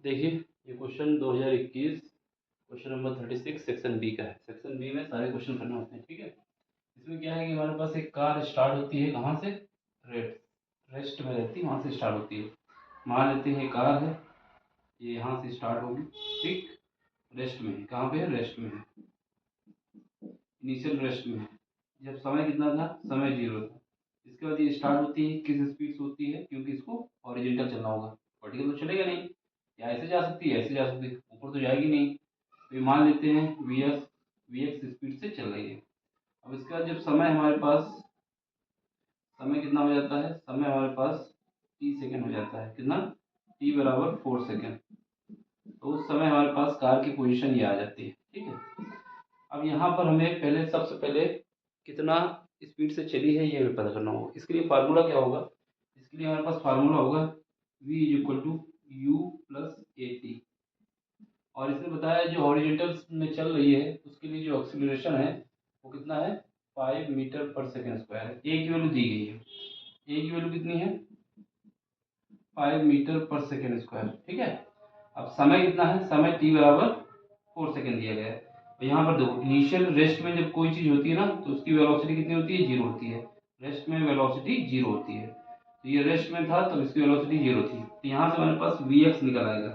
देखिए ये question 2021 question number 36 section B का है। सेक्शन बी में सारे क्वेश्चन करने होते हैं, ठीक है। इसमें क्या है कि हमारे पास एक कार स्टार्ट होती है कहाँ से, रेस्ट में रहती है, वहाँ से स्टार्ट होती है। मान लेते हैं कार है, ये यहाँ से स्टार्ट होगी, ठीक, रेस्ट में है। कहाँ पे है, रेस्ट में है, इनिशियल रेस्ट में है। जब समय कितना था, समय 0 था। इसके बाद ये स्टार्ट होती है, किस स्पीड से होती है, क्योंकि इसको हॉरिजॉन्टल चलना होगा, वर्टिकल तो चलेगा नहीं, या ऐसे जा सकती है, ऐसे जा सकती है, ऊपर तो जाएगी नहीं। तो ये मान लेते हैं वी एक्स स्पीड से चल रही है। अब इसके बाद जब समय हमारे पास, समय कितना हो जाता है, समय हमारे पास टी सेकेंड हो जाता है। कितना, टी बराबर 4 सेकेंड। तो उस समय हमारे पास कार की पोजीशन ये आ जाती है, ठीक है। अब यहाँ पर हमें पहले, सबसे पहले कितना स्पीड से चली है ये हमें पता करना होगा। इसके लिए फार्मूला क्या होगा, इसके लिए हमारे पास फार्मूला होगा v is equal to u plus a t. और इसने बताया जो हॉरिजॉन्टल में चल रही है उसके लिए जो एक्सीलरेशन है वो कितना है, 5 मीटर पर सेकेंड स्क्वायर है। ए की वैल्यू दी गई है, ए की वैल्यू कितनी है, 5 मीटर पर सेकेंड स्क्वायर, ठीक है। अब समय कितना है, समय टी बराबर 4 सेकेंड दिया गया है। तो यहाँ पर देखो, इनिशियल रेस्ट में जब कोई चीज़ होती है ना तो उसकी वेलोसिटी कितनी होती है, 0 होती है। रेस्ट में वेलोसिटी 0 होती है। तो ये रेस्ट में था तो इसकी वेलोसिटी 0 थी। तो यहाँ से हमारे पास वी एक्स निकल आएगा,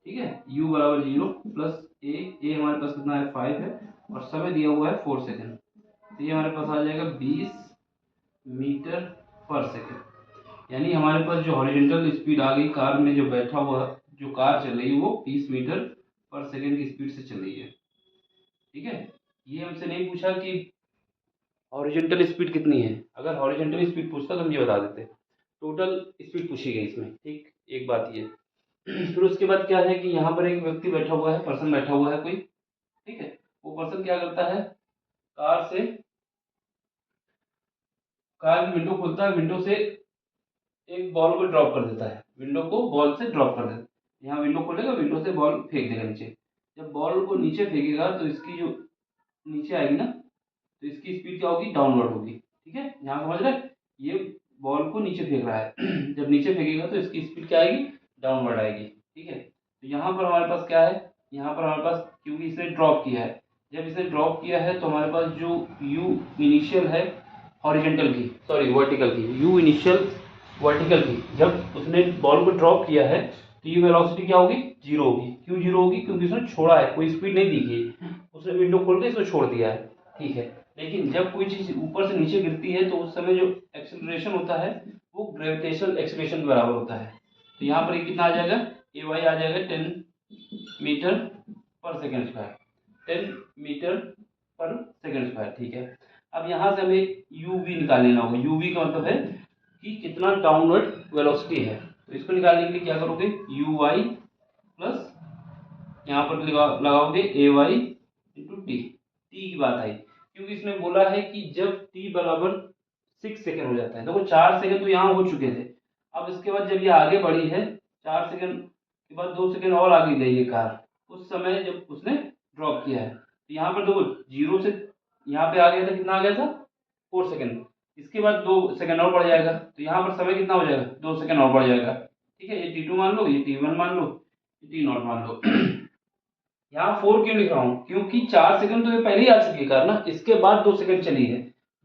ठीक है। u बराबर 0 प्लस ए हमारे पास कितना है, 5 है, और समय दिया हुआ है 4 सेकेंड। तो ये हमारे पास आ जाएगा 20 मीटर पर सेकेंड। यानी हमारे पास जो हॉरिजॉन्टल स्पीड आ गई कार में, जो बैठा हुआ जो कार चल रही है वो 20 मीटर पर सेकेंड की स्पीड से चल रही है, ठीक है। ये हमसे नहीं पूछा कि हॉरिजॉन्टल स्पीड कितनी है। अगर हॉरिजॉन्टल स्पीड पूछता तो हम ये बता देते। टोटल स्पीड पूछी गई इसमें, ठीक, एक बात ये। फिर उसके बाद क्या है कि यहाँ पर एक व्यक्ति बैठा हुआ है, पर्सन बैठा हुआ है कोई, ठीक है। वो पर्सन क्या करता है, कार की विंडो खोलता है, विंडो से एक बॉल को ड्रॉप कर देता है, विंडो को बॉल से ड्रॉप कर देता है। यहाँ विंडो खोलेगा, विंडो से बॉल फेंक देगा नीचे। जब बॉल को नीचे फेंकेगा तो इसकी जो नीचे आएगी ना, तो इसकी स्पीड क्या होगी, डाउनवर्ड होगी, ठीक है। यहाँ समझ रहे, ये बॉल को नीचे फेंक रहा है जब नीचे फेंकेगा तो इसकी स्पीड क्या आएगी, डाउनवर्ड आएगी, ठीक है। तो यहाँ पर हमारे पास क्या है, यहाँ पर हमारे पास, क्योंकि इसने ड्रॉप किया है, जब इसने ड्रॉप किया है तो हमारे पास जो यू इनिशियल है हॉरिजॉन्टल की, सॉरी वर्टिकल की, यू इनिशियल वर्टिकल की, जब उसने बॉल को ड्रॉप किया है तो ये वेलोसिटी क्या होगी, 0 होगी। क्यों 0 होगी, क्योंकि उसने छोड़ा है, कोई स्पीड नहीं दी गई, उसने विंडो खोल के इसको छोड़ दिया है, ठीक है। लेकिन जब कोई चीज़ ऊपर से नीचे गिरती है तो उस समय जो एक्सेलरेशन होता है वो ग्रेविटेशनल एक्सेलरेशन के बराबर होता है। तो यहाँ पर कितना आ जाएगा, ए वाई आ जाएगा 10 मीटर पर सेकेंड स्क्वायर, 10 मीटर पर सेकेंड स्क्वायर, ठीक है। अब यहाँ से हमें यू वी निकाल लेना होगा। यू वी का मतलब है कि कितना डाउनवर्ड वेलोसिटी है। तो इसको निकालने के लिए क्या करोगे, यू वाई प्लस यहाँ पर लगाओगे ए वाई इंटू टी। टी की बात आई क्योंकि इसने बोला है कि जब टी बराबर 6 सेकेंड हो जाता है। देखो 4 सेकेंड तो यहाँ हो चुके थे, अब इसके बाद जब ये आगे बढ़ी है 4 सेकेंड के बाद 2 सेकेंड और आगे गई है कार, उस समय जब उसने ड्रॉप किया है। तो यहाँ पर देखो 0 से यहाँ पे आ गया था, कितना आ गया था, 4 सेकेंड। इसके बाद 2 सेकेंड और बढ़ जाएगा, तो यहाँ पर समय कितना हो जाएगा, 2 सेकेंड और बढ़ जाएगा, ठीक है। ये T2 मान लो, ये T1 मान लो, ये T0 मान लो यहाँ 4 क्यों लिख रहा हूँ, क्योंकि 4 सेकंड तो ये पहले ही आ चुकी है कार ना, इसके बाद 2 सेकंड चली है।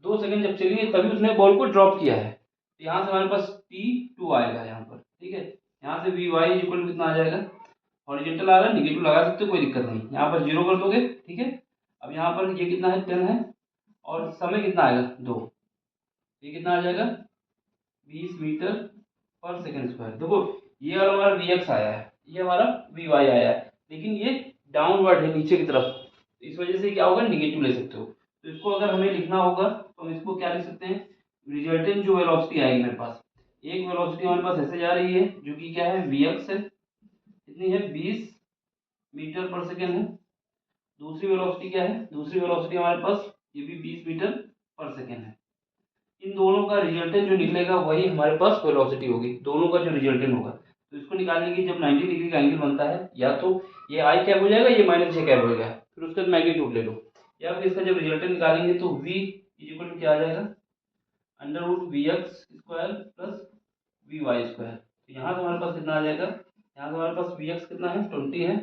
2 सेकंड जब चली है तभी उसने बॉल को ड्रॉप किया है। तो यहाँ से हमारे पास T2 आएगा यहाँ पर, ठीक है। यहाँ से वी वाई इक्वल कितना आ जाएगा, हॉरिजॉन्टल आ रहा है, निगेटिव लगा सकते हो, कोई दिक्कत नहीं, यहाँ पर 0 कर दोगे, ठीक है। अब यहाँ पर ये कितना है, 10 है, और समय कितना आएगा, 2, ये कितना आ जाएगा 20 मीटर पर सेकेंड स्क्वायर। देखो ये वाला हमारा वी एक्स आया है, ये हमारा वी वाई आया है, लेकिन ये डाउनवर्ड है नीचे की तरफ, इस वजह से क्या होगा, निगेटिव ले सकते हो। तो इसको अगर हमें लिखना होगा तो हम इसको क्या लिख सकते हैं, रिजल्टेंट जो वेलोसिटी आएगी मेरे पास, एक वेलोसिटी हमारे पास ऐसे जा रही है जो कि क्या है, वी एक्स है, कितनी है, 20 मीटर पर सेकेंड है। दूसरी वेलोसिटी क्या है, दूसरी वेलोसिटी हमारे पास ये भी 20 मीटर पर सेकेंड है। इन दोनों का रिजल्टेंट जो निकलेगा वही हमारे पास वेलोसिटी होगी, दोनों का जो रिजल्टेंट होगा। तो इसको निकालने की जब 90 डिग्री का एंगल बनता है, या तो ये आई कैप हो जाएगा, ये माइनस जे कैप हो जाएगा, फिर उसके बाद मैग्नीट्यूड ले लो, या फिर इसका जब रिजल्टेंट निकालेंगे तो v इज इक्वल टू क्या आ जाएगा, under root v x square plus v y square. तो यहाँ से हमारे पास कितना आ जाएगा, यहाँ से हमारे पास वी एक्स कितना है 20 है,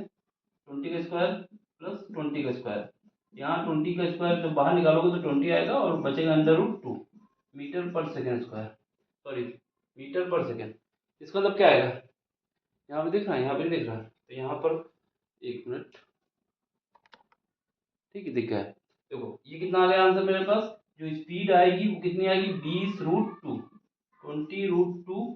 20 का स्क्वायर प्लस 20 का स्क्वायर। यहाँ 20 का स्क्वायर जब बाहर निकालोगे तो 20 आएगा और बचेगा √2 मीटर पर सेकेंड स्क्वायर, सॉरी मीटर पर सेकेंड। इसका मतलब क्या आएगा, यहाँ पे दिख रहा है, यहाँ पे दिख रहा है, तो यहाँ पर 1 मिनट, ठीक है दिख गया है। देखो ये कितना आ गया आंसर मेरे पास, जो स्पीड आएगी वो कितनी आएगी 20√2, 20√2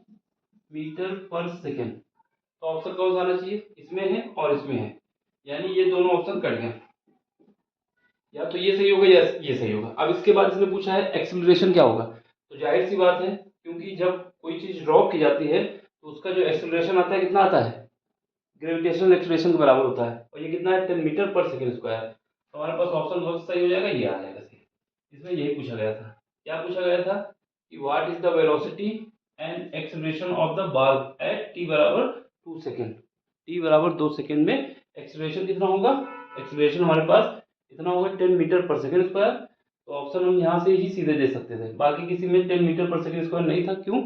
मीटर पर सेकेंड। तो ऑप्शन कौन सा आना चाहिए, इसमें है और इसमें है, यानी ये दोनों ऑप्शन कट गए, या तो ये सही होगा या ये सही होगा। अब इसके बाद इसने पूछा है एक्सेलरेशन क्या होगा, तो जाहिर सी बात है क्योंकि जब कोई चीज ड्रॉप की जाती है तो उसका जो एक्सेलरेशन आता है कितना आता है, ग्रेविटेशनल एक्सेलरेशन के बराबर होता है, और ये कितना है 10 मीटर पर सेकेंड स्क्वायर। तो हमारे पास ऑप्शन बहुत सही हो जाएगा, ये आ जाएगा सही। इसमें यही पूछा गया था, क्या पूछा गया था कि what is the velocity and acceleration of the ball at t बराबर 2 सेकेंड, t बराबर 2 सेकेंड में एक्सेलरेशन कितना होगा, एक्सेलरेशन हमारे पास इतना होगा 10 मीटर पर सेकेंड स्क्वायर। तो ऑप्शन हम यहाँ से ही सीधे दे सकते थे, बाकी किसी में 10 मीटर पर सेकेंड स्क्वायर नहीं था। क्यों,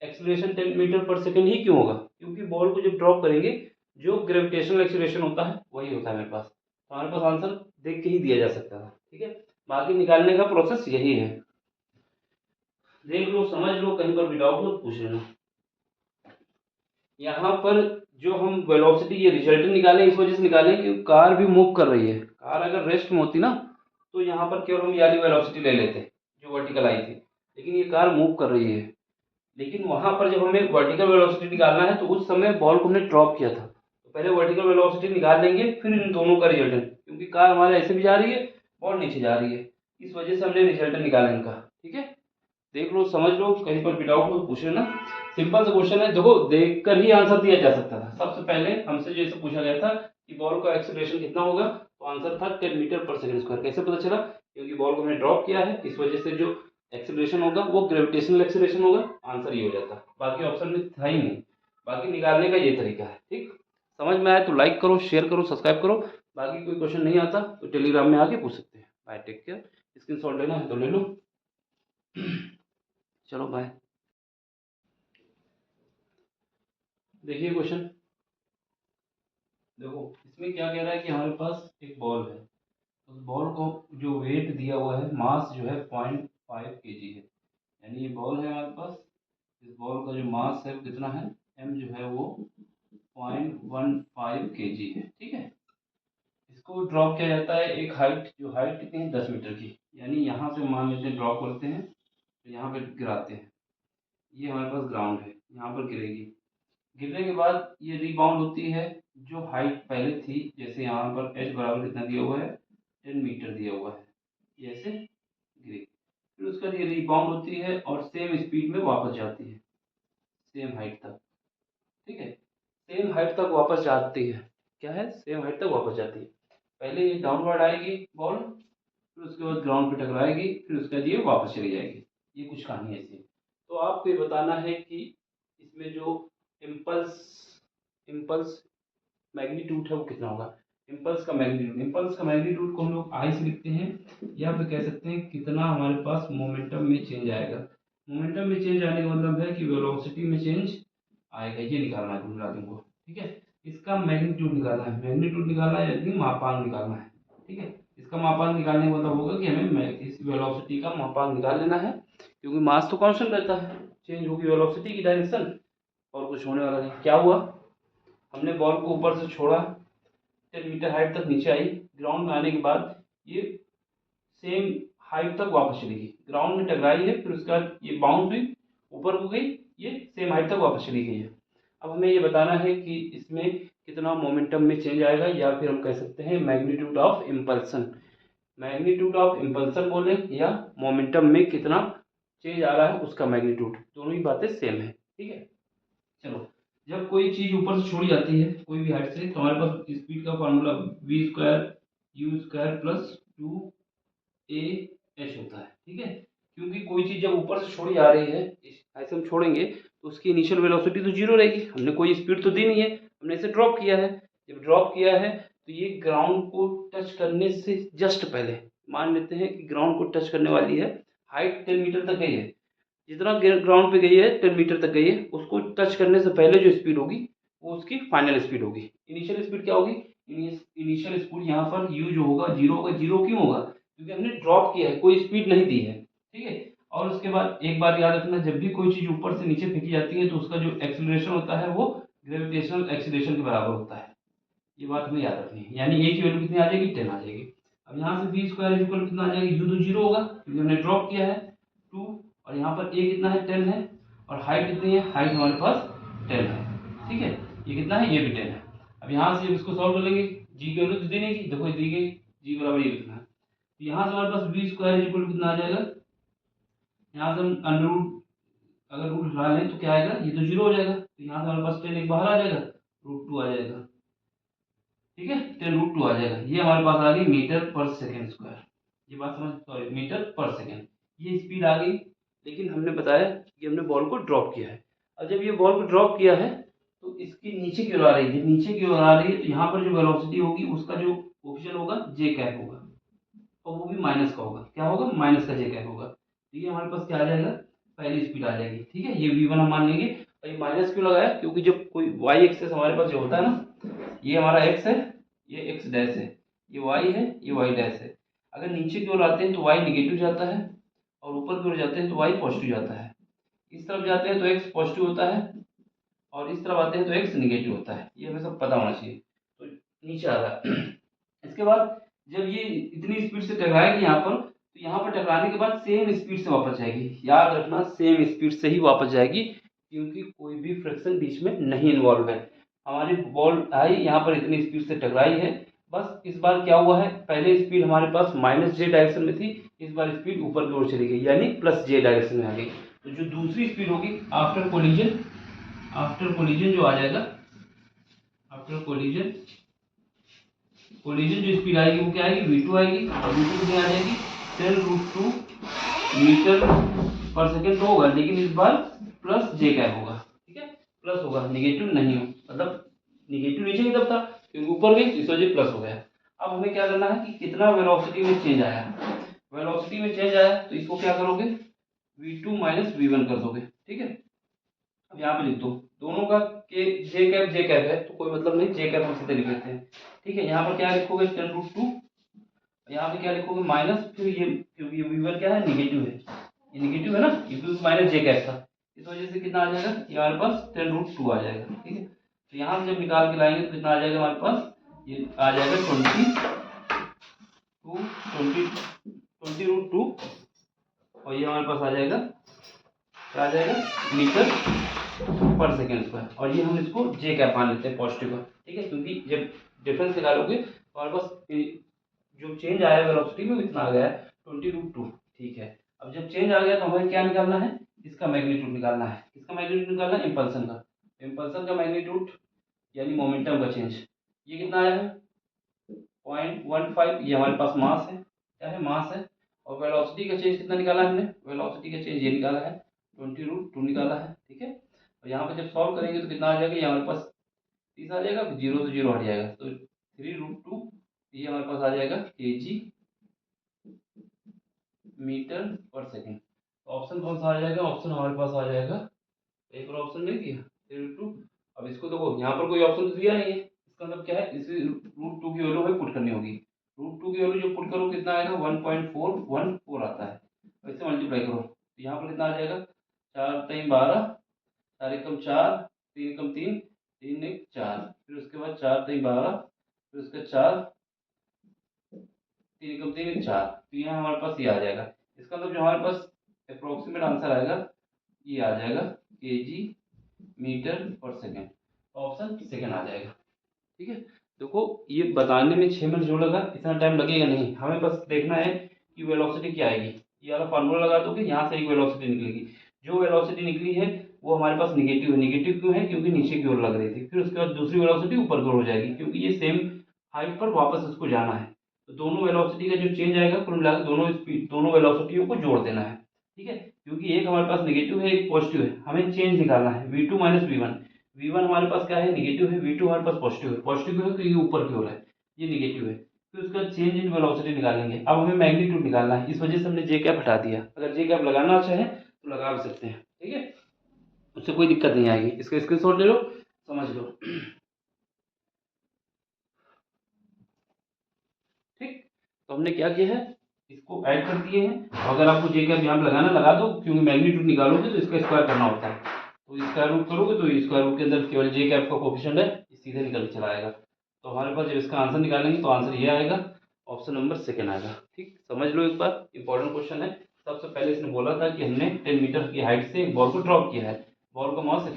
एक्सेलरेशन 10 मीटर पर सेकेंड ही क्यों होगा, क्योंकि बॉल को जब ड्रॉप करेंगे जो ग्रेविटेशनल एक्सेलरेशन होता है वही होता है मेरे पास। तो हमारे पास आंसर देख के ही दिया जा सकता था, ठीक है। बाकी निकालने का प्रोसेस यही है, देख लो समझ लो, कहीं पर भी डाउट हो तो पूछ लेना। यहाँ पर जो हम वेलोसिटी ये रिजल्ट निकालें इस वजह से निकालें कि कार भी मूव कर रही है, कार अगर रेस्ट में होती ना तो यहाँ पर केवल हम ये वाली वेलोसिटी ले लेते जो वर्टिकल आई थी, लेकिन ये कार मूव कर रही है। लेकिन वहाँ पर जब हमें वर्टिकल वेलोसिटी निकालना है तो उस समय बॉल को हमने ड्रॉप किया था, तो पहले वर्टिकल वेलोसिटी निकाल लेंगे फिर इन दोनों का रिजल्टेंट, क्योंकि कार हमारे ऐसे भी जा रही है बॉल नीचे जा रही है, इस वजह से हमने रिजल्टेंट निकाला इनका, ठीक है। देख लो समझ लो, कहीं पर भी डाउट हो पूछ लेना। सिंपल सा क्वेश्चन है, देखो देखकर ही आंसर दिया जा सकता था। सबसे पहले हमसे जैसे पूछा गया था कि बॉल का एक्सेलरेशन कितना होगा, तो आंसर था 10 मीटर पर सेकंड स्क्वायर। कैसे पता चला, क्योंकि बॉल को हमने ड्रॉप किया है, इस वजह से जो एक्सेलरेशन होगा वो ग्रेविटेशनल एक्सेलरेशन होगा, आंसर ये हो जाता। बाकी ऑप्शन में था ही नहीं, बाकी निकालने का ये तरीका है, ठीक। समझ में आया तो लाइक करो, शेयर करो, सब्सक्राइब करो। बाकी कोई क्वेश्चन नहीं आता तो टेलीग्राम में आके पूछ सकते हैं। Bye, take care. स्क्रीनशॉट लेना है तो ले लो। चलो बाय। देखिए क्वेश्चन, देखो इसमें क्या कह रहा है कि हमारे पास एक बॉल है, उस बॉल को जो वेट दिया हुआ है, मास जो है 0.5 kg है, यानी ये बॉल है हमारे पास, इस बॉल का जो मास है वो कितना है, m जो है वो 0.15 kg है, ठीक है। इसको ड्रॉप किया जाता है एक हाइट, जो हाइट कितनी है 10 मीटर की, यानी यहाँ से मान लेते हैं ड्रॉप करते हैं तो यहाँ पे गिराते हैं, ये हमारे पास ग्राउंड है, यहाँ पर गिरेगी, गिरने के बाद ये रिबाउंड होती है जो हाइट पहले थी, जैसे यहाँ पर h बराबर कितना दिया हुआ है 10 मीटर दिया हुआ है, ये ऐसे गिरेगी, फिर उसके बाद ये रिबाउंड होती है और सेम स्पीड में वापस जाती है सेम हाइट तक, ठीक है। सेम हाइट तक वापस जाती है, क्या है, सेम हाइट तक वापस जाती है। पहले ये डाउनवर्ड आएगी बॉल, फिर उसके बाद ग्राउंड पे टकराएगी, फिर उसके बाद ये वापस चली जाएगी। ये कुछ कहानी ऐसी है। तो आपको ये बताना है कि इसमें जो इम्पल्स मैग्नीट्यूड है वो कितना होगा। इम्पल्स का मैग्नीट्यूड को हम लोग आई से लिखते हैं, या फिर कह सकते हैं कितना हमारे पास मोमेंटम में चेंज आएगा। मोमेंटम में चेंज आने का मतलब है कि वेलोसिटी में चेंज आएगा, ये निकालना है तुम को, ठीक है। इसका मैग्नीट्यूड निकालना है, मैग्नीट्यूड निकालना है यानी मापांक निकालना है, ठीक है। इसका मापांक निकालने का मतलब होगा कि हमें इस वेलोसिटी का मापांक निकाल लेना है, क्योंकि मास तो कांस्टेंट रहता है, चेंज होगी वेलोसिटी की डायरेक्शन, और कुछ होने वाला नहीं। क्या हुआ, हमने बॉल को ऊपर से छोड़ा, 10 मीटर हाइट तक नीचे आई, ग्राउंड में आने के बाद ये सेम हाइट तक वापस चलेगी, ग्राउंड में टकराई है, फिर उसके बाद ये बाउंस हुई, ऊपर हो गई, ये सेम हाइट तक वापस चली गई है। अब हमें ये बताना है कि इसमें कितना मोमेंटम में चेंज आएगा, या फिर हम कह सकते हैं मैग्नीट्यूड ऑफ इम्पल्सन, मैग्नीट्यूड ऑफ इम्पल्सन बोले, या मोमेंटम में कितना चेंज आ रहा है उसका मैग्नीट्यूड, दोनों ही बातें सेम है, ठीक है। चलो, जब कोई चीज ऊपर से छोड़ी जाती है कोई भी हाइट से, तो हमारे पास स्पीड का फार्मूला v² प्लस 2ah होता है, ठीक है। क्योंकि कोई चीज जब ऊपर से छोड़ी जा रही है, ऐसे हम छोड़ेंगे तो उसकी इनिशियल वेलोसिटी तो जीरो रहेगी, हमने कोई स्पीड तो दी नहीं है, हमने इसे ड्रॉप किया है। जब ड्रॉप किया है तो ये ग्राउंड को टच करने से जस्ट पहले, मान लेते हैं कि ग्राउंड को टच करने वाली है, हाइट 10 मीटर तक गई है, जितना ग्राउंड पे गई है 10 मीटर तक गई है, उसको टच करने से पहले जो स्पीड होगी वो उसकी फाइनल स्पीड होगी। इनिशियल स्पीड क्या होगी? इनिशियल स्पीड यहाँ पर u जो होगा जीरो होगा। जीरो क्यों होगा? क्योंकि हमने ड्रॉप किया है, कोई स्पीड नहीं दी है, ठीक है। और उसके बाद एक बात याद रखना, जब भी कोई चीज़ ऊपर से नीचे फेंकी जाती है तो उसका जो एक्सीलरेशन होता है वो ग्रेविटेशनल एक्सीलरेशन के बराबर होता है। ये बात हमें याद रखनी है। यानी a की वैल्यू कितनी आ जाएगी? 10 आ जाएगी। अब यहाँ से v स्क्वायर इक्वल कितना आ जाएगा? u तो जीरो होगा क्योंकि हमने ड्रॉप किया है 2, और यहाँ पर a कितना है? 10 है, और हाइट कितनी है? हाइट हमारे पास 10 है, ठीक है। ये कितना है? ये भी 10 है। अब यहाँ से इसको सॉल्व कर लेंगे, g की वैल्यू तो दी नहीं थी, देखो दी गई, g बराबर ये लिखना है। तो यहाँ से हमारे पास v स्क्वायर इक्वल कितना आ जाएगा? यहाँ से हम अंडर रूट अगर रूट हटा लें तो क्या आएगा? ये तो जीरो हो जाएगा, तो यहाँ से हमारे पास 10 एक बाहर आ जाएगा, √2 आ जाएगा, ठीक है। 10 √2 आ जाएगा। ये हमारे पास आ गई मीटर पर सेकेंड स्क्वायर। ये बात समझ, सॉरी मीटर पर सेकेंड, ये स्पीड आ गई। लेकिन हमने बताया कि हमने बॉल को ड्रॉप किया है। और जब ये बॉल को ड्रॉप किया है तो इसकी नीचे की ओर आ रही है, जब नीचे की ओर आ रही है तो यहाँ पर जो वेलोसिटी होगी उसका जो कोफिशिएंट होगा जे कैप होगा, और वो भी माइनस का होगा। क्या होगा? माइनस का जे कैप होगा। तो ये हमारे पास क्या आ जाएगा? पहली स्पीड आ जाएगी, ठीक है। ये v1 हम मान लेंगे। और ये माइनस क्यों लगाया? क्योंकि जब कोई y एक्सेस हमारे पास जो होता है ना, ये हमारा x है, ये x डैश है, ये y है, ये y डैश है। अगर नीचे की ओर आते हैं तो y निगेटिव जाता है, और ऊपर की ओर जाते हैं तो y पॉजिटिव जाता है। इस तरफ जाते हैं तो x पॉजिटिव होता है, और इस तरफ आते हैं तो x निगेटिव होता है। ये हमें सब पता होना चाहिए। तो नीचे आ रहा है। इसके बाद जब ये इतनी स्पीड से टकराएगी यहाँ पर, तो यहाँ पर टकराने के बाद सेम स्पीड से वापस जाएगी। याद रखना, सेम स्पीड से ही वापस जाएगी, क्योंकि कोई भी फ्रिक्शन बीच में नहीं इन्वॉल्व है। हमारी बॉल आई यहाँ पर इतनी स्पीड से टकराई है, बस इस बार क्या हुआ है, पहले स्पीड हमारे पास -j डायरेक्शन में थी, इस बार स्पीड ऊपर की ओर चली गई, यानी +j डायरेक्शन में आ गई। तो जो दूसरी स्पीड होगी आफ्टर कोलिजन जो आ जाएगा, आफ्टर कोलिजन जो स्पीड आएगी वो क्या आएगी? v2 आएगी, और v2 कितनी आ जाएगी? 10 √2 मीटर पर सेकेंड तो होगा, लेकिन इस बार +j कैप होगा, ठीक है। प्लस होगा, निगेटिव नहीं हो, मतलब निगेटिव नीचे की तरफ था क्योंकि ऊपर गई, इस वजह प्लस हो गया। अब हमें क्या करना है कि कितना वेलोसिटी में चेंज आया। वेलोसिटी में चेंज आया तो इसको क्या करोगे? v2 - v1 कर दोगे, ठीक है। अब यहाँ पे लिख दो, दोनों का के जे कैप है तो कोई मतलब नहीं, जे कैप हम सीधे लिख लेते हैं, ठीक है। यहाँ पर क्या लिखोगे? 10 √2, यहाँ पे क्या लिखोगे? माइनस, फिर ये क्योंकि ये v1 क्या है? निगेटिव है, ये निगेटिव है ना, ये माइनस जे कैप था, इस वजह से कितना आ जाएगा? ये हमारे पास 10 √2 आ जाएगा, ठीक है। तो यहाँ से जब निकाल के लाएंगे तो कितना आ जाएगा हमारे पास? ये आ जाएगा 20 √2, और ये हमारे पास आ जाएगा, क्या आ जाएगा? मीटर पर सेकेंड स्क्वायर। और ये हम इसको जे कैप मान लेते हैं, पॉजिटिव का, ठीक है। क्योंकि जब डिफरेंस निकालोगे तो हमारे पास जो चेंज आया वेलोसिटी में इतना आ गया है 20 √2, ठीक है। अब जब चेंज आ गया तो हमें क्या निकालना है? इसका मैग्नीट्यूड निकालना है। किसका मैग्नीट्यूड निकालना है? इम्पल्सन का मैग्नीट्यूड, यानी मोमेंटम का चेंज। ये कितना आया है? 0.15। ये हमारे पास मास है, क्या है? मास है। और वेलोसिटी का चेंज कितना निकाला है हमने? वेलोसिटी का चेंज ये निकाला है, 20 √2 निकाला है, ठीक है। और यहाँ पे जब सॉल्व करेंगे तो कितना आ जाएगा? ये हमारे पास 30 आ जाएगा, जीरो तो जीरो हट जाएगा, तो 3 √2, ये हमारे पास आ जाएगा kg मीटर पर सेकेंड। तो ऑप्शन कौन सा आ जाएगा? ऑप्शन हमारे पास आ जाएगा, एक और ऑप्शन नहीं दिया, 3 √2। अब इसको देखो, यहाँ पर कोई ऑप्शन तो दिया नहीं है, इसका मतलब क्या है? इसी √2 की वैल्यू हमें पुट करनी होगी। √2 की वैल्यू जो पुट करो कितना आएगा? 1.414 आता है। तो इससे मल्टीप्लाई करो तो यहाँ पर कितना आ जाएगा? 4 3 12, 4 एकम 4, 3 एकम 3, 3 1 4, फिर उसके बाद 4 3 12, फिर उसका 4, 3 एकम 3 4। तो यहाँ हमारे पास ये आ जाएगा। इसका मतलब जो हमारे पास अप्रोक्सीमेट आंसर आएगा ये आ जाएगा kg मीटर पर सेकेंड। ऑप्शन सेकेंड आ जाएगा, ठीक है। देखो, ये बताने में 6 मिनट जो लगा, इतना टाइम लगेगा नहीं, हमें बस देखना है कि वेलोसिटी क्या आएगी। ये वाला फार्मूला लगा दोगे, यहाँ से एक वेलोसिटी निकलेगी। जो वेलोसिटी निकली है वो हमारे पास निगेटिव है। निगेटिव क्यों है? क्योंकि नीचे की ओर लग रही थी। फिर उसके बाद दूसरी वेलोसिटी ऊपर की ओर हो जाएगी, क्योंकि ये सेम हाइट पर वापस उसको जाना है। तो दोनों वेलोसिटी का जो चेंज आएगा, कुल मिलाकर दोनों स्पीड, दोनों वेलोसिटियों को जोड़ देना है, ठीक है। क्योंकि एक हमारे पास निगेटिव है, एक पॉजिटिव है, हमें चेंज निकालना है। v2 - v1, v1 हमारे पास क्या है? निगेटिव है, v2 हमारे पास पॉजिटिव है। पॉजिटिव है क्योंकि ऊपर की ओर है, ये निगेटिव है। फिर उसका चेंज इन वेलोसिटी निकालेंगे। अब हमें मैग्नीट्यूड निकालना है, इस वजह से हमने जे कैप हटा दिया। अगर जे कैप लगाना चाहे तो लगा भी सकते हैं, ठीक है, उससे कोई दिक्कत नहीं आएगी। इसका स्क्रीनशॉट ले लो, समझ लो। ठीक, तो हमने क्या किया है, इसको ऐड कर दिए हैं। अगर आपको जे कैप यहाँ पे लगाना लगा दो, क्योंकि मैग्नीट्यूड निकालोगे तो इसका स्क्वायर करना होता है, तो स्क्वायर रूट करोगे तो स्क्वायर रूट के अंदर केवल जे कैप का कोफिशिएंट है, सीधे निकल के चला आएगा। तो हमारे पास जब इसका आंसर निकालेंगे तो आंसर ये आएगा, ऑप्शन नंबर सेकेंड आएगा। ठीक, समझ लो एक बार, इंपॉर्टेंट क्वेश्चन है। सबसे पहले इसने बोला था कि हमने 10 मीटर की हाइट से एक बॉल को ड्रॉप किया है, बॉल का मास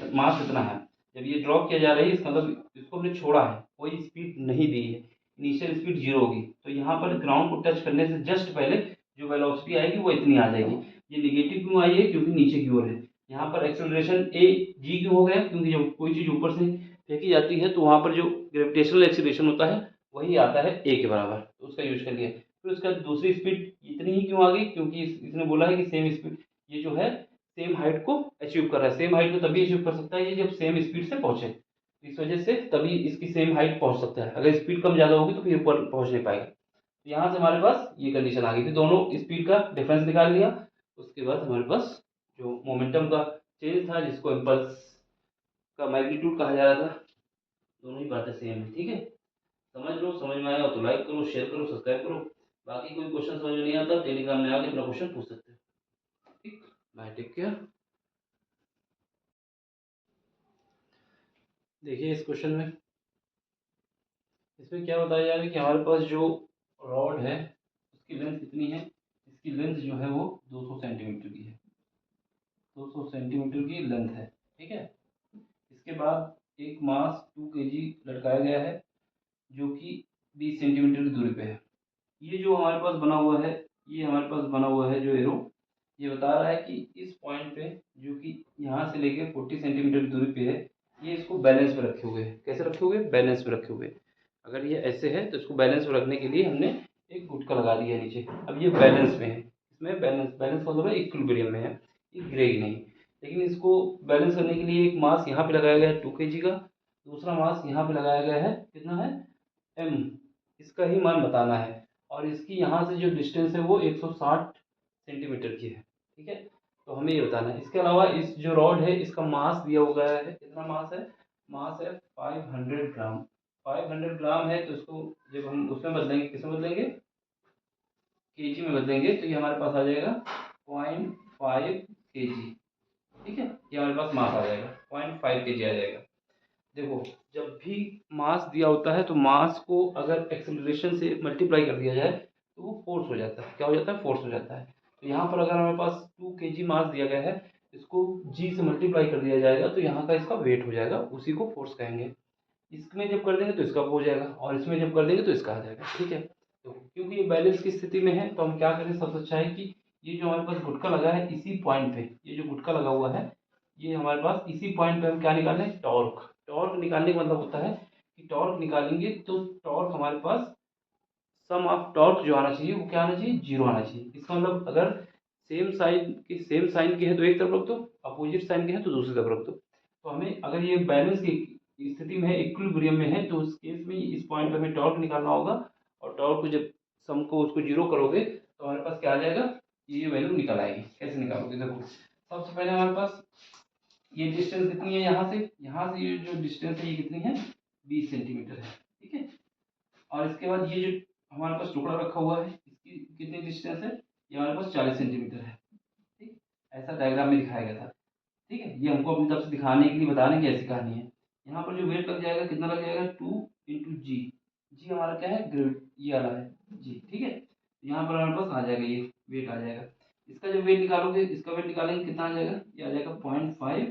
इतना है। जब ये ड्रॉप किया जा रहा है, इसका मतलब इसको हमने छोड़ा है, कोई स्पीड नहीं दी है, इनिशियल स्पीड 0 होगी। तो यहाँ पर ग्राउंड को टच करने से जस्ट पहले जो वेलोसिटी आएगी वो इतनी आ जाएगी। ये निगेटिव क्यों आई है, क्योंकि नीचे की ओर है। यहाँ पर एक्सेलरेशन ए जी क्यों हो गया, क्योंकि जब कोई चीज़ ऊपर से फेंकी जाती है तो वहाँ पर जो ग्रेविटेशनल एक्सीलरेशन होता है वही आता है ए के बराबर, तो उसका यूज कर लिया। फिर उसका दूसरी स्पीड इतनी ही क्यों आ गई, क्योंकि इसने बोला है कि सेम स्पीड, ये जो है सेम हाइट को अचीव कर रहा है। सेम हाइट को तभी अचीव कर सकता है ये जब सेम स्पीड से पहुंचे, इस वजह से तभी इसकी सेम हाइट पहुंच सकता है। अगर स्पीड कम ज़्यादा होगी तो फिर ऊपर पहुंच नहीं पाएगा। तो यहाँ से हमारे पास ये कंडीशन आ गई थी, दोनों स्पीड का डिफरेंस निकाल लिया। उसके बाद हमारे पास जो मोमेंटम का चेंज था, जिसको इम्पल्स का मैग्नीट्यूड कहा जा रहा था, दोनों ही बातें सेम है। ठीक है, समझ लो, समझ में आया हो तो लाइक करो, शेयर करो, सब्सक्राइब करो। बाकी कोई क्वेश्चन समझ में नहीं आता टेलीग्राम में आके अपना क्वेश्चन पूछ सकते हो। ठीक, बाय, टेक केयर। देखिए इस क्वेश्चन में, इसमें क्या बताया जा रहा है कि हमारे पास जो रॉड है उसकी लेंथ कितनी है, इसकी लेंथ जो है वो 200 सेंटीमीटर की है, 200 सेंटीमीटर की लेंथ है। ठीक है, इसके बाद एक मास 2 केजी लटकाया गया है जो कि 20 सेंटीमीटर की दूरी पे है। ये जो हमारे पास बना हुआ है, ये हमारे पास बना हुआ है जो एरो, ये बता रहा है कि इस पॉइंट पे, जो कि यहाँ से लेके 40 सेंटीमीटर की दूरी पे है, ये इसको बैलेंस में रखे हुए हैं। कैसे रखे हुए, बैलेंस में रखे हुए। अगर ये ऐसे है तो इसको बैलेंस में रखने के लिए हमने एक गुटका लगा दिया है नीचे। अब ये बैलेंस में है, इसमें बैलेंस बैलेंस मतलब है इक्विलिब्रियम में है, ये गिरेगी नहीं। लेकिन इसको बैलेंस करने के लिए एक मास यहाँ पे लगाया गया है 2 केजी का, दूसरा मास यहाँ पे लगाया गया है, कितना है, एम, इसका ही मान बताना है। और इसकी यहाँ से जो डिस्टेंस है वो 160 सेंटीमीटर की है। ठीक है, तो हमें ये बताना है। इसके अलावा इस जो रॉड है इसका मास दिया हुआ है, कितना मास है, मास है 500 ग्राम। 500 ग्राम है, तो इसको जब हम उसमें बदलेंगे, किसमें बदलेंगे, केजी में बदलेंगे, तो ये हमारे पास आ जाएगा 0.5 केजी। ठीक है, ये हमारे पास मास आ जाएगा, 0.5 केजी आ जाएगा। देखो, जब भी मास दिया होता है तो मास को अगर एक्सेलरेशन से मल्टीप्लाई कर दिया जाए तो वो फोर्स हो जाता है। क्या हो जाता है, फोर्स हो जाता है। तो यहाँ पर अगर हमारे पास 2 केजी मास दिया गया है, इसको जी से मल्टीप्लाई कर दिया जाएगा तो यहाँ का इसका वेट हो जाएगा, उसी को फोर्स कहेंगे। इसमें जब कर देंगे तो इसका हो जाएगा, और इसमें जब कर देंगे तो इसका आ जाएगा। ठीक है, तो क्योंकि ये बैलेंस की स्थिति में है तो हम क्या करें, सबसे अच्छा है कि ये जो हमारे पास गुटका लगा है इसी पॉइंट पे, ये जो गुटका लगा हुआ है ये हमारे पास इसी पॉइंट पे हम क्या निकालें, टॉर्क। टॉर्क निकालने का मतलब होता है कि टॉर्क निकालेंगे तो टॉर्क हमारे पास, सम ऑफ टॉर्क जो आना चाहिए वो क्या आना चाहिए, 0 आना चाहिए। इसका मतलब अगर सेम साइन के है तो एक तरफ रख दो, अपोजिट साइन के है तो दूसरी तरफ रख दो। तो हमें अगर ये बैलेंस की स्थिति में है, इक्विलिब्रियम में है, तो उस केस में इस पॉइंट पे हमें टॉर्क निकालना होगा। और टॉर्क को जब सम को उसको 0 करोगे तो हमारे पास क्या आ जाएगा, ये वैल्यू निकल आएगी। कैसे निकालोगे, देखो सबसे पहले हमारे पास ये डिस्टेंस कितनी है, यहाँ से ये जो डिस्टेंस है ये कितनी है, 20 सेंटीमीटर है। ठीक है, और इसके बाद ये जो हमारे पास टुकड़ा रखा हुआ है इसकी कितनी डिस्टेंस है, ये हमारे पास 40 सेंटीमीटर है। ठीक, ऐसा डायग्राम में दिखाया गया था। ठीक है, ये हमको अपनी तरफ से दिखाने के लिए, बताने की ऐसी कहानी है। यहाँ पर जो वेट लग जाएगा, कितना लग जाएगा, 2 इंटू जी। जी हमारा क्या है, ग्रेविट, ये वाला है जी। ठीक है, यहाँ पर हमारे पास आ जाएगा, ये वेट आ जाएगा। इसका जब वेट निकालोगे, इसका वेट निकालेंगे, कितना आ जाएगा, ये आ जाएगा 0.5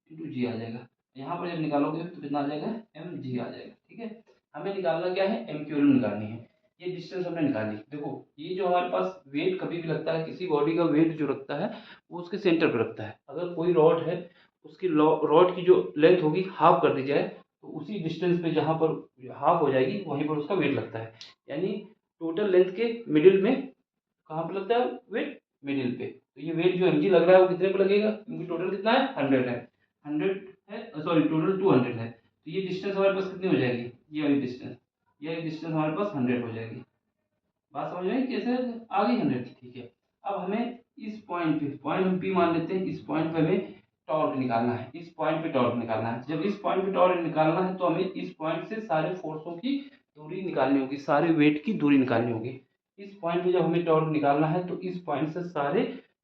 इंटू जी आ जाएगा। यहाँ पर जब निकालोगे तो कितना आ जाएगा, एम जी आ जाएगा। ठीक है, हमें निकालना क्या है, एम की वैल्यू निकालनी है। ये डिस्टेंस हमने निकाली। देखो ये जो हमारे पास वेट कभी भी लगता है, किसी बॉडी का वेट जो रखता है वो उसके सेंटर पर रखता है। अगर कोई रॉड है, उसकी रॉड की जो लेंथ होगी हाफ कर दी जाए तो उसी डिस्टेंस पे जहाँ पर हाफ हो जाएगी वहीं पर उसका वेट लगता है। यानी टोटल लेंथ के मिडिल में कहाँ पे लगता है वेट, मिडिल पे। तो ये वेट जो एमजी लग रहा है वो कितने पे लगेगा, क्योंकि टोटल कितना है, 100 है, 100 है, सॉरी टोटल 200 है। तो ये डिस्टेंस हमारे पास कितनी हो जाएगी, ये वाली डिस्टेंस, ये वाली डिस्टेंस हमारे पास 100 हो जाएगी। बात समझ में आई कैसे आ गई, 100। ठीक है, अब हमें इस पॉइंट पे, पॉइंट हम पी मान लेते हैं, इस पॉइंट पे हमें टॉर्क निकालना है, इस पॉइंट पे टॉर्क निकालना है। जब इस पॉइंट पे टॉर्क निकालना है तो हमें इस पॉइंट से सारे फोर्सों की दूरी निकालनी होगी, सारे वेट की दूरी निकालनी होगी। इस पॉइंट पे जब हमें टॉर्क निकालना है तो इस पॉइंट से सारे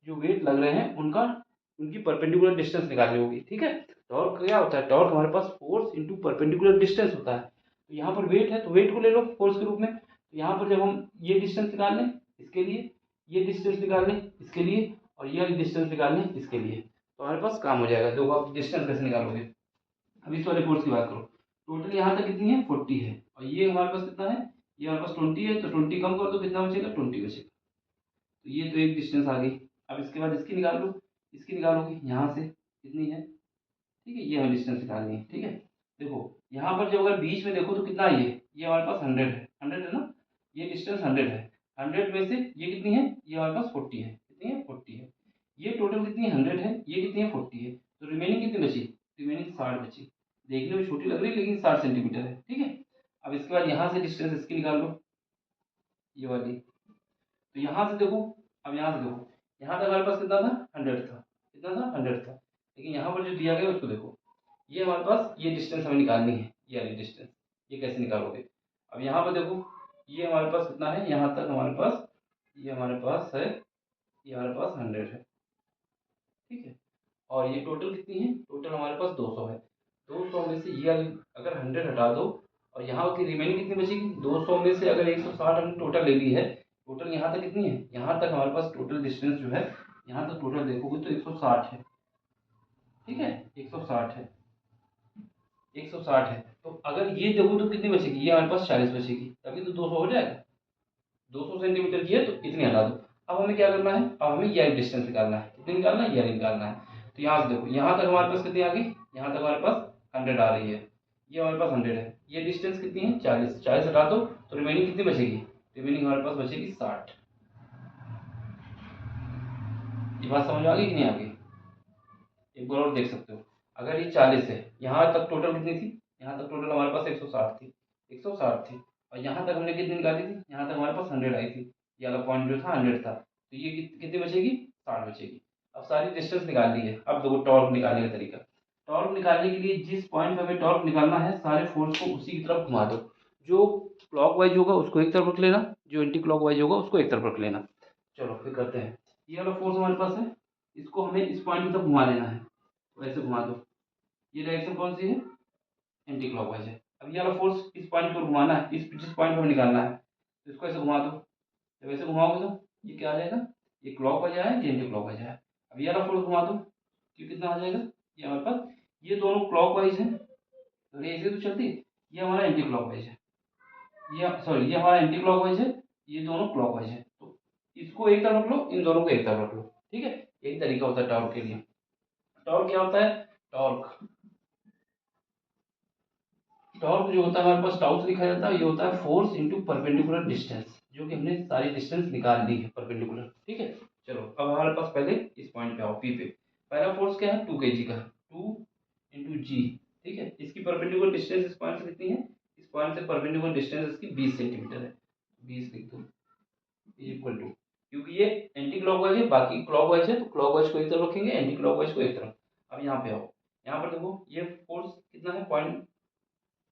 जो वेट लग रहे हैं उनकी परपेंडिकुलर डिस्टेंस निकालनी होगी। ठीक है, टॉर्क क्या होता है, टॉर्क हमारे पास फोर्स इंटू परपेंडिकुलर डिस्टेंस होता है। तो यहाँ पर वेट है तो वेट को ले लो फोर्स के रूप में। तो यहाँ पर जब हम ये डिस्टेंस निकाल लें इसके लिए, ये डिस्टेंस निकाल लें इसके लिए, और ये डिस्टेंस निकाल लें इसके लिए, तो हमारे पास काम हो जाएगा। देखो आप डिस्टेंस कैसे निकालोगे। अब इस वाले फोर्स की बात करो, टोटल यहाँ तक कितनी है 40 है, और ये हमारे पास कितना है, ये हमारे पास 20 है, तो 20 कम कर दो कितना बचेगा 20 बचेगा। तो ये तो एक डिस्टेंस आ गई। अब इसके बाद इसकी निकाल लो, इसकी निकालोगे यहाँ से कितनी है, ठीक है, ये हमें डिस्टेंस निकालनी है। ठीक है, देखो यहाँ पर जब अगर बीच में देखो तो कितना है, ये हमारे पास 100 है, 100 है ना, ये डिस्टेंस 100 है। 100 में से ये कितनी है, ये हमारे पास 40 है, कितनी है 40 है। ये टोटल कितनी है 100 है, ये कितनी है 40 है, तो रिमेनिंग कितनी बची, रिमेनिंग 60 बची। देखने में छोटी लग रही है लेकिन 60 सेंटीमीटर है। ठीक है, अब इसके बाद यहाँ से डिस्टेंस इसकी निकाल लो, ये वाली। तो यहाँ से देखो, अब यहाँ से देखो, यहाँ तक हमारे पास कितना था 100 था, कितना था 100 था, लेकिन यहाँ पर जो दिया गया उसको देखो, ये हमारे पास ये डिस्टेंस हमें निकालनी है, ये वाली डिस्टेंस। ये कैसे निकालोगे, अब यहाँ पर देखो ये हमारे पास कितना है, यहाँ तक हमारे पास, ये हमारे पास है, ये हमारे पास 100 है। ठीक है, और ये टोटल कितनी है, टोटल हमारे पास 200 है। 200 में से ये वाली अगर 100 हटा दो, और यहाँ की रिमेनिंग कितनी बचेगी, 200 में से अगर 160 हमने टोटल ले ली है, टोटल यहाँ तक कितनी है, यहाँ तक हमारे पास टोटल डिस्टेंस जो है, यहाँ तक टोटल देखोगे तो 160 है। ठीक है, 160 है, 160 है। तो अगर ये देखो तो कितनी बचेगी, ये हमारे पास 40 बचेगी, तभी तो 200 हो जाएगा। 200 सेंटीमीटर की है तो इतनी हटा दो। अब हमें क्या करना है, अब हमें यह डिस्टेंस निकालना है, कितनी निकालना है, यह निकालना है। तो यहाँ से देखो, यहाँ तक हमारे पास कितनी आ गई, यहाँ तक हमारे पास 100 आ रही है, ये हमारे पास 100 है। ये डिस्टेंस कितनी है 40, 40 हटा दो तो रिमेनिंग कितनी बचेगी, रिमेनिंग हमारे पास बचेगी 60। ये बात समझ में आ गई कि नहीं आ गई, एक बार और देख सकते हो। अगर ये 40 है, यहाँ तक टोटल कितनी थी, यहाँ तक टोटल हमारे पास 160 थी, 160 थी, और यहाँ तक हमने कितनी निकाली थी, यहाँ तक हमारे पास 100 आई थी, ये वाला पॉइंट जो था 100 था, तो ये कितनी बचेगी 60 बचेगी। अब सारी डिस्टेंस निकाल ली है। अब देखो टॉर्क निकालने का तरीका, टॉर्क निकालने के लिए जिस पॉइंट पे हमें टॉर्क निकालना है सारे फोर्स को उसी की तरफ घुमा दो। जो क्लॉकवाइज होगा उसको एक तरफ रख लेना, जो एंटी क्लॉकवाइज होगा उसको एक तरफ रख लेना। चलो फिर करते हैं। ये वाला फोर्स हमारे पास है, इसको हमें इस पॉइंट की तरफ घुमा देना है, तो ऐसे घुमा दो। ये डायरेक्शन कौन सी है, एंटी क्लॉकवाइज है। अब ये वाला फोर्स इस पॉइंट पर घुमाना है, इस जिस पॉइंट पर निकालना है, तो इसको ऐसे घुमा दो। जब ऐसे घुमाओगे तो ये क्या आ जाएगा, ये क्लॉकवाइज आया, ये एंटी क्लॉकवाइज आया। अब ये वाला फोर्स घुमा दो, ये कितना आ जाएगा, ये हमारे पास, ये दोनों क्लॉकवाइज है तो ये ऐसे तो चलती है, ये हमारा एंटी क्लॉकवाइज है, ये सॉरी ये हमारा एंटी क्लॉकवाइज है, ये दोनों क्लॉकवाइज है। तो इसको एक तरफ रख लो, इन दोनों को एक तरफ रख लो। ठीक है, यही तरीका होता है टॉर्क के लिए। टॉर्क क्या होता है, टॉर्क, टॉर्क जो होता है हमारे पास टाउ से लिखा जाता है, ये होता है फोर्स इनटू परपेंडिकुलर डिस्टेंस, जो कि हमने सारी डिस्टेंस निकाल दी है परपेंडिकुलर। ठीक है, चलो अब हमारे पास पहले इस पॉइंट पे आओ, पी पे। पहला फोर्स क्या है 2 kg का, 2 इंटू जी। ठीक है, इसकी परपेंडिकुलर डिस्टेंस इस पॉइंट से कितनी है, इस पॉइंट से परपेंडिकुलर डिस्टेंस इसकी 20 सेंटीमीटर है, 20 लिख दो, इक्वल टू, क्योंकि ये एंटी क्लॉकवाइज है, बाकी क्लॉकवाइज है, तो क्लॉकवाइज को एक तरफ रखेंगे, एंटी क्लॉकवाइज को एक तरफ। अब यहाँ पे आओ, यहाँ पर देखो ये फोर्स कितना है,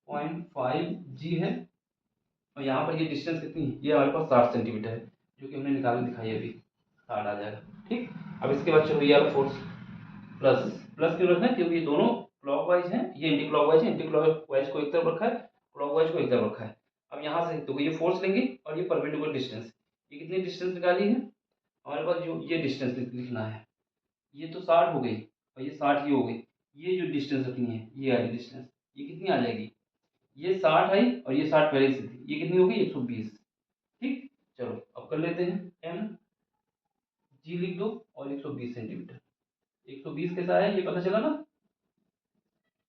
0.5 जी है, और यहाँ पर ये डिस्टेंस कितनी है, ये हमारे पास 60 सेंटीमीटर है, जो कि हमने निकाल दिखाई अभी, 60 आ जाएगा। ठीक, अब इसके बाद चलो ये वाला फोर्स प्लस, प्लस क्यों रखना है, क्योंकि ये दोनों क्लॉकवाइज हैं, ये एंटी क्लॉकवाइज है, एंटी क्लॉकवाइज को एक तरफ रखा है, क्लॉकवाइज को एक तरफ रखा है। अब यहाँ से देखो ये फोर्स लेंगे और ये परपेंडिकुलर डिस्टेंस, ये कितनी डिस्टेंस निकाली है हमारे पास, जो ये डिस्टेंस लिखना है, ये तो 60 हो गई, और ये 60 ये हो गई, ये जो डिस्टेंस रखनी है ये वाली डिस्टेंस, ये कितनी आ जाएगी, ये 60 आई और ये 60 पहले से थी, ये कितनी होगी 120। ठीक, चलो अब कर लेते हैं, एम जी लिख दो और 120 सेंटीमीटर। 120 कैसा है ये पता चला ना,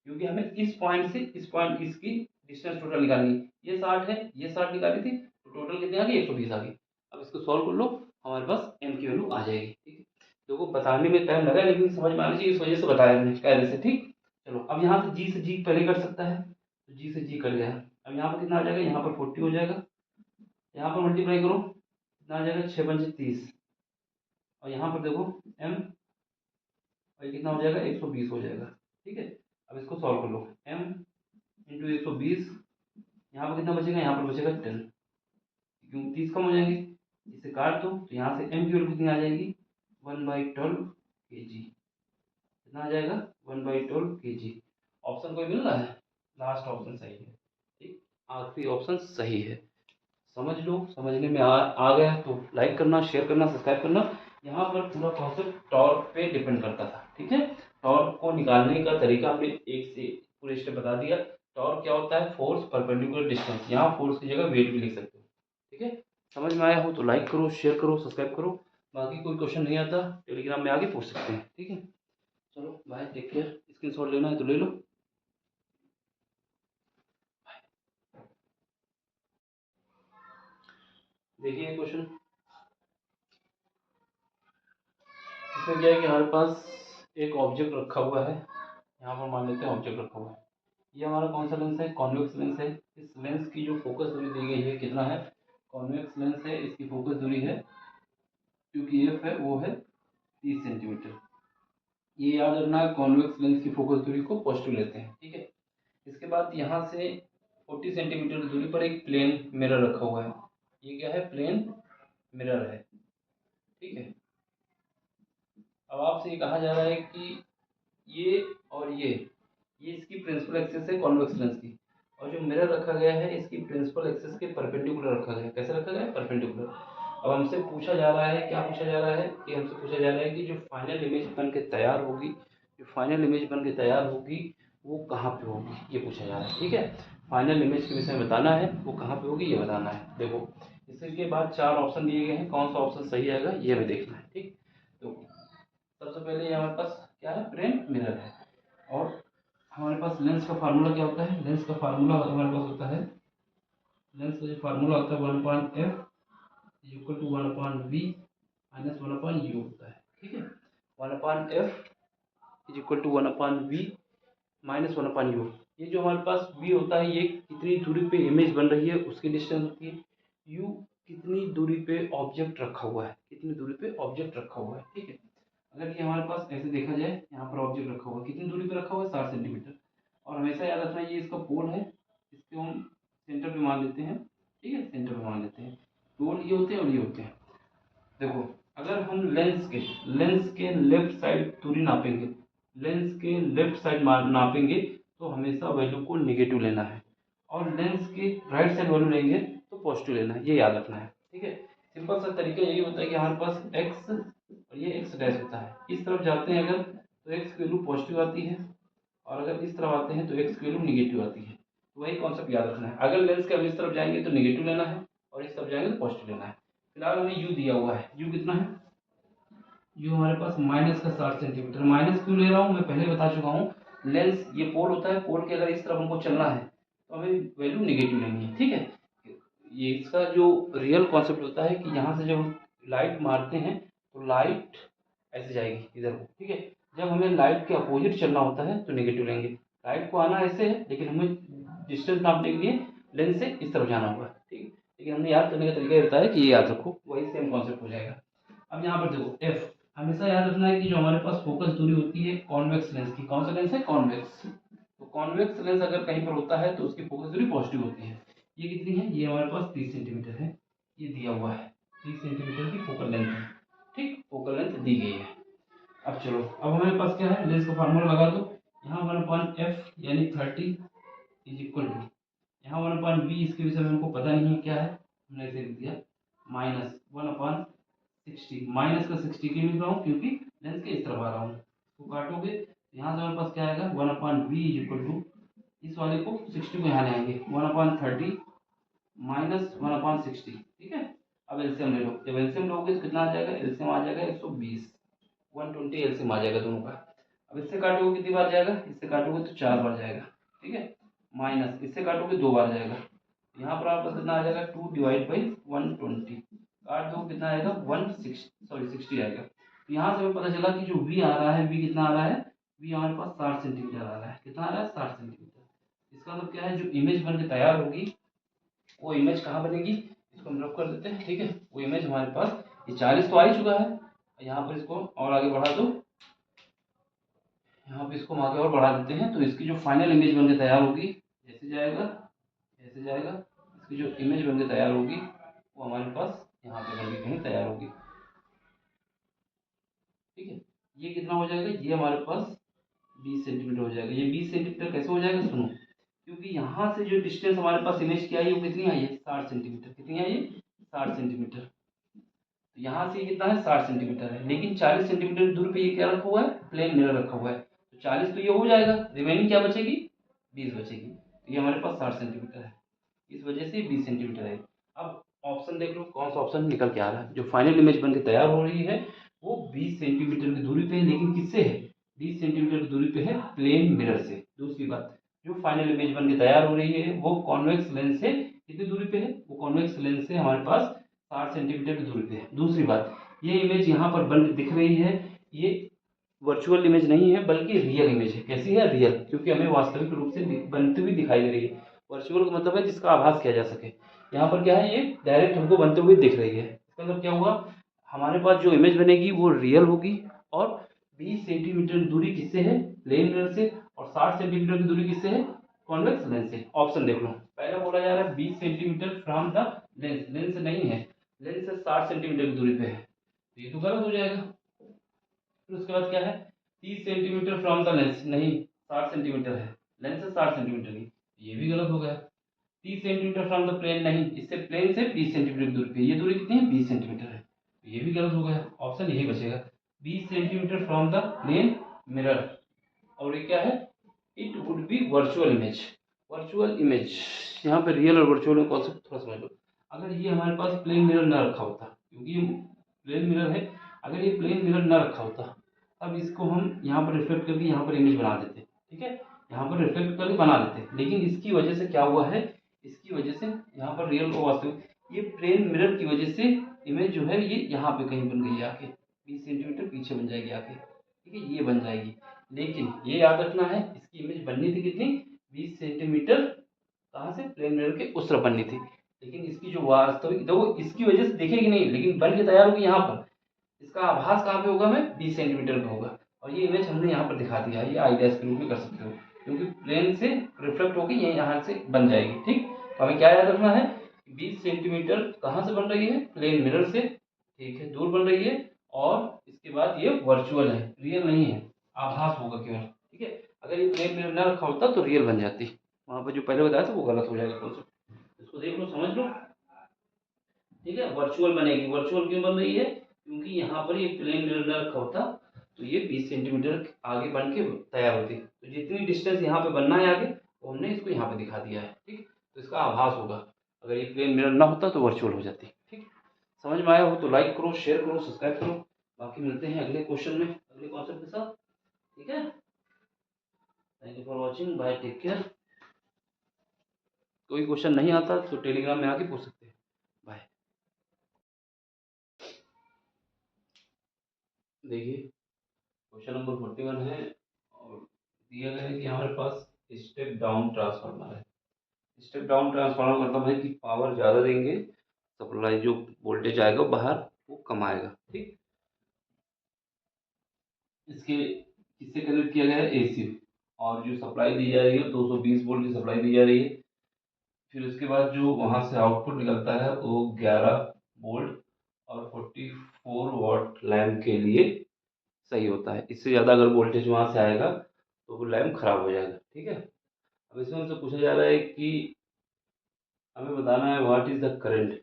क्योंकि हमें इस पॉइंट से इस पॉइंट इसकी डिस्टेंस टोटल निकालनी है, ये 60 है, ये 60 निकाली थी, तो टोटल कितनी आ गई 120 आ गई। अब इसको सॉल्व कर लो, हमारे पास एम की वैल्यू आ जाएगी। ठीक है, देखो बताने में टाइम लगा लेकिन समझ में आनी चाहिए, इस वजह से बताया मैंने कायदे से। ठीक, चलो अब यहाँ से जी पहले कर सकता है, तो जी से जी कर लिया। अब यहाँ पर कितना आ जाएगा, यहाँ पर 40 हो जाएगा, यहाँ पर मल्टीप्लाई करो कितना आ जाएगा 6 पंजे 30, और यहाँ पर देखो एम, और ये कितना हो जाएगा 120 हो जाएगा। ठीक है, अब इसको सॉल्व कर लो। m इंटू 120, यहाँ पर कितना बचेगा, यहाँ पर बचेगा 10, क्योंकि 30 कम हो जाएंगे, इसे काट दो तो यहाँ से m की वैल्यू कितनी आ जाएगी 1/12 kg। कितना आ जाएगा 1/12 kg। ऑप्शन कोई मिल रहा है, लास्ट ऑप्शन सही है। ठीक, आखिरी ऑप्शन सही है। समझ लो, समझने में आ गया तो लाइक करना, शेयर करना, सब्सक्राइब करना। यहाँ पर पूरा कॉन्सेप्ट टॉर्क पे डिपेंड करता था। ठीक है, टॉर्क को निकालने का तरीका हमने एक से पूरे स्टेप बता दिया। टॉर्क क्या होता है, फोर्स परपेंडिकुलर डिस्टेंस। यहाँ फोर्स की जगह वेट भी लिख सकते हो। ठीक है, समझ में आया हो तो लाइक करो, शेयर करो, सब्सक्राइब करो। बाकी कोई क्वेश्चन नहीं आता टेलीग्राम में आगे पूछ सकते हैं। ठीक है, चलो बाय, टेक केयर। स्क्रीनशॉट लेना है तो ले लो। देखिए क्वेश्चन, इसमें क्या है कि हमारे पास एक ऑब्जेक्ट रखा हुआ है। यहाँ पर मान लेते हैं ऑब्जेक्ट रखा हुआ है। ये हमारा कौन सा लेंस है, कॉन्वेक्स लेंस है। इस लेंस की जो फोकस दूरी दी गई है कितना है, कॉन्वेक्स लेंस है, इसकी फोकस दूरी है क्योंकि एफ है वो है 30 सेंटीमीटर। ये याद रखना है, कॉन्वेक्स लेंस की फोकस दूरी को पॉजिटिव लेते हैं। ठीक है, इसके बाद यहाँ से 40 सेंटीमीटर की दूरी पर एक प्लेन मिरर रखा हुआ है। ये क्या है, प्लेन मिरर है। ठीक है, अब आपसे ये कहा जा रहा है कि ये और ये इसकी प्रिंसिपल एक्सिस है कॉन्वेक्स लेंस की, और जो मिरर रखा गया है इसकी प्रिंसिपल एक्सिस के परपेंडिकुलर रखा गया है। कैसे रखा गया है, परपेंडिकुलर। अब हमसे पूछा जा रहा है, क्या पूछा जा रहा है कि हमसे पूछा जा रहा है कि जो फाइनल इमेज बन के तैयार होगी, जो फाइनल इमेज बन के तैयार होगी वो कहाँ पे होगी, ये पूछा जा रहा है। ठीक है, फाइनल इमेज के विषय में बताना है, वो कहाँ पे होगी ये बताना है। देखो इसके बाद 4 ऑप्शन दिए गए हैं, कौन सा ऑप्शन सही आएगा ये हमें देखना है। ठीक, तो सबसे पहले हमारे पास क्या है, प्लेन मिरर है। और हमारे पास लेंस का फार्मूला क्या होता है, लेंस का फार्मूला हमारे पास होता है, लेंस का जो फार्मूला होता है 1/f equal to 1/v minus 1/u होता है। ठीक है, 1/f equal to 1/v minus 1/u। ये जो हमारे पास v होता है ये कितनी दूरी पे इमेज बन रही है उसकी डिस्टेंस होती है। u कितनी दूरी पे ऑब्जेक्ट रखा हुआ है, कितनी दूरी पे ऑब्जेक्ट रखा हुआ है। ठीक है, अगर ये हमारे पास ऐसे देखा जाए, यहाँ पर ऑब्जेक्ट रखा हुआ है, कितनी दूरी पे रखा हुआ है 60 सेंटीमीटर। और हमेशा याद रखना ये इसका पोल है, इसको हम सेंटर पे मान लेते हैं। ठीक है, सेंटर पे मान लेते हैं। पोल ये होते हैं और ये होते हैं। देखो अगर हम लेंस के लेफ्ट साइड दूरी नापेंगे, लेंस के लेफ्ट साइड नापेंगे तो हमेशा वैल्यू को निगेटिव लेना है, और लेंस के राइट साइड वैल्यू लेंगे तो पॉजिटिव लेना है, ये याद रखना है। ठीक है, सिंपल सा तरीका यही होता है कि हमारे पास x और ये x डैश होता है। इस तरफ जाते हैं अगर तो x की वैल्यू पॉजिटिव आती है, और अगर इस तरफ आते हैं तो x की वैल्यू निगेटिव आती है। तो वही कॉन्सेप्ट याद रखना है, अगर लेंस के हम इस तरफ जाएंगे तो निगेटिव लेना है, और इस तरफ जाएंगे तो पॉजिटिव लेना है। फिलहाल हमें u दिया हुआ है, u कितना है, u हमारे पास माइनस का 60 सेंटीमीटर। माइनस क्यों ले रहा हूँ, मैं पहले बता चुका हूँ, लेंस ये पोल होता है, पोल के अगर इस तरफ हमको चलना है तो हमें वैल्यू निगेटिव लेनी है। ठीक है, ये इसका जो रियल कॉन्सेप्ट होता है कि यहाँ से जब हम लाइट मारते हैं तो लाइट ऐसे जाएगी इधर को। ठीक है, जब हमें लाइट के अपोजिट चलना होता है तो नेगेटिव लेंगे। लाइट को आना ऐसे है लेकिन हमें डिस्टेंस नापने के लिए लेंस से इस तरफ जाना होगा। ठीक है, लेकिन हमने याद करने का तरीका ये होता है कि ये याद रखो, वही सेम कॉन्सेप्ट हो जाएगा। अब यहाँ पर देखो एफ, हमेशा याद रखना है कि जो हमारे पास फोकस दूरी होती है कॉन्वेक्स लेंस की, कौन सा लेंस है, कॉन्वेक्स। तो कॉन्वेक्स लेंस अगर कहीं पर होता है तो उसकी फोकस दूरी पॉजिटिव होती है। ये कितनी है, ये हमारे पास 30 सेंटीमीटर है, ये दिया हुआ है 30 सेंटीमीटर की फोकल लेंथ है। ठीक, फोकल लेंथ दी गई है। अब चलो, अब हमारे पास क्या है, लेंस का फार्मूला लगा दो। यहाँ 1/f यानी 30 इज इक्वल टू, यहाँ 1/v इसके विषय में हमको पता नहीं है क्या है, हमने ऐसे लिख दिया, माइनस 1/60। माइनस का 60 क्यों लिख रहा हूँ, क्योंकि लेंस के इस तरफ आ रहा हूँ। तो काटोगे यहाँ से हमारे पास क्या आएगा, 1/v इज इक्वल टू, इस वाले को 60 को यहाँ ले आएंगे, 1/30 माइनस 1/60। ठीक है, अब एलसीएम ले लो, जब एलसीएम लोगे तो कितना आ जाएगा, एलसीएम आ जाएगा 120, 120 एलसीएम आ जाएगा दोनों का। अब इससे काटोगे कितनी बार जाएगा, इससे काटोगे तो 4 बार जाएगा। ठीक है, माइनस इससे काटोगे 2 बार जाएगा। यहाँ पर आपका कितना आ जाएगा, 2/120, काट दो कितना आएगा 60 आएगा। तो यहाँ से हमें पता चला कि जो v आ रहा है, v कितना आ रहा है, v हमारे पास 60 सेंटीमीटर आ रहा है। कितना आ रहा है, 60 सेंटीमीटर। इसका मतलब क्या है, जो इमेज बन के तैयार होगी वो इमेज कहाँ बनेगी, इसको हम रब कर देते हैं। ठीक है, वो इमेज हमारे पास, ये 40 तो आ ही चुका है, यहाँ पर इसको और आगे बढ़ा दो, यहाँ पे इसको हम आगे और बढ़ा देते हैं, तो इसकी जो फाइनल इमेज बन के तैयार होगी, ऐसे जाएगा ऐसे जाएगा, इसकी जो इमेज बन के तैयार होगी वो हमारे पास यहाँ पे बन के कहीं तैयार होगी। ठीक है, ये कितना हो जाएगा, ये हमारे पास 20 सेंटीमीटर हो जाएगा। ये 20 सेंटीमीटर कैसे हो जाएगा, सुनो, क्योंकि यहाँ से जो डिस्टेंस हमारे पास इमेज की आई है वो कितनी आई है, 60 सेंटीमीटर। कितनी आई है, 60 सेंटीमीटर। तो यहाँ से ये कितना है, 60 सेंटीमीटर है, लेकिन 40 सेंटीमीटर की दूरी पे ये क्या रखा हुआ है, प्लेन मिरर रखा हुआ है। तो 40 तो ये हो जाएगा, रिमेनिंग क्या बचेगी, 20 बचेगी। तो ये हमारे पास 60 सेंटीमीटर है, इस वजह से 20 सेंटीमीटर है। अब ऑप्शन देख लो, कौन सा ऑप्शन निकल के आ रहा है। जो फाइनल इमेज बन के तैयार हो रही है वो 20 सेंटीमीटर की दूरी पे है, लेकिन किससे है, 20 सेंटीमीटर की दूरी पे है प्लेन मिरर से। दूसरी बात, जो फाइनल इमेज बन के तैयार हो रही है वो कॉन्वेक्स लेंस से कितनी दूरी पे है, वो कॉन्वेक्स लेंस से हमारे पास 60 सेंटीमीटर की दूरी पे है। दूसरी बात, ये इमेज यहाँ पर बन के दिख रही है, ये वर्चुअल इमेज नहीं है बल्कि रियल इमेज है। कैसी है, रियल, क्योंकि हमें वास्तविक रूप से बनती हुई दिखाई दे रही है। वर्चुअल का मतलब है जिसका आभास किया जा सके। यहाँ पर क्या है, ये डायरेक्ट हमको बनते हुए दिख रही है। इसका मतलब क्या हुआ, हमारे पास जो इमेज बनेगी वो रियल होगी, और 20 सेंटीमीटर की दूरी किससे है, प्लेन मिरर से, और 60 सेंटीमीटर की दूरी किससे है, कॉन्वेक्स लेंस से। ऑप्शन देख लो, पहला बोला जा रहा है 20 centimetre from the lens, lens नहीं है, लेंस से 60 सेंटीमीटर की दूरी पे है, तो ये तो गलत हो जाएगा। फिर उसके बाद क्या है, 30 सेंटीमीटर फ्रॉम द लेंस, नहीं, 60 सेंटीमीटर है, लेंस से 60 सेंटीमीटर की, ये भी गलत हो गया। 30 सेंटीमीटर फ्रॉम द प्लेन, नहीं, इससे प्लेन से 20 सेंटीमीटर की दूरी पे, ये दूरी कितनी है, 20 सेंटीमीटर है, तो ये भी गलत हो गया। ऑप्शन यही बचेगा, 20 centimetre from the plane mirror. और ये क्या है, it would be virtual image. Virtual image, यहाँ पे रियल और वर्चुअल में कॉन्सेप्ट थोड़ा समझ लो। अगर ये हमारे पास प्लेन मिरर ना रखा होता, क्योंकि ये प्लेन मिरर है, अगर ये प्लेन मिरर ना रखा होता, अब इसको हम यहाँ पर रिफ्लेक्ट करके यहाँ पर इमेज बना देते, ठीक है, यहाँ पर रिफ्लेक्ट करके बना देते, लेकिन इसकी वजह से क्या हुआ है, इसकी वजह से यहाँ पर रियल और वास्तविक, ये प्लेन मिरर की वजह से इमेज जो है ये यहाँ पे कहीं बन गई है आके, 20 सेंटीमीटर पीछे बन जाएगी आके, ठीक है, ये बन जाएगी। लेकिन ये याद रखना है, इसकी इमेज बननी थी कितनी, 20 सेंटीमीटर, कहाँ से, प्लेन मिरर के उस तरफ बननी थी, लेकिन इसकी जो वास्तविक देखो, इसकी वजह से दिखेगी नहीं, लेकिन बन के तैयार होगी यहाँ पर। इसका आभास कहाँ पे होगा, हमें 20 सेंटीमीटर का होगा, और ये इमेज हमने यहाँ पर दिखा दिया है, ये आइडिया के रूप में कर सकते हो, क्योंकि प्लेन से रिफ्लेक्ट होगी ये यहाँ से बन जाएगी। ठीक, तो हमें क्या याद रखना है, 20 सेंटीमीटर कहाँ से बन रही है, प्लेन मिरर से, ठीक है, दूर बन रही है, और इसके बाद ये वर्चुअल है, रियल नहीं है, आभास होगा केवल। ठीक है, अगर ये प्लेन मिरर ना रखा होता तो रियल बन जाती, वहाँ पर जो पहले बताया था वो गलत हो जाएगा कॉन्सेप्ट। इसको देख लो, समझ लो, ठीक है, वर्चुअल बनेगी। वर्चुअल क्यों बन रही है, क्योंकि यहाँ पर ये प्लेन मिरर ना रखा होता तो ये 20 सेंटीमीटर आगे बन के तैयार होती, तो जितनी डिस्टेंस यहाँ पे बनना है आगे वो हमने इसको यहाँ पे दिखा दिया है। ठीक, तो इसका आभास होगा, अगर ये प्लेन मिरर ना होता तो वर्चुअल हो जाती। ठीक, समझ में आया हो तो लाइक करो, शेयर करो, सब्सक्राइब करो। बाकी मिलते हैं अगले क्वेश्चन में, अगले कॉन्सेप्ट के साथ। ठीक है, thank you for watching, bye, take care. कोई क्वेश्चन नहीं आता तो टेलीग्राम में आके पूछ सकते हैं। बाय। देखिए, क्वेश्चन नंबर 41 है, और दिया गया है कि हमारे पास स्टेप डाउन ट्रांसफार्मर है। स्टेप डाउन ट्रांसफार्मर मतलब है कि पावर ज़्यादा देंगे, सप्लाई जो वोल्टेज आएगा बाहर वो कम आएगा। ठीक, इसके किससे कनेक्ट किया गया है, एसी, और जो सप्लाई दी जा रही है 220 वोल्ट की सप्लाई दी जा रही है। फिर उसके बाद जो वहाँ से आउटपुट निकलता है वो 11 वोल्ट और 44 वॉट लैम्प के लिए सही होता है। इससे ज़्यादा अगर वोल्टेज वहाँ से आएगा तो वो लैम्प खराब हो जाएगा। ठीक है, अब इसमें हमसे पूछा जा रहा है कि हमें बताना है what is the current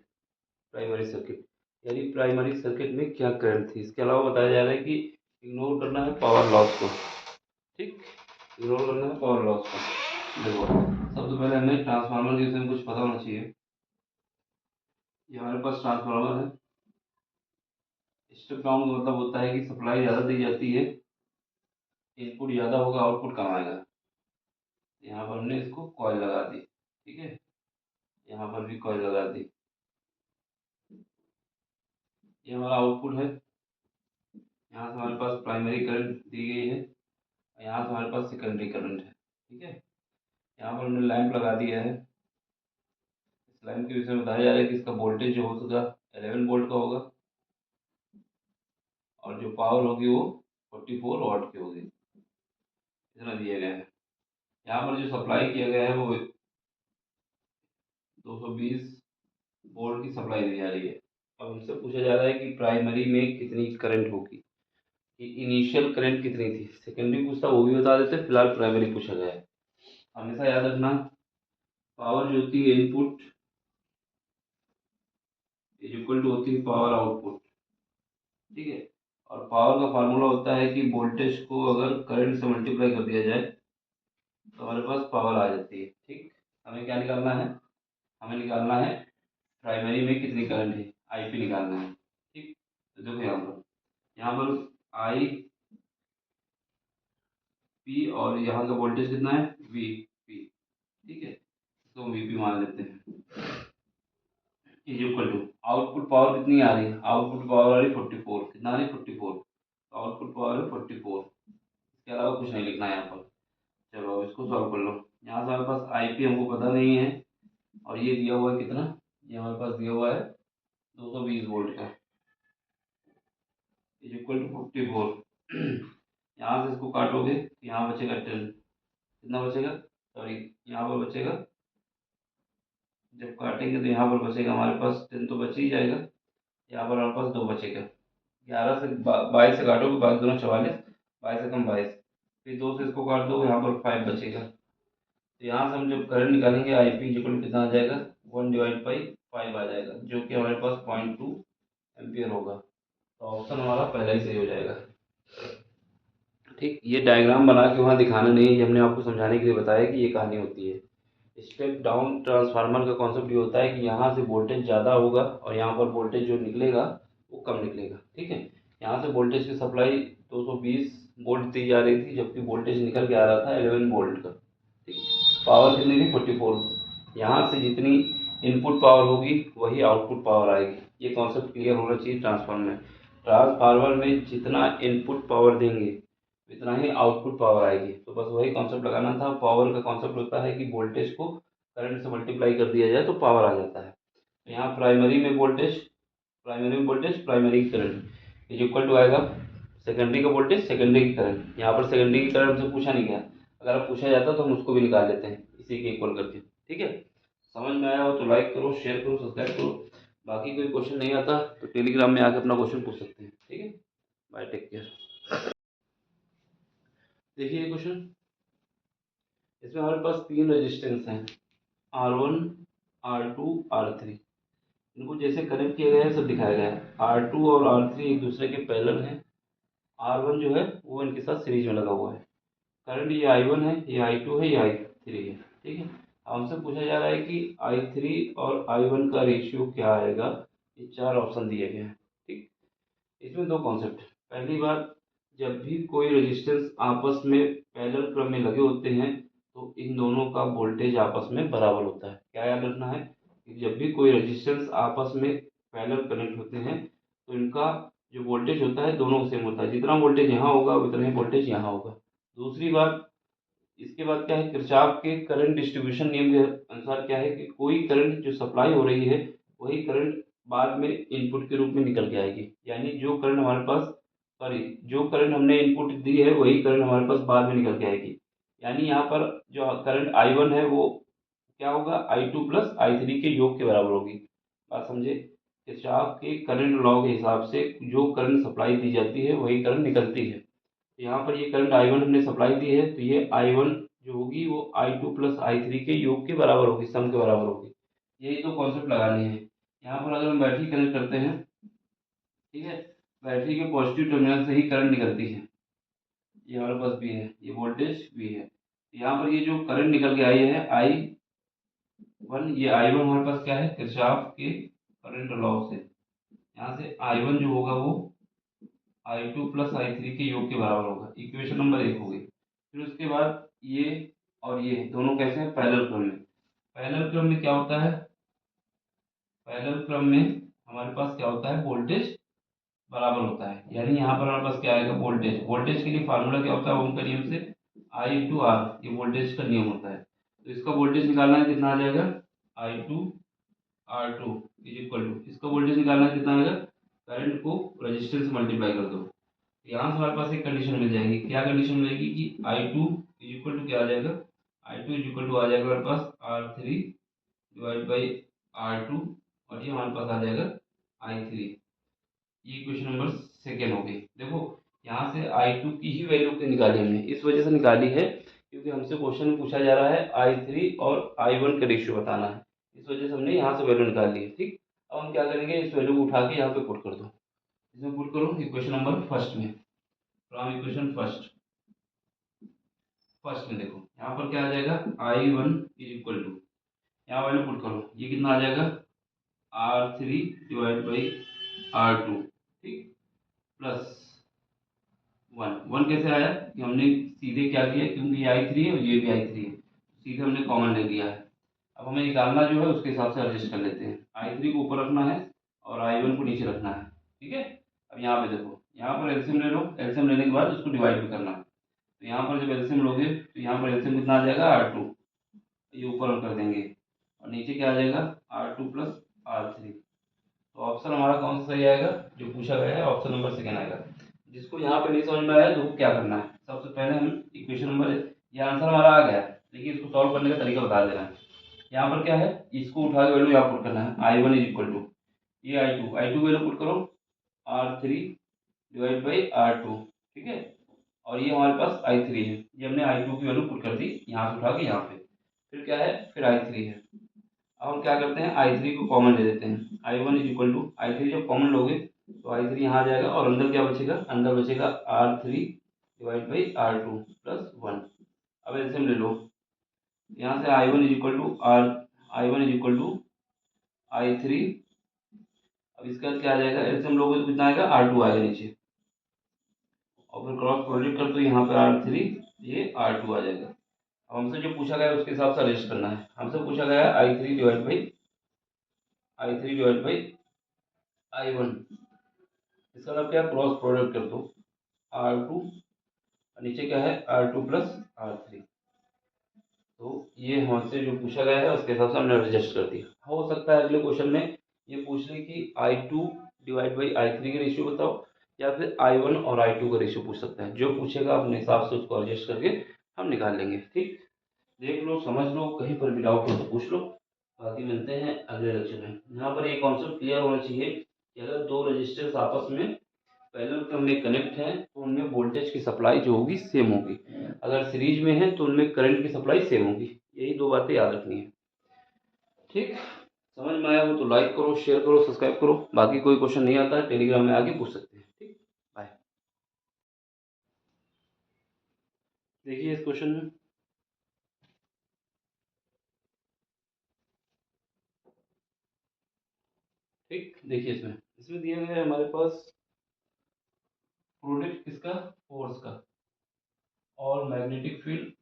primary circuit, यानी प्राइमरी सर्किट में क्या करंट थी। इसके अलावा बताया जा रहा है कि इग्नोर करना है पावर लॉस को। ठीक, इग्नोर करना है पावर लॉस को। देखो, सबसे पहले हमें ट्रांसफार्मर के विषय में कुछ पता होना चाहिए। ये हमारे पास ट्रांसफार्मर है। स्टेप डाउन का मतलब होता है कि सप्लाई ज़्यादा दी जाती है, इनपुट ज़्यादा होगा, आउटपुट कम आएगा। यहाँ पर हमने इसको कॉइल लगा दी, ठीक है, यहाँ पर भी कॉइल लगा दी। ये हमारा आउटपुट है, यहाँ से हमारे पास प्राइमरी करंट दी गई है, यहाँ से हमारे पास सेकेंडरी करंट है। ठीक है, यहाँ पर हमने लैंप लगा दिया है। इस लैंप के विषय में बताया जा रहा है कि इसका वोल्टेज जो होगा 11 वोल्ट का होगा, और जो पावर होगी वो 44 वाट की होगी। इतना दिया गया है। यहाँ पर जो सप्लाई किया गया है वो 220 वोल्ट की सप्लाई दी जा रही है। अब हमसे पूछा जा रहा है कि प्राइमरी में कितनी करंट होगी, कि इनिशियल करंट कितनी थी। सेकेंडरी पूछता वो भी बता देते, फिलहाल प्राइमरी पूछा गया है। हमेशा याद रखना, पावर जो होती है इनपुट इज इक्वल टू होती है पावर आउटपुट, ठीक है। और पावर का फार्मूला होता है कि वोल्टेज को अगर करंट से मल्टीप्लाई कर दिया जाए तो हमारे पास पावर आ जाती है, ठीक। हमें क्या निकालना है, हमें निकालना है प्राइमरी में कितनी करंट है, आईपी निकालना है, ठीक। तो देखो यहाँ पर आई पी और यहाँ का वोल्टेज कितना है वी पी, ठीक है। तो वीपी मान लेते हैं is equal to output power कितनी आ रही है, आउटपुट पावर आ रही है 44, कितना आ रही है 44, तो आउटपुट पावर है 44। इसके अलावा कुछ नहीं लिखना है यहाँ पर। चलो अब इसको सॉल्व कर लो। यहाँ से हमारे पास आईपी हमको पता नहीं है, और ये दिया हुआ है कितना, ये हमारे पास दिया हुआ है 220 वोल्ट का, इज इक्वल टू 54। यहाँ से इसको काटोगे तो यहाँ बचेगा 10, कितना बचेगा, सॉरी यहाँ पर बचेगा, जब काटेंगे तो यहाँ पर बचेगा हमारे पास 10 तो बच ही जाएगा, यहाँ पर हमारे पास 2 बचेगा। 11 से 22 से काटोगे, 22 दूना 44, 22 से कम 22, फिर 2 से इसको काट दो, यहाँ पर 5 बचेगा। तो यहाँ से हम जब करंट निकालेंगे आई पी इक्वल कितना आ जाएगा, 1/5 आ जाएगा, जो कि हमारे पास 0.2 एम्पियर होगा। तो ऑप्शन हमारा पहला ही सही हो जाएगा, ठीक। ये डायग्राम बना के वहाँ दिखाना नहीं, ये हमने आपको समझाने के लिए बताया कि ये कहानी होती है। स्टेप डाउन ट्रांसफार्मर का कॉन्सेप्ट ये होता है कि यहाँ से वोल्टेज ज़्यादा होगा और यहाँ पर वोल्टेज जो निकलेगा वो कम निकलेगा, ठीक है। यहाँ से वोल्टेज की सप्लाई 220 वोल्ट दी जा रही थी, जबकि वोल्टेज निकल के आ रहा था 11 वोल्ट का, ठीक। पावर कितनी थी 44। यहाँ से जितनी इनपुट पावर होगी वही आउटपुट पावर आएगी। ये कॉन्सेप्ट क्लियर होना चाहिए ट्रांसफार्मर में। ट्रांसफार्मर में जितना इनपुट पावर देंगे इतना ही आउटपुट पावर आएगी। तो बस वही कॉन्सेप्ट लगाना था। पावर का कॉन्सेप्ट होता है कि वोल्टेज को करंट से मल्टीप्लाई कर दिया जाए तो पावर आ जाता है। तो यहाँ प्राइमरी की करंट इज इक्वल टू आएगा सेकेंडरी का वोल्टेज सेकेंडरी की करंट। यहाँ पर सेकेंडरी की करंट से पूछा नहीं गया, अगर आप पूछा जाता तो हम उसको भी निकाल लेते हैं इसी के इक्वल करके, ठीक है। समझ में आया हो तो लाइक करो, शेयर करो, सब्सक्राइब करो। बाकी कोई क्वेश्चन नहीं आता तो टेलीग्राम में आकर अपना क्वेश्चन पूछ सकते हैं, ठीक है। Bye, take care. देखिए क्वेश्चन, इसमें हमारे पास 3 रेजिस्टेंस हैं, R1, R2, R3। इनको जैसे कनेक्ट किया गया है सब दिखाया गया है। R2 और R3 एक दूसरे के पैरेलल हैं। R1 जो है वो इनके साथ सीरीज में लगा हुआ है। करंट ये I1 है, ये I2 है, ये I3 है, ठीक है। हमसे पूछा जा रहा है कि I3 और I1 का रेशियो क्या आएगा। ये 4 ऑप्शन दिए गए हैं, ठीक। इसमें 2 कॉन्सेप्ट। पहली बात, जब भी कोई रेजिस्टेंस आपस में पैरेलल क्रम में लगे होते हैं तो इन दोनों का वोल्टेज आपस में बराबर होता है। क्या याद रखना है कि जब भी कोई रेजिस्टेंस आपस में पैरेलल कनेक्ट होते हैं तो इनका जो वोल्टेज होता है दोनों सेम होता है। जितना वोल्टेज यहाँ होगा उतना ही वोल्टेज यहाँ होगा। दूसरी बात, इसके बाद क्या है, किरचॉफ के करंट डिस्ट्रीब्यूशन नियम के अनुसार क्या है कि कोई करंट जो सप्लाई हो रही है वही करंट बाद में इनपुट के रूप में निकल के आएगी। यानी जो करंट हमारे पास, सॉरी, जो करंट हमने इनपुट दी है वही करंट हमारे पास बाद में निकल के आएगी। यानी यहाँ पर जो करंट I1 है वो क्या होगा, I2 प्लस I3 के योग के बराबर होगी। बात समझे। किरचॉफ के करंट लॉ के हिसाब से जो करंट सप्लाई दी जाती है वही करंट निकलती है। यहाँ पर ये करंट I1 हमने सप्लाई दी है तो ये I1 जो होगी वो I2 प्लस I3 के योग के बराबर होगी, सम के बराबर होगी। यही तो कॉन्सेप्ट लगाने हैं। यहाँ पर अगर हम बैटरी कनेक्ट करते हैं, ठीक है, बैटरी के पॉजिटिव टर्मिनल से ही करंट निकलती है। ये हमारे पास भी है, ये वोल्टेज भी है। यहाँ पर ये जो करंट निकल के आई है I1, ये I1 हमारे पास क्या है, किरचॉफ के करंट लॉ से यहाँ से I1 जो होगा वो I2 प्लस I3 के योग के बराबर होगा। इक्वेशन नंबर 1 हो गई। फिर उसके बाद ये और ये दोनों कैसे हैं, पैरेलल क्रम में। पैरेलल क्रम में क्या होता है, पैरेलल क्रम में हमारे पास क्या होता है, वोल्टेज बराबर होता है। यानी यहाँ पर हमारे पास क्या आएगा, वोल्टेज। वोल्टेज के लिए फार्मूला क्या होता है, ओम का नियम से I/R, ये वोल्टेज का नियम होता है। तो इसका वोल्टेज निकालना है, कितना आ जाएगा, I2R2 इज इक्वल टू, इसका वोल्टेज निकालना है कितना आएगा, करंट को रजिस्टेंस से मल्टीप्लाई कर दो। यहाँ से हमारे पास एक कंडीशन मिल जाएगी। क्या कंडीशन मिलेगी कि I2 इज इक्वल टू क्या आ जाएगा, I2 इज इक्वल टू आ जाएगा हमारे पास R3 डिवाइड बाई R2, और ये हमारे पास आ जाएगा I3। ये इक्वेशन नंबर सेकेंड हो गई। देखो यहाँ से I2 की ही वैल्यू निकाली हमने, इस वजह से निकाली है क्योंकि हमसे क्वेश्चन में पूछा जा रहा है I3 और I1 का रेशियो बताना है, इस वजह से हमने यहाँ से वैल्यू निकाल ली है। ठीक, अब हम क्या करेंगे, इस वैल्यू को उठा के यहाँ पे पुट कर दो, इसमें पुट करो इक्वेशन नंबर फर्स्ट में, फ्रॉम इक्वेशन फर्स्ट में देखो यहाँ पर क्या आ जाएगा, I1 इज इक्वल टू, यहाँ वैल्यू पुट करो, ये कितना आ जाएगा R3 डिवाइड बाई R2, ठीक, प्लस वन कैसे आया कि हमने सीधे क्या किया, क्योंकि ये I3 है और ये भी I3 है, सीधे हमने कॉमन ले लिया है। अब हमें निकालना जो है उसके हिसाब से एडजस्ट कर लेते हैं, I3 को ऊपर रखना है और I1 को नीचे रखना है। ठीक है, अब यहाँ पे देखो, यहाँ पर एलसीएम ले लो, एलसीएम लेने के बाद उसको डिवाइड भी करना है, तो यहाँ पर जब एलसीएम लोगे तो यहाँ पर एलसीएम कितना आ जाएगा R2, ये ऊपर हम कर देंगे और नीचे क्या आ जाएगा R2 प्लस R3। तो ऑप्शन हमारा कौन सा सही आएगा, जो पूछा गया है ऑप्शन नंबर सेकेंड आएगा। जिसको यहाँ पे नहीं समझ में आया तो वो क्या करना है, सबसे पहले हम इक्वेशन नंबर, ये आंसर हमारा आ गया है लेकिन इसको सॉल्व करने का तरीका बता देना है। यहाँ पर क्या है, इसको उठा के वैल्यू यहाँ पुट करना है, I1 इज इक्वल टू ये I2 वैल्यू पुट करो R3 डिवाइड बाई R2, ठीक है, और ये हमारे पास I3 है, ये हमने I2 की वैल्यू पुट कर दी यहाँ से उठा के यहाँ पे, फिर क्या है, फिर I3 है। अब हम क्या करते हैं, I3 को कॉमन ले लेते हैं, I1 is equal to I3 जब कॉमन लोगे तो I3 यहाँ आ जाएगा और अंदर क्या बचेगा, अंदर बचेगा R3 divide by R2 plus 1। अब एलसीएम ले लो, यहाँ से I1 is equal to I1 is equal to I3, अब इसका क्या आ जाएगा, एलसीएम लोगे तो कितना आएगा R2 आएगा नीचे, और फिर क्रॉस प्रोडक्ट कर दो यहाँ पे R3, ये R2 आ जाएगा। अब हमसे जो पूछा गया है उसके हिसाब से अरेंज करना है, हमसे पूछा गया है I3 डिवाइड बाई I1, इसका मतलब क्या, क्रॉस प्रोडक्ट कर दो R2, नीचे क्या है R2 प्लस R3, तो ये हमसे जो पूछा गया है उसके हिसाब से हमने एडजस्ट कर दिया। हो सकता है अगले क्वेश्चन में ये पूछ ले कि I2 डिवाइड बाई I3 का रेशियो बताओ, या फिर I1 और I2 का रेशियो पूछ सकता है, जो पूछेगा अपने हिसाब से उसको एडजस्ट करके हम निकाल लेंगे। ठीक, देख लो, समझ लो, कहीं पर भी डाउट हो तो पूछ लो, बाकी मिलते हैं अगले लेक्चर में। यहाँ पर एक कॉन्सेप्ट क्लियर होना चाहिए कि अगर दो रजिस्टर्स आपस में पैरेलल क्रम में कनेक्ट हैं तो उनमें वोल्टेज की सप्लाई जो होगी सेम होगी, अगर सीरीज में है तो उनमें करंट की सप्लाई सेम होगी, यही दो बातें याद रखनी है। ठीक, समझ में आया हो तो लाइक करो, शेयर करो, सब्सक्राइब करो, बाकी कोई क्वेश्चन नहीं आता है टेलीग्राम में आके पूछ सकते हैं। ठीक, बाय। देखिए इस क्वेश्चन में, ठीक, देखिए इसमें इसमें दिया गया है हमारे पास प्रोडक्ट किसका, फोर्स का और मैग्नेटिक फील्ड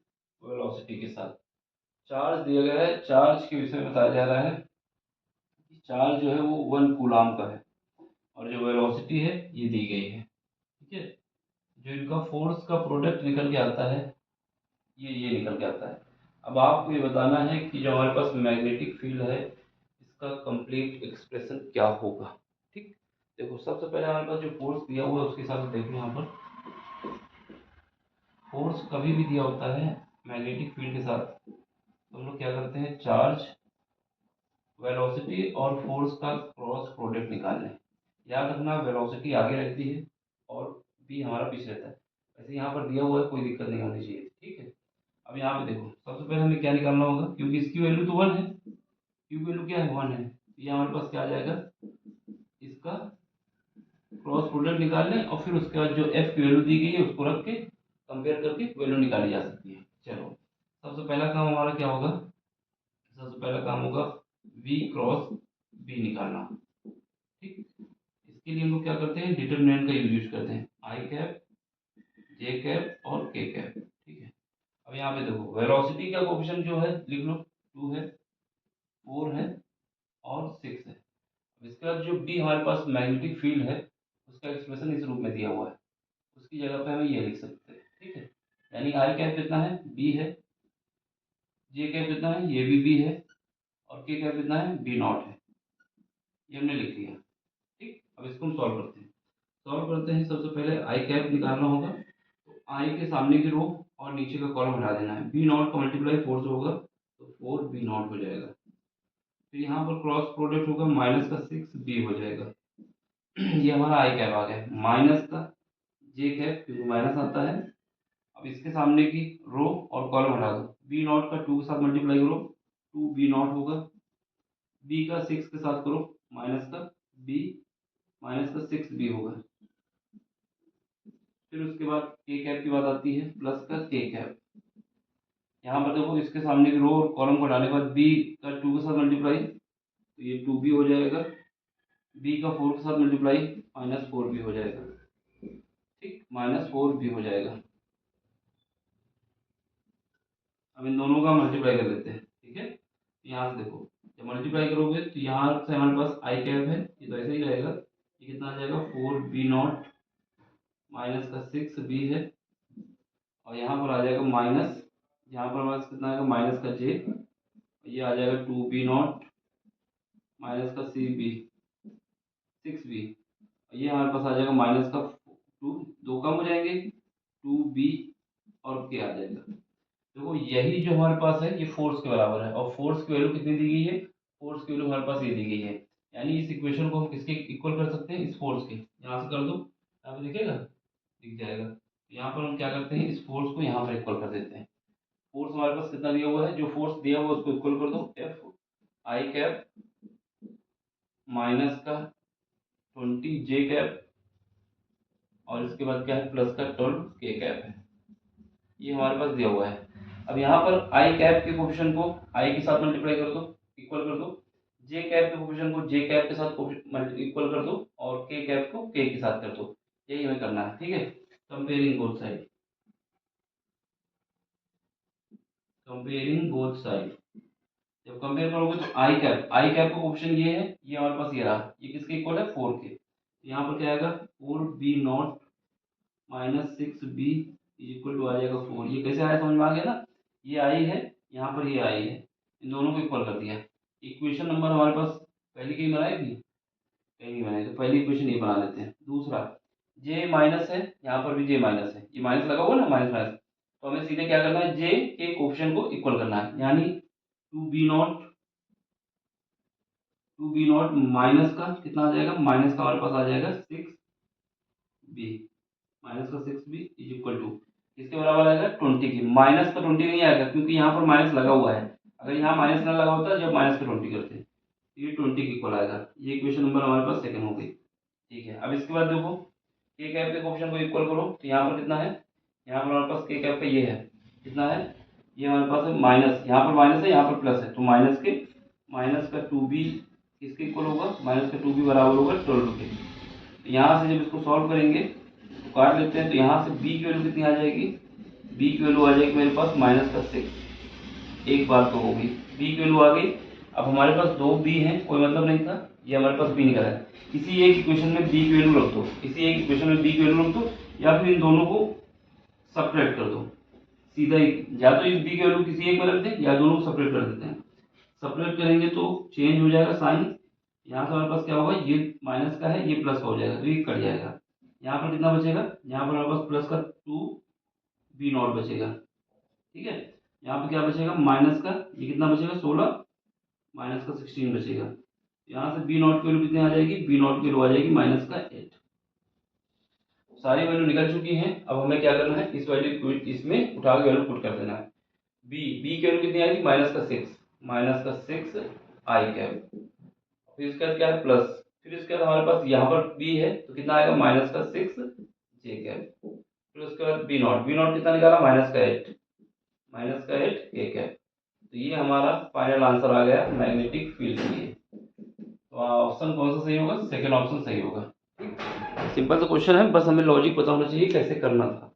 वेलोसिटी के साथ चार्ज दिया गया है। चार्ज के विषय में बताया जा रहा है कि चार्ज जो है वो 1 कूलाम का है और जो वेलोसिटी है ये दी गई है। ठीक है, जो इनका फोर्स का प्रोडक्ट निकल के आता है ये निकल के आता है। अब आपको ये बताना है कि जो हमारे पास मैग्नेटिक फील्ड है इसका कंप्लीट एक्सप्रेशन क्या होगा। ठीक, देखो सबसे पहले हमारे पास जो फोर्स दिया हुआ है उसके हिसाब से देखो, यहाँ पर फोर्स कभी भी दिया होता है मैग्नेटिक फील्ड के साथ तो हम लोग क्या करते हैं, चार्ज, वेलोसिटी और फोर्स का क्रॉस प्रोडक्ट निकाल लें। याद रखना वेलोसिटी आगे रहती है और बी हमारा पीछे रहता है, वैसे यहाँ पर दिया हुआ है, कोई दिक्कत नहीं होनी चाहिए। ठीक है, अब यहाँ पे देखो सबसे पहले हमें क्या निकालना होगा, क्योंकि इसकी वैल्यू तो 1 है, क्यू वैल्यू क्या है 1 है, ये हमारे पास क्या आ जाएगा, इसका क्रॉस प्रोडक्ट निकाल लें और फिर उसके बाद जो एफ की वैल्यू दी गई है उसको रख के कंपेयर करके वैल्यू निकाली जा सकती है। चलो सबसे पहला काम हमारा क्या होगा, सबसे पहला काम होगा v क्रॉस b निकालना। ठीक, इसके लिए हम लोग क्या करते हैं, डिटरमिनेंट का यूज करते हैं, आई कैप, जे कैप और के कैप। ठीक है, अब यहाँ पे देखो वेलोसिटी का कोफिशिएंट जो है लिख लो, 2 है, 4 है और 6 है। अब इसके बाद जो बी हमारे पास मैग्नेटिक फील्ड है उसका एक्सप्रेशन इस रूप में दिया हुआ है, उसकी जगह पे हमें ये लिख सकते हैं। ठीक है, यानी आई कैप कितना है, बी है, जे कैप कितना है, ये भी बी है, और के कैप कितना है, बी नॉट है, ये हमने लिख लिया। ठीक, अब इसको हम सॉल्व करते हैं। सबसे पहले आई कैप निकालना होगा, तो आई के सामने की रो और नीचे का कॉलम हटा देना है। बी नॉट का मल्टीप्लाई 4 से होगा तो 4 बी नॉट हो जाएगा। फिर यहाँ पर क्रॉस प्रोडक्ट होगा, माइनस का 6 बी हो जाएगा। ये हमारा आई कैप आ गया, माइनस का जे कैप क्योंकि माइनस आता है। अब इसके सामने की रो और कॉलम हटा दो, बी नॉट का 2 के साथ मल्टीप्लाई करो, 2 बी नॉट होगा। बी का 6 के साथ करो, माइनस का बी, माइनस का 6 बी होगा। फिर उसके बाद के कैप की बात आती है, प्लस का के कैप। यहाँ पर देखो इसके सामने की रो और कॉलम को हटाने के बाद बी का 2 के साथ मल्टीप्लाई तो ये 2 बी हो जाएगा। बी का 4 के साथ मल्टीप्लाई माइनस 4 बी हो जाएगा। ठीक, माइनस 4 बी हो जाएगा। अब इन दोनों का मल्टीप्लाई कर लेते हैं। ठीक है, यहाँ से देखो जब मल्टीप्लाई करोगे तो यहाँ से हमारे पास आई कैप है, ये तो ऐसे ही रहेगा। ये कितना आ जाएगा, 4 बी नॉट माइनस का 6 बी है। और यहाँ पर आ जाएगा माइनस, यहाँ पर हमारे पास कितना आएगा, माइनस का जे, ये आ जाएगा 2 बी नॉट माइनस का सी बी 6 बी। ये हमारे पास आ जाएगा माइनस का 2, दो कम हो जाएंगे, 2 बी और के आ जाएगा। देखो यही जो हमारे पास है ये फोर्स के बराबर है, और फोर्स की वैल्यू कितनी दी गई है, फोर्स की वैल्यू हमारे पास ये दी गई है। यानी इस इक्वेशन को हम किसके इक्वल कर सकते हैं, इस फोर्स के। यहाँ से कर दो, यहाँ पे दिखेगा, दिख जाएगा। यहाँ पर हम क्या करते हैं, इस फोर्स को यहाँ पर इक्वल कर देते हैं। फोर्स हमारे पास कितना दिया हुआ है, जो फोर्स दिया हुआ है उसको इक्वल कर दो, एफ आई कैप माइनस का 20 जे कैप और इसके बाद क्या है, प्लस का 12 के कैप है। ये हमारे पास दिया हुआ है। अब यहाँ पर आई कैप के कोफिशिएंट को आई के साथ मल्टीप्लाई कर दो, इक्वल कर दो। जे कैप के कोफिशिएंट को जे कैप के साथ इक्वल कर दो, और के कैप को के के साथ कर दो। यही हमें करना है। ठीक है, comparing both side, comparing both side. जब कंपेयर करोगे तो आई कैप का कोफिशिएंट ये है, ये हमारे पास ये रहा, ये किसके इक्वल है, 4 के। यहाँ पर क्या आएगा, 4 B naught minus 6 B equal to आ जाएगा 4। ये कैसे आया, समझ में आ गया ना। ये आई है, यहाँ पर ये आई है, इन दोनों को इक्वल कर दिया। इक्वेशन नंबर हमारे पास पहले कहीं बनाई थी, कहीं नहीं बनाई, तो पहली इक्वेशन ये बना लेते हैं। दूसरा जे माइनस है, यहाँ पर भी जे माइनस है, ये माइनस लगा हुआ ना, माइनस माइनस, तो हमें सीधे क्या करना है, जे के कोफिशिएंट को इक्वल करना है। यानी 2 बी नॉट माइनस का कितना आ जाएगा, माइनस का हमारे पास आ जाएगा 6 बी, माइनस का 6 बी इज इक्वल टू किसके बराबर आएगा, 20 की। माइनस का 20 नहीं आएगा क्योंकि यहाँ पर माइनस लगा हुआ है। अगर यहाँ माइनस ना लगा होता जब माइनस का 20 करते, ये 20 के इक्वल आएगा। ये इक्वेशन नंबर हमारे पास सेकंड हो गई। ठीक है, अब इसके बाद देखो के कैप के कोफिशिएंट को इक्वल करो, तो यहाँ पर कितना है, यहाँ पर हमारे पास के कैप का ये है, कितना है, ये हमारे पास है माइनस, यहाँ पर माइनस है, यहाँ पर प्लस है, तो माइनस के, माइनस का 2b किसके इक्वल होगा, माइनस का 2b बराबर होगा 12 के। तो यहाँ से जब इसको सॉल्व करेंगे तो काट लेते हैं, तो यहाँ से b की वैल्यू कितनी आ जाएगी, b की वैल्यू आ जाएगी मेरे पास माइनस का 6। एक बार तो हो गई, b की वैल्यू आ गई। अब हमारे पास दो b हैं, कोई मतलब नहीं था, ये हमारे पास b निकला है। किसी एक इक्वेशन में b की वैल्यू रख दो, किसी एक इक्वेशन में b की वैल्यू रख दो, या फिर इन दोनों को सब्ट्रैक्ट कर दो सीधा ही। या तो इस b की वैल्यू किसी एक में रख दें, या दोनों को सब्ट्रैक्ट कर देते हैं। सब्ट्रैक्ट करेंगे तो चेंज हो जाएगा साइन, यहाँ से हमारे पास क्या होगा, ये माइनस का है, ये प्लस का हो जाएगा, तो ये कट जाएगा। यहाँ पर कितना बचेगा, यहाँ पर हमारे पास प्लस का 2 बी नॉट बचेगा। ठीक है, यहाँ पे क्या बचेगा, माइनस का, ये कितना बचेगा 16 माइनस का 16 बचेगा। यहाँ से बी नॉट की वैल्यू कितनी आ जाएगी, बी नॉट की वैल्यू आ जाएगी माइनस का 8। सारी वैल्यू निकल चुकी हैं। अब हमें क्या करना है, इस वैल्यू को इसमें उठा के वैल्यू पुट कर देना है। बी की वैल्यू कितनी आएगी, माइनस का 6, माइनस का 6 आई कैप, फिर इसके बाद क्या है प्लस, फिर इसके बाद हमारे पास यहाँ पर बी है तो कितना आएगा, माइनस का 6 जे कैप, फिर उसके बाद बी नॉट कितना निकाला, माइनस का 8, माइनस का 8 के कैप। तो ये हमारा फाइनल आंसर आ गया मैग्नेटिक फील्ड के लिए। तो ऑप्शन कौन सा सही होगा, सेकंड ऑप्शन सही होगा। सिंपल सा क्वेश्चन है, बस हमें लॉजिक पता होना चाहिए कैसे करना था।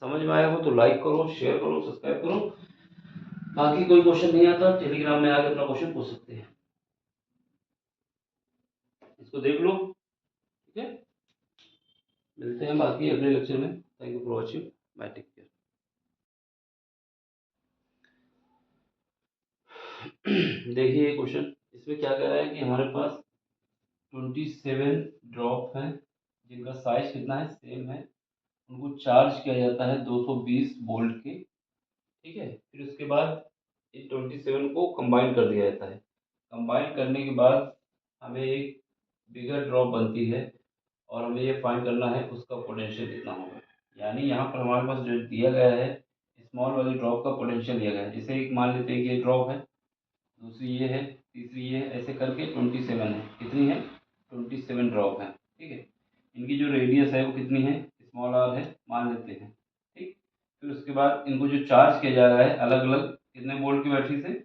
समझ में आया हो तो लाइक करो, शेयर करो, सब्सक्राइब करो। बाकी कोई क्वेश्चन नहीं आता टेलीग्राम में आकर अपना क्वेश्चन पूछ सकते हैं, इसको देख लो। ठीक है, मिलते हैं बाकी अगले लेक्चर में। Thank you for watching, bye, take care. देखिए क्वेश्चन, इसमें क्या कह रहा है कि हमारे पास 27 ड्रॉप है जिनका साइज कितना है, सेम है। उनको चार्ज किया जाता है 220 वोल्ट के, ठीक है। फिर उसके बाद इन 27 को कंबाइन कर दिया जाता है। कंबाइन करने के बाद हमें एक बिगर ड्रॉप बनती है और हमें ये फाइंड करना है उसका पोटेंशियल कितना होगा। यानी यहाँ पर हमारे पास जो दिया गया है स्मॉल वाली ड्रॉप का पोटेंशियल दिया गया है। जैसे एक मान लेते हैं कि ये ड्रॉप है, दूसरी ये है, तीसरी ये है, ऐसे करके 27 है। कितनी है? 27 ड्रॉप है, ठीक है। इनकी जो रेडियस है वो कितनी है? स्मॉल आर है, मान लेते हैं, ठीक। फिर उसके बाद इनको जो चार्ज किया जा रहा है अलग अलग कितने वोल्ट की बैटरी से,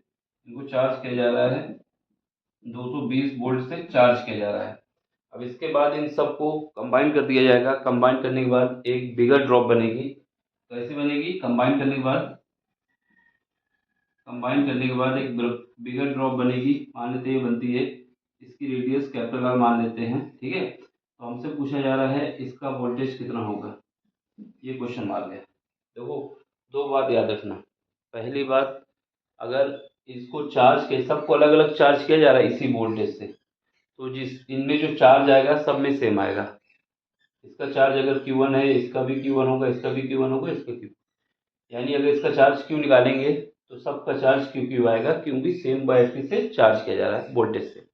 इनको चार्ज किया जा रहा है 220 वोल्ट से चार्ज किया जा रहा है। अब इसके बाद इन सबको कंबाइन कर दिया जाएगा। कंबाइन करने के बाद एक बिगर ड्रॉप बनेगी। कैसे बनेगी? कंबाइन करने के बाद एक बिगर ड्रॉप बनेगी, मान लेते हैं बनती है। इसकी रेडियस कैपिटल आर मान लेते हैं, ठीक है। तो हमसे पूछा जा रहा है इसका वोल्टेज कितना होगा, ये क्वेश्चन मार्क है। देखो, दो बात याद रखना। पहली बात, अगर इसको चार्ज के सबको अलग अलग चार्ज किया जा रहा है इसी वोल्टेज से, तो जिस इनमें जो चार्ज आएगा सब में सेम आएगा। इसका चार्ज अगर Q1 है, इसका भी Q1 होगा, इसका भी Q1 होगा, इसका Q, यानी अगर इसका चार्ज Q निकालेंगे तो सबका चार्ज QQ आएगा, क्योंकि सेम बैटरी से चार्ज किया जा रहा है वोल्टेज से।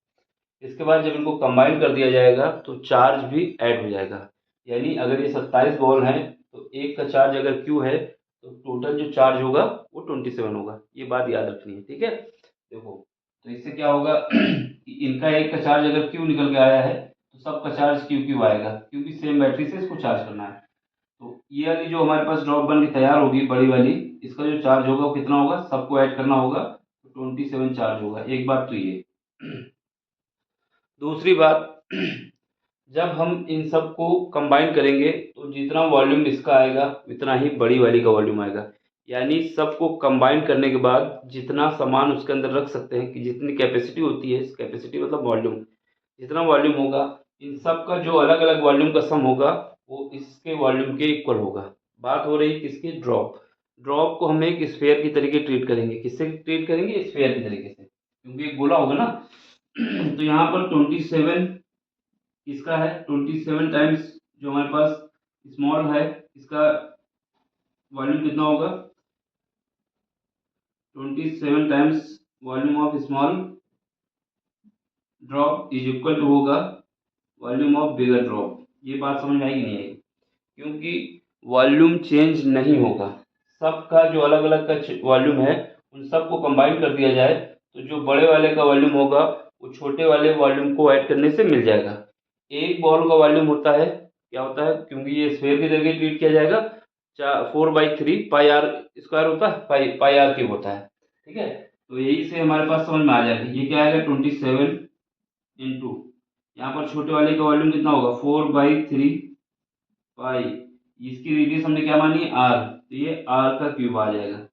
इसके बाद जब इनको कंबाइन कर दिया जाएगा तो चार्ज भी ऐड हो जाएगा। यानी अगर ये 27 बॉल हैं तो एक का चार्ज अगर Q है तो टोटल जो चार्ज होगा वो 27 होगा। ये बात याद रखनी है, ठीक है। देखो, तो इससे क्या होगा कि इनका एक का चार्ज अगर Q निकल के आया है तो सबका चार्ज QQ आएगा, क्योंकि सेम बैटरी से इसको चार्ज करना है। तो ये वाली जो हमारे पास ड्रॉप बन के तैयार होगी बड़ी वाली, इसका जो चार्ज होगा वो कितना होगा, सबको ऐड करना होगा तो 27 चार्ज होगा। एक बात तो ये। दूसरी बात, जब हम इन सबको कंबाइन करेंगे तो जितना वॉल्यूम इसका आएगा उतना ही बड़ी वाली का वॉल्यूम आएगा। यानी सबको कंबाइन करने के बाद जितना सामान उसके अंदर रख सकते हैं, कि जितनी कैपेसिटी होती है, कैपेसिटी मतलब वॉल्यूम, जितना वॉल्यूम होगा इन सब का जो अलग अलग वॉल्यूम का सम होगा वो इसके वॉल्यूम के इक्वल होगा। बात हो रही किसकी? ड्रॉप। ड्रॉप को हम एक स्फेयर की तरीके ट्रीट करेंगे। किससे ट्रीट करेंगे? स्फेयर की तरीके से, क्योंकि एक गोला होगा ना। तो यहाँ पर 27 इसका है, 27 टाइम्स जो हमारे पास स्मॉल है इसका वॉल्यूम कितना होगा? 27 times volume of small drop is equal to होगा वॉल्यूम ऑफ बिगर ड्रॉप। ये बात समझ में आएगी नहीं आएगी? क्योंकि वॉल्यूम चेंज नहीं होगा। सबका जो अलग अलग का वॉल्यूम है उन सबको कंबाइन कर दिया जाए तो जो बड़े वाले का वॉल्यूम होगा वो छोटे वाले वॉल्यूम को ऐड करने से मिल जाएगा। एक बॉल का वॉल्यूम होता है, क्या होता है, क्योंकि ये स्फेयर की तरह ट्रीट किया जाएगा, 4/3 पाई आर स्क्वायर होता है, पाई आर क्यूब होता है, ठीक है। तो यही से हमारे पास समझ में आ जाएगा। ये क्या आएगा? 27 इंटू, यहाँ पर छोटे वाले का वॉल्यूम कितना होगा? 4/3 पाई, इसकी रेडियस हमने क्या मानी? आर, तो ये आर का क्यूब आ जाएगा।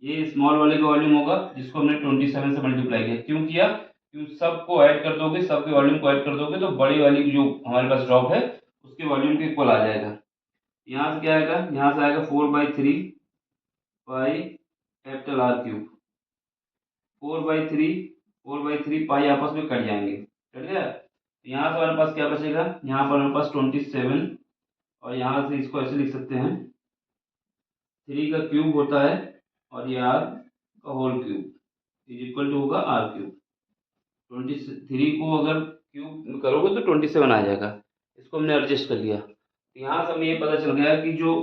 ये स्मॉल वाले का वॉल्यूम होगा जिसको हमने 27 से मल्टीप्लाई किया। क्यों किया? क्योंकि सबको ऐड कर दोगे, सबके वॉल्यूम को ऐड कर दोगे तो बड़ी वाली जो हमारे पास ड्रॉप है उसके वॉल्यूम के इक्वल आ जाएगा। यहाँ से क्या आएगा? यहाँ से आएगा 4/3 पाई कैपिटल आर क्यूब। 4/3 पाई आपस में कट जाएंगे, कट गया। तो यहाँ से हमारे पास क्या बचेगा? यहाँ पर हमारे पास 27, और यहाँ से इसको ऐसे लिख सकते हैं 3 का क्यूब होता है और ये आर का whole cube is equal to होगा आर क्यूब। 23 को अगर क्यूब करोगे तो 27 आ जाएगा। इसको हमने एडजस्ट कर लिया। तो यहाँ से हमें ये पता चल गया कि जो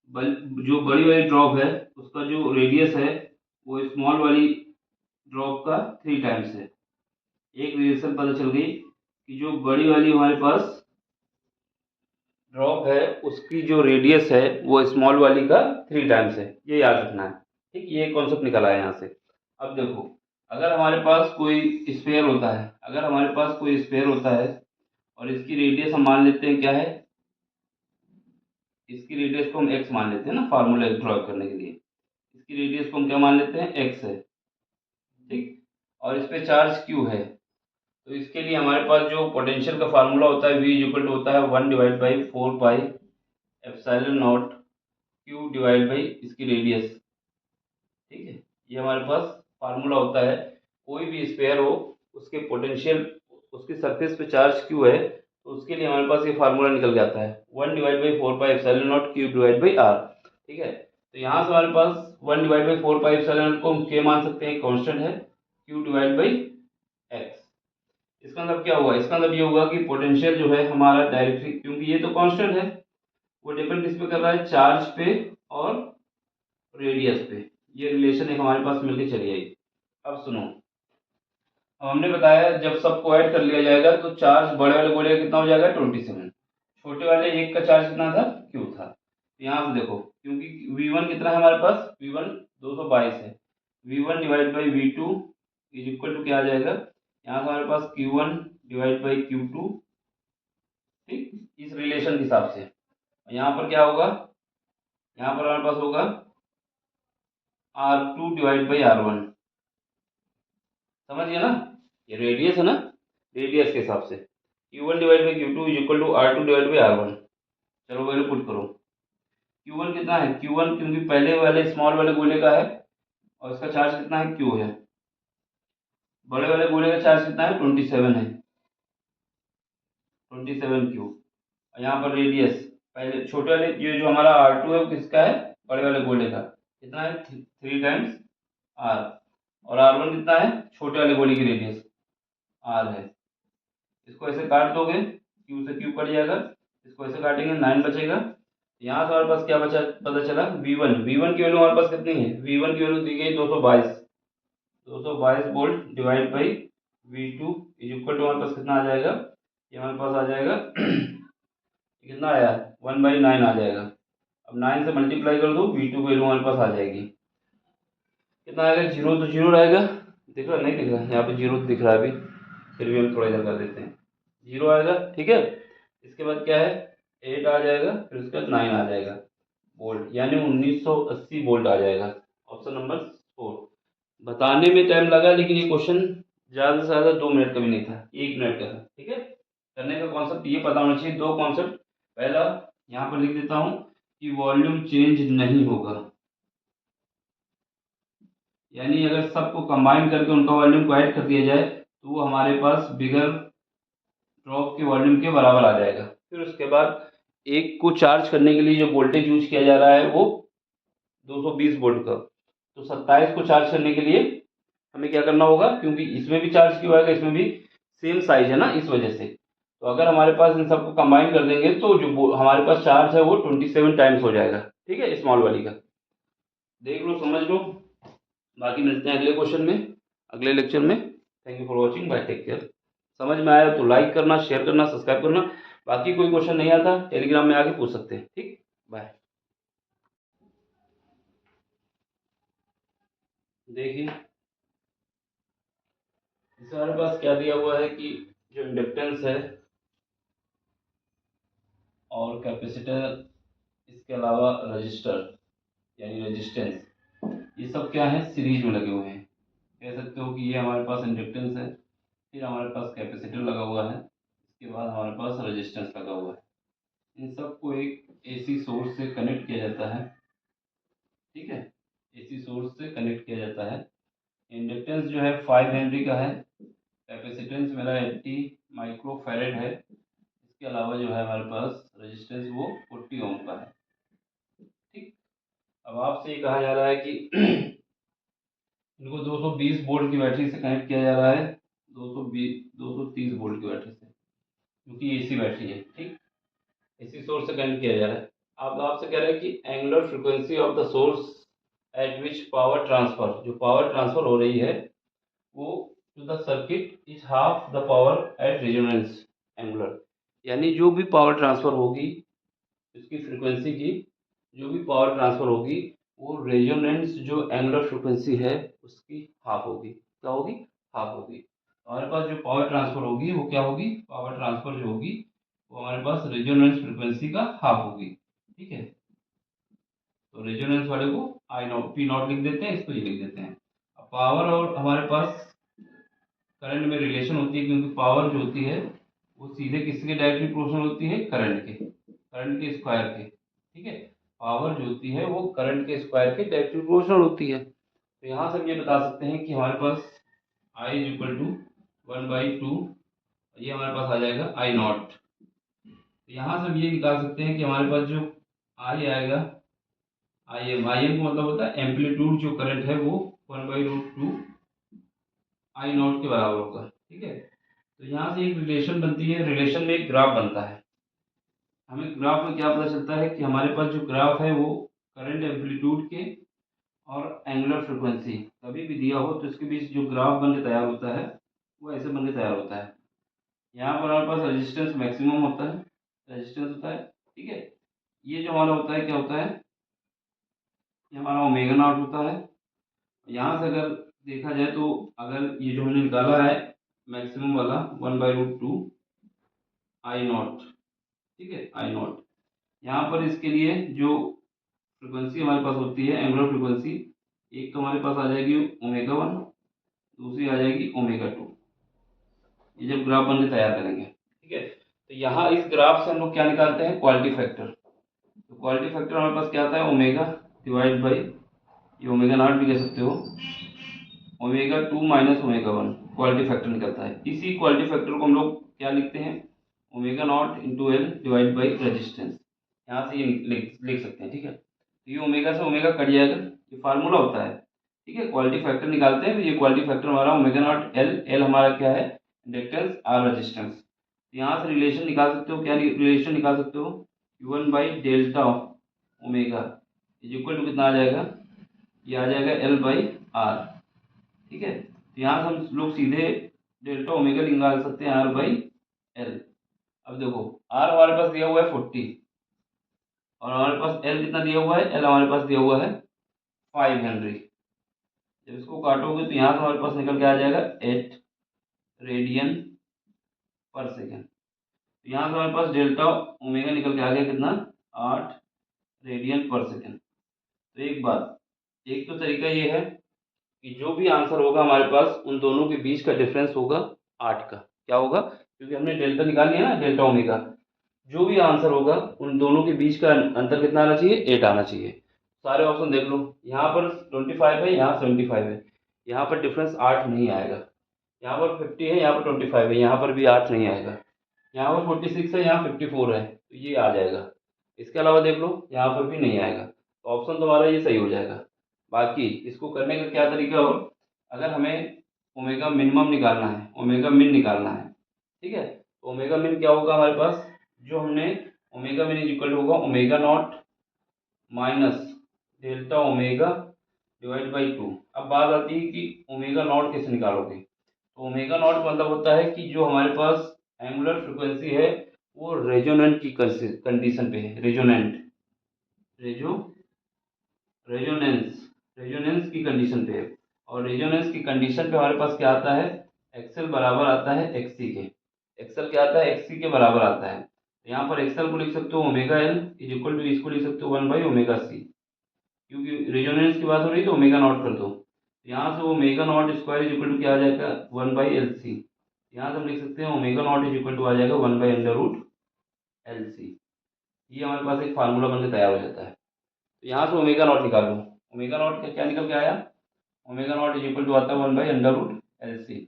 बड़ी वाली ड्रॉप है उसका जो रेडियस है वो स्मॉल वाली ड्रॉप का 3 टाइम्स है। एक रिलेशन पता चल गई कि जो बड़ी वाली हमारे पास ड्रॉप है उसकी जो रेडियस है वो स्मॉल वाली का 3 टाइम्स है। ये याद रखना है, ठीक। ये कॉन्सेप्ट निकला है यहाँ से। अब देखो, अगर हमारे पास कोई स्फेयर होता है, और इसकी रेडियस हम मान लेते हैं क्या है, इसकी रेडियस को हम एक्स मान लेते हैं ना, फार्मूला ड्रॉ करने के लिए इसकी रेडियस को हम क्या मान लेते हैं? एक्स है, ठीक। और इस पे चार्ज क्यू है, तो इसके लिए हमारे पास जो पोटेंशियल का फार्मूला होता है V इक्वल टू होता है 1/4 pi epsilon not Q divide by इसकी रेडियस, ठीक है। ये हमारे पास फार्मूला होता है। कोई भी स्फेयर हो उसके पोटेंशियल, उसकी सरफेस पे चार्ज क्यू है तो उसके लिए हमारे पास ये फार्मूला निकल के आता है 1/4πε0 Q/r। ठीक है, तो यहाँ से हमारे पास 1/4πε0 को हम K मान सकते हैं, कांस्टेंट है, Q/x। इसका मतलब क्या हुआ, इसका मतलब ये होगा कि पोटेंशियल जो है हमारा डायरेक्टली, क्योंकि ये तो कांस्टेंट है, वो डिपेंड किस पे कर रहा है, चार्ज पे और रेडियस पे। ये रिलेशन एक हमारे पास मिलके चली आई। अब सुनो, अब हमने बताया जब सबको ऐड कर लिया जाएगा तो चार्ज बड़े वाले गोले का कितना हो जाएगा 27, छोटे वाले एक का चार्ज कितना था, क्यू था। यहाँ से देखो, क्योंकि V1 कितना है हमारे पास, V1 222 है, V1 divide by V2 is equal to क्या आ जाएगा, यहाँ से हमारे पास Q1 डिवाइड बाई Q2। ठीक, इस रिलेशन के हिसाब से यहाँ पर क्या होगा, यहाँ पर हमारे पास होगा R2 डिवाइड बाई R1। समझ गए ना, ये रेडियस है ना, रेडियस के हिसाब से Q1 divide by Q2 is equal to R2 divide by R1। चलो वैल्यू पुट करो। Q1 कितना है, Q1 क्योंकि पहले वाले स्मॉल वाले गोले का है और इसका चार्ज कितना है, Q है। बड़े वाले गोले का चार्ज कितना है, 27 है, 27 Q। और यहाँ पर रेडियस, पहले छोटे वाले ये जो हमारा R2 है वो किसका है, बड़े वाले गोले का, कितना है 3 टाइम्स R। और R1 कितना है, छोटे वाले गोले की रेडियस R है। इसको ऐसे काट दोगे, Q से Q कट जाएगा, इसको ऐसे काटेंगे 9 बचेगा। यहाँ से हमारे पास क्या बचा, पता चला V1 की वैल्यू हमारे पास कितनी है, V1 की वैल्यू दी गई 222 volt divide by V2 is equal to हमारे पास कितना आ जाएगा, ये हमारे पास आ जाएगा कितना आया 1/9 आ जाएगा। अब 9 से मल्टीप्लाई कर दो, V2 की वैल्यू हमारे पास आ जाएगी, कितना आएगा, जीरो तो जीरो रहेगा, दिख रहा नहीं दिख रहा, यहाँ पे जीरो दिख रहा है अभी, फिर भी हम थोड़ा इधर कर देते हैं, जीरो आएगा। ठीक है, इसके बाद क्या है 8 आ जाएगा, फिर उसके बाद 9 आ जाएगा वोल्ट, यानी 1980 वोल्ट आ जाएगा। Option number 4। बताने में टाइम लगा, लेकिन ये क्वेश्चन ज़्यादा से ज़्यादा 2 मिनट का भी नहीं था, 1 मिनट का था। ठीक है, करने का कॉन्सेप्ट ये पता होना चाहिए, दो कॉन्सेप्ट। पहला यहाँ पर लिख देता हूँ कि वॉल्यूम चेंज नहीं होगा, यानी अगर सबको कंबाइन करके उनका वॉल्यूम को ऐड कर दिया जाए तो वो हमारे पास बिगर ड्रॉप के वॉल्यूम के बराबर आ जाएगा। फिर उसके बाद एक को चार्ज करने के लिए जो वोल्टेज यूज किया जा रहा है वो 220 वोल्ट का, तो 27 को चार्ज करने के लिए हमें क्या करना होगा, क्योंकि इसमें भी चार्ज क्यों आएगा, इसमें भी सेम साइज है ना, इस वजह से। तो अगर हमारे पास इन सबको कंबाइन कर देंगे तो जो हमारे पास चार्ज है वो 27 टाइम्स हो जाएगा। ठीक है, स्मॉल वाली का देख लो, समझ लो। बाकी मिलते हैं अगले क्वेश्चन में, अगले लेक्चर में। Thank you for watching, bye, take care. समझ में आया तो लाइक करना, शेयर करना, सब्सक्राइब करना। बाकी कोई क्वेश्चन नहीं आता टेलीग्राम में आके पूछ सकते हैं। ठीक, बाय। देखिए इसमें हमारे पास क्या दिया हुआ है कि जो इंडक्टेंस है और कैपेसिटर, इसके अलावा रजिस्टर यानी रेजिस्टेंस, ये सब क्या है, सीरीज में लगे हुए हैं। कह सकते हो कि ये हमारे पास इंडक्टेंस है, फिर हमारे पास कैपेसिटर लगा हुआ है, इसके बाद हमारे पास रेजिस्टेंस लगा हुआ है। इन सबको एक एसी सोर्स से कनेक्ट किया जाता है। ठीक है, एसी सोर्स से कनेक्ट किया जाता है। इंडक्टेंस जो है 5 हेनरी का है, कैपेसिटेंस मेरा 80 माइक्रोफैरेड है, इसके अलावा जो है हमारे पास रेजिस्टेंस वो 40 ओम का है। ठीक, अब आपसे ये कहा जा रहा है कि इनको 220 वोल्ट की बैटरी से कनेक्ट किया जा रहा है, 230 वोल्ट की बैटरी से, क्योंकि एसी बैटरी है। ठीक, एसी सोर्स से कनेक्ट किया जा रहा है। अब आपसे कह रहा है कि angular frequency of the source at which power transfer, जो पावर ट्रांसफर हो रही है वो to the circuit is half the power at resonance angular, यानी जो भी पावर ट्रांसफर होगी उसकी फ्रीक्वेंसी की, जो भी पावर ट्रांसफर होगी वो रेजोनेंस जो एंगुलर फ्रीक्वेंसी है उसकी हाफ होगी। क्या होगी, हाफ होगी। हमारे पास जो पावर ट्रांसफर होगी वो क्या होगी, पावर ट्रांसफर जो होगी वो हमारे पास रेजोनेंस फ्रीक्वेंसी का हाफ होगी। ठीक है, तो रेजोनेंस वाले को आई नॉट पी नॉट लिख देते हैं, इसको ये लिख देते हैं। अब पावर और हमारे पास करंट में रिलेशन होती है, क्योंकि पावर जो होती है वो सीधे किसके डायरेक्टली प्रोपोर्शनल होती है, करंट के स्क्वायर के। ठीक है, पावर जो होती है वो करंट के स्क्वायर के डायरेक्टली प्रोपोर्शनल होती है। तो यहाँ से हम ये बता सकते हैं कि हमारे पास I इज इक्वल टू 1/2, ये हमारे पास आ जाएगा I नॉट। यहाँ से हम ये निकाल सकते हैं कि हमारे पास जो आई आएगा, आई एम का मतलब होता है एम्पलीट्यूड, जो करंट है वो 1/√2 आई नॉट के बराबर होगा। ठीक है, तो यहाँ से एक रिलेशन बनती है, रिलेशन में एक ग्राफ बनता है। हमें ग्राफ में क्या पता चलता है कि हमारे पास जो ग्राफ है वो करंट एम्पलीट्यूड के और एंगुलर फ्रीक्वेंसी कभी भी दिया हो तो इसके बीच जो ग्राफ बन के तैयार होता है वो ऐसे बन के तैयार होता है। यहाँ पर हमारे पास रेजिस्टेंस मैक्सिमम होता है, रेजिस्टेंस होता है। ठीक है, ये जो हमारा होता है क्या होता है, ये हमारा ओमेगा नॉट होता है। यहाँ से अगर देखा जाए तो अगर ये जो हमने निकाला है मैक्सिमम वाला 1/√2 आई नॉट, ठीक है, आई नॉट, यहाँ पर इसके लिए जो फ्रिक्वेंसी हमारे पास होती है एंगुलर फ्रिक्वेंसी, एक तो हमारे पास आ जाएगी ओमेगा 1, दूसरी आ जाएगी ओमेगा 2। ये जब ग्राफ बन के तैयार करेंगे, ठीक है, तो यहाँ इस ग्राफ से हम लोग क्या निकालते हैं, क्वालिटी फैक्टर। तो क्वालिटी फैक्टर हमारे पास क्या आता है, ओमेगा डिवाइड बाई, ये ओमेगा नॉट भी कह सकते हो, omega 2 minus omega 1 quality factor निकलता है। इसी क्वालिटी फैक्टर को हम लोग क्या लिखते हैं, omega not into L divide by resistance, यहाँ से ये लिख सकते हैं। ठीक है, तो ये ओमेगा से ओमेगा कट जाएगा, ये फार्मूला होता है। ठीक है, क्वालिटी फैक्टर निकालते हैं तो ये क्वालिटी फैक्टर हमारा ओमेगा नॉट एल, एल हमारा क्या है, इंडक्टेंस, आर रेजिस्टेंस। यहाँ से रिलेशन निकाल सकते हो, क्या रिलेशन निकाल सकते हो, U1 by delta omega is equal to कितना आ जाएगा, ये आ जाएगा L बाई आर। ठीक है, तो यहाँ से हम लोग सीधे डेल्टा ओमेगा निकाल सकते हैं आर बाई एल। अब देखो आर हमारे पास दिया हुआ है 40 और हमारे पास एल कितना दिया हुआ है, एल हमारे पास दिया हुआ है 5 हेनरी। जब इसको काटोगे तो यहाँ से हमारे पास निकल के आ जाएगा 8 रेडियन पर सेकेंड। तो यहाँ से हमारे पास डेल्टा ओमेगा निकल के आ गया कितना, 8 रेडियन पर सेकेंड। तो एक बात, एक तो तरीका ये है कि जो भी आंसर होगा हमारे पास उन दोनों के बीच का डिफरेंस होगा 8 का। क्या होगा, क्योंकि हमने डेल्टा निकाल लिया ना, डेल्टा ओमेगा, जो भी आंसर होगा उन दोनों के बीच का अंतर कितना आना चाहिए, 8 आना चाहिए। सारे ऑप्शन देख लो, यहाँ पर 25 है, यहाँ 75 है, यहाँ पर डिफरेंस 8 नहीं आएगा। यहाँ पर 50 है, यहाँ पर 25 है, यहाँ पर भी 8 नहीं आएगा। यहाँ पर 46 है, यहाँ 54 है, तो ये आ जाएगा। इसके अलावा देख लो, यहाँ पर भी नहीं आएगा, तो ऑप्शन तुम्हारा ये सही हो जाएगा। बाकी इसको करने का क्या तरीका हो, अगर हमें ओमेगा मिनिमम निकालना है, ओमेगा मिन निकालना है, ठीक है, तो ओमेगा मिन क्या होगा हमारे पास, जो हमने ओमेगा मिन इक्वल होगा omega naught minus delta omega divide by 2। अब बात आती है कि ओमेगा नॉट कैसे निकालोगे, तो ओमेगा नॉट मतलब होता है कि जो हमारे पास एंगुलर फ्रिक्वेंसी है वो रेजोनेंट की कंडीशन पे है, रेजोनेंट, रेजोनेंस, रेजोनेंस की कंडीशन पे है। और रेजोनेंस की कंडीशन पे हमारे पास क्या आता है, एक्सएल बराबर आता है एक्ससी के, एक्सएल क्या आता है, एक्ससी के बराबर आता है। तो यहाँ पर एक्सएल को लिख सकते हो omega L is equal to, इसको लिख सकते हो 1/ओमेगा सी, क्योंकि रेजोनेंस की बात हो रही है तो ओमेगा नॉट कर दो। यहाँ से omega naught square is equal to क्या आ जाएगा, 1/LC। यहाँ से हम लिख सकते हैं omega naught is equal to आ जाएगा 1/√LC। ये हमारे पास एक फार्मूला बनकर तैयार हो जाता है। तो यहाँ से ओमेगा नॉट निकाल लो, ओमेगा नॉट का क्या निकल के आया, omega naught is equal to आता है 1/√LC।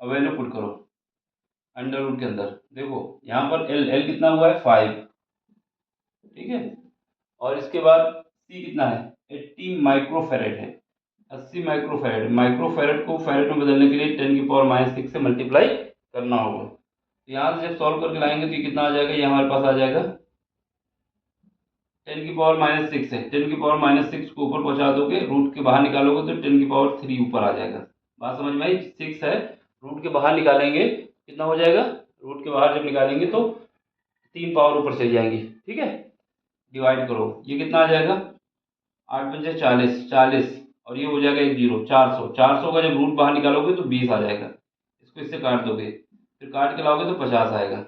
अब वैल्यू पुट करो अंडर रूट के अंदर, देखो यहाँ पर एल, एल कितना हुआ है 5, ठीक है, और इसके बाद सी कितना है 80 माइक्रोफेरेड है, 80 माइक्रोफेरेड, माइक्रोफेरेड को फेरेड में बदलने के लिए 10⁻⁶ से मल्टीप्लाई करना होगा। तो यहाँ से जब सॉल्व करके लाएंगे तो ये कितना आ जाएगा, ये हमारे पास आ जाएगा 10⁻⁶ है, 10⁻⁶ को ऊपर पहुंचा दोगे, रूट के बाहर निकालोगे तो 10⁻³ ऊपर आ जाएगा। बात समझ में आई, 6 है, रूट के बाहर निकालेंगे कितना हो जाएगा, रूट के बाहर जब निकालेंगे तो 3 पावर ऊपर चली जाएंगी। ठीक है, डिवाइड करो, ये कितना आ जाएगा 8×5 = 40, और ये हो जाएगा एक 0, 400, 400 का जब रूट बाहर निकालोगे तो 20 आ जाएगा। इसको इससे काट दोगे, फिर काट के लाओगे तो 50 आएगा।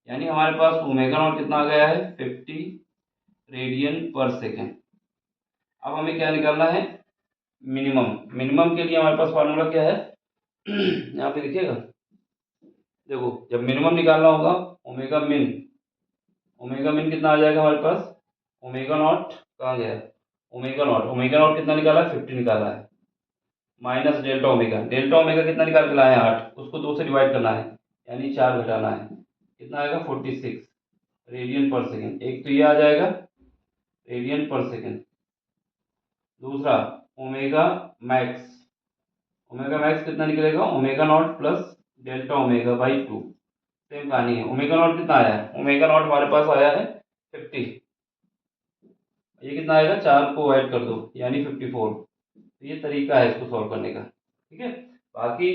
यानी हमारे पास ओमेगा नॉट कितना आ गया है 50 रेडियन पर सेकेंड। अब हमें क्या निकालना है, मिनिमम, मिनिमम के लिए हमारे पास फार्मूला क्या है यहाँ पे देखिएगा, देखो जब मिनिमम निकालना होगा ओमेगा मिन, ओमेगा मिन कितना आ जाएगा हमारे पास, ओमेगा नॉट कहाँ गया, ओमेगा नॉट, ओमेगा नॉट कितना निकाला है 50 निकाला है, minus delta omega, delta omega कितना निकाल के लाए हैं 8, उसको 2 से डिवाइड करना है यानी 4 घटाना है, कितना आएगा 46 रेडियन पर सेकेंड। एक तो ये आ जाएगा रेडियन पर सेकेंड। दूसरा ओमेगा मैक्स, ओमेगा मैक्स कितना निकलेगा omega naught plus delta omega by 2। Same कहानी है। ओमेगा नॉट कितना आया है, ओमेगा नॉट हमारे पास आया है 50। ये कितना आएगा, 4 को ऐड कर दो यानी 54। तो ये तरीका है इसको सॉल्व करने का, ठीक है। बाकी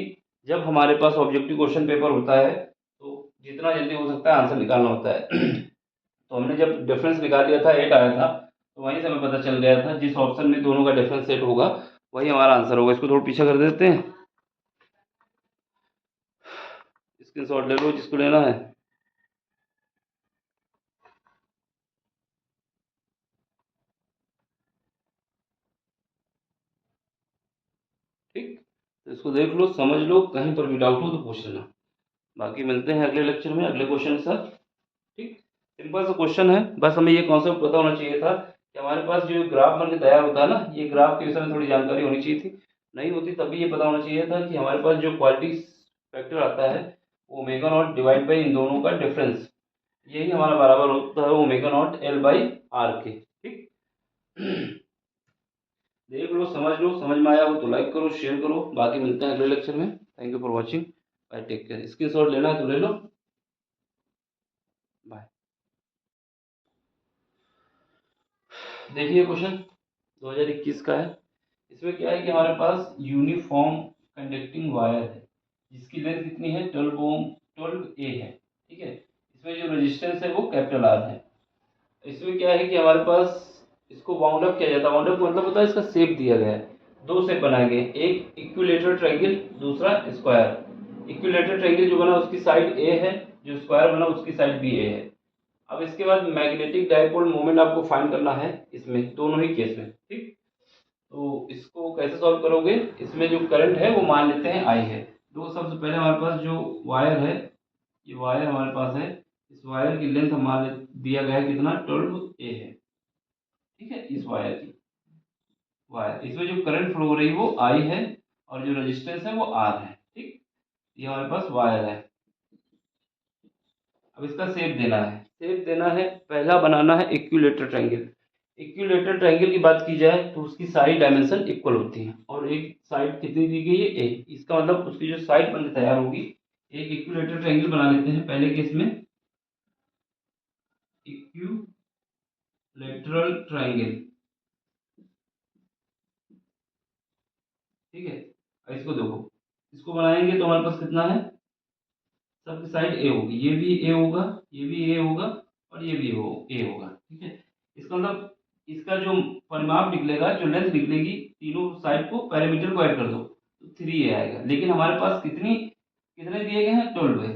जब हमारे पास ऑब्जेक्टिव क्वेश्चन पेपर होता है तो जितना जल्दी हो सकता है आंसर निकालना होता है। तो हमने जब डिफरेंस निकाल लिया था 8 आया था, तो वहीं से हमें पता चल गया था जिस ऑप्शन में दोनों का डिफरेंस सेट होगा वही हमारा आंसर होगा। इसको थोड़ा पीछे कर देते हैं, स्क्रीनशॉट ले लो जिसको लेना है। ठीक, तो इसको देख लो, समझ लो, कहीं पर भी डाउट हो तो पूछ लेना। बाकी मिलते हैं अगले लेक्चर में अगले क्वेश्चन के साथ। ठीक, सिंपल सा क्वेश्चन है, बस हमें ये कॉन्सेप्ट पता होना चाहिए था कि हमारे पास जो ग्राफ बन के तैयार होता है ना, ये ग्राफ के विषय में थोड़ी जानकारी होनी चाहिए थी। नहीं होती तभी ये पता होना चाहिए था कि हमारे पास जो क्वालिटी फैक्टर आता है ओमेगा नॉट डिवाइड बाई इन दोनों का डिफरेंस, यही हमारा बराबर होता है omega naught L by R के। ठीक, देख लो, समझ लो, समझ में आया हो तो लाइक करो, शेयर करो। बाकी मिलते हैं अगले लेक्चर में। Thank you for watching, bye, take care. Screenshot लेना है तो ले लो, बाय। देखिए क्वेश्चन 2021 का है। इसमें क्या है कि हमारे पास यूनिफॉर्म कंडक्टिंग वायर है जिसकी लेंथ कितनी है 12 ओम 12 ए है। ठीक है, इसमें जो रेजिस्टेंस है वो कैपिटल आर है। इसमें क्या है कि हमारे पास इसको बाउंड अप किया जाता है। बाउंड अप मतलब होता है इसका शेप दिया गया है, दो शेप बनाए गए, एक इक्विलेटरल ट्रायंगल, दूसरा स्क्वायर। इक्विलेटरल ट्रायंगल जो बना उसकी साइड ए है, जो स्क्वायर बना उसकी साइड बी ए है। अब इसके बाद मैग्नेटिक डायपोल मोमेंट आपको फाइंड करना है इसमें दोनों ही केस में। ठीक, तो इसको कैसे सॉल्व करोगे, इसमें जो करंट है वो मान लेते हैं आई है। तो सबसे पहले हमारे पास जो वायर है, ये वायर हमारे पास है, इस वायर की लेंथ हमारे दिया गया है कितना 12 ए है। ठीक है, इस वायर की वायर, इसमें जो करंट फ्लो हो रही है वो आई है और जो रेजिस्टेंस है वो आर है। ठीक, ये हमारे पास वायर है। अब इसका शेप देना है, शेप देना है, पहला बनाना है इक्विलेटरल ट्रायंगल। इक्विलेटरल ट्रायंगल की बात की जाए तो उसकी सारी डायमेंशन इक्वल होती हैं और एक साइड कितनी दी गई है ए। इसका मतलब उसकी जो साइड बन के तैयार होगी, एक इक्विलेटरल ट्रायंगल बना लेते हैं पहले केस में, इक्विलेटरल ट्रायंगल। ठीक है, अब इसको देखो, इसको बनाएंगे तो हमारे पास कितना है, सबकी साइड ए होगी, ये भी ए होगा, ये भी ए होगा और ये भी ए होगा। ठीक है, इसका मतलब इसका जो परिमाप निकलेगा, जो लेंथ निकलेगी, तीनों साइड को पैरामीटर को ऐड कर दो तो 3 ए आएगा। लेकिन हमारे पास कितने दिए गए हैं 12 है।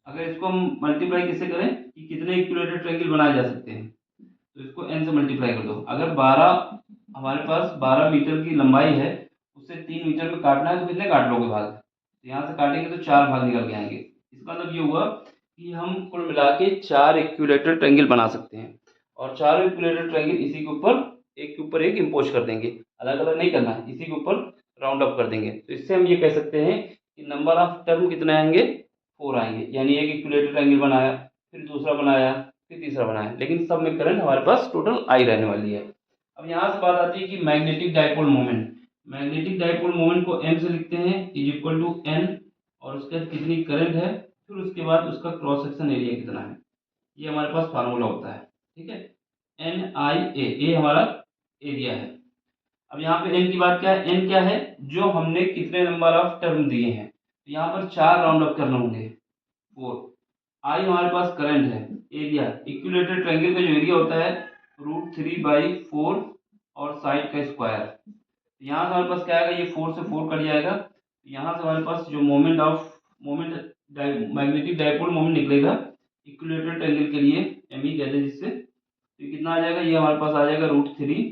अगर इसको हम मल्टीप्लाई किससे करें कि कितने इक्विलेटरल ट्रायंगल बनाए जा सकते हैं, तो इसको n से मल्टीप्लाई कर दो। अगर 12 हमारे पास 12 मीटर की लंबाई है, उससे 3 मीटर में काटना है तो कितने काट लोगे भाग, तो यहाँ से काटेंगे तो 4 भाग निकल के आएंगे। इसका मतलब ये हुआ कि हम कुल मिला के 4 इक्विलेटरल ट्रायंगल बना सकते हैं और 4 इक्विलेटरल ट्रायंगल इसी के ऊपर एक इम्पोज कर देंगे। अलग अलग नहीं करना है, इसी के ऊपर राउंड अप कर देंगे। तो इससे हम ये कह सकते हैं कि नंबर ऑफ टर्म कितने आएंगे 4 आएंगे। यानी एक इक्विलेटरल ट्रायंगल बनाया, फिर दूसरा बनाया, फिर तीसरा बनाया, लेकिन सब में करंट हमारे पास टोटल आई रहने वाली है। अब यहाँ से बात आती है कि magnetic dipole moment. Magnetic dipole moment को m से लिखते हैं इज इक्वल टू n, और उसके बाद कितनी करंट है, फिर उसके बाद उसका क्रॉस सेक्शन एरिया कितना है, ये हमारे पास फार्मूला होता है। ठीक है, एन आई ए हमारा एरिया है। अब यहाँ पे n की बात क्या है, n क्या है, जो हमने कितने नंबर ऑफ टर्म दिए हैं, तो यहाँ पर 4 राउंड अप करने होंगे 4। आई हमारे पास करंट है, एरिया इक्विलेटरल ट्रायंगल का जो एरिया होता है √3/4 और साइड का स्क्वायर। यहाँ से हमारे पास क्या आएगा, ये 4 से 4 कट जाएगा, यहाँ से हमारे पास जो मोमेंट मैग्नेटिक डायपोल मोमेंट निकलेगा इक्विलेटरल ट्रायंगल के लिए, एम ई कहते हैं जिससे, तो ये कितना आ जाएगा, ये हमारे पास आ जाएगा √3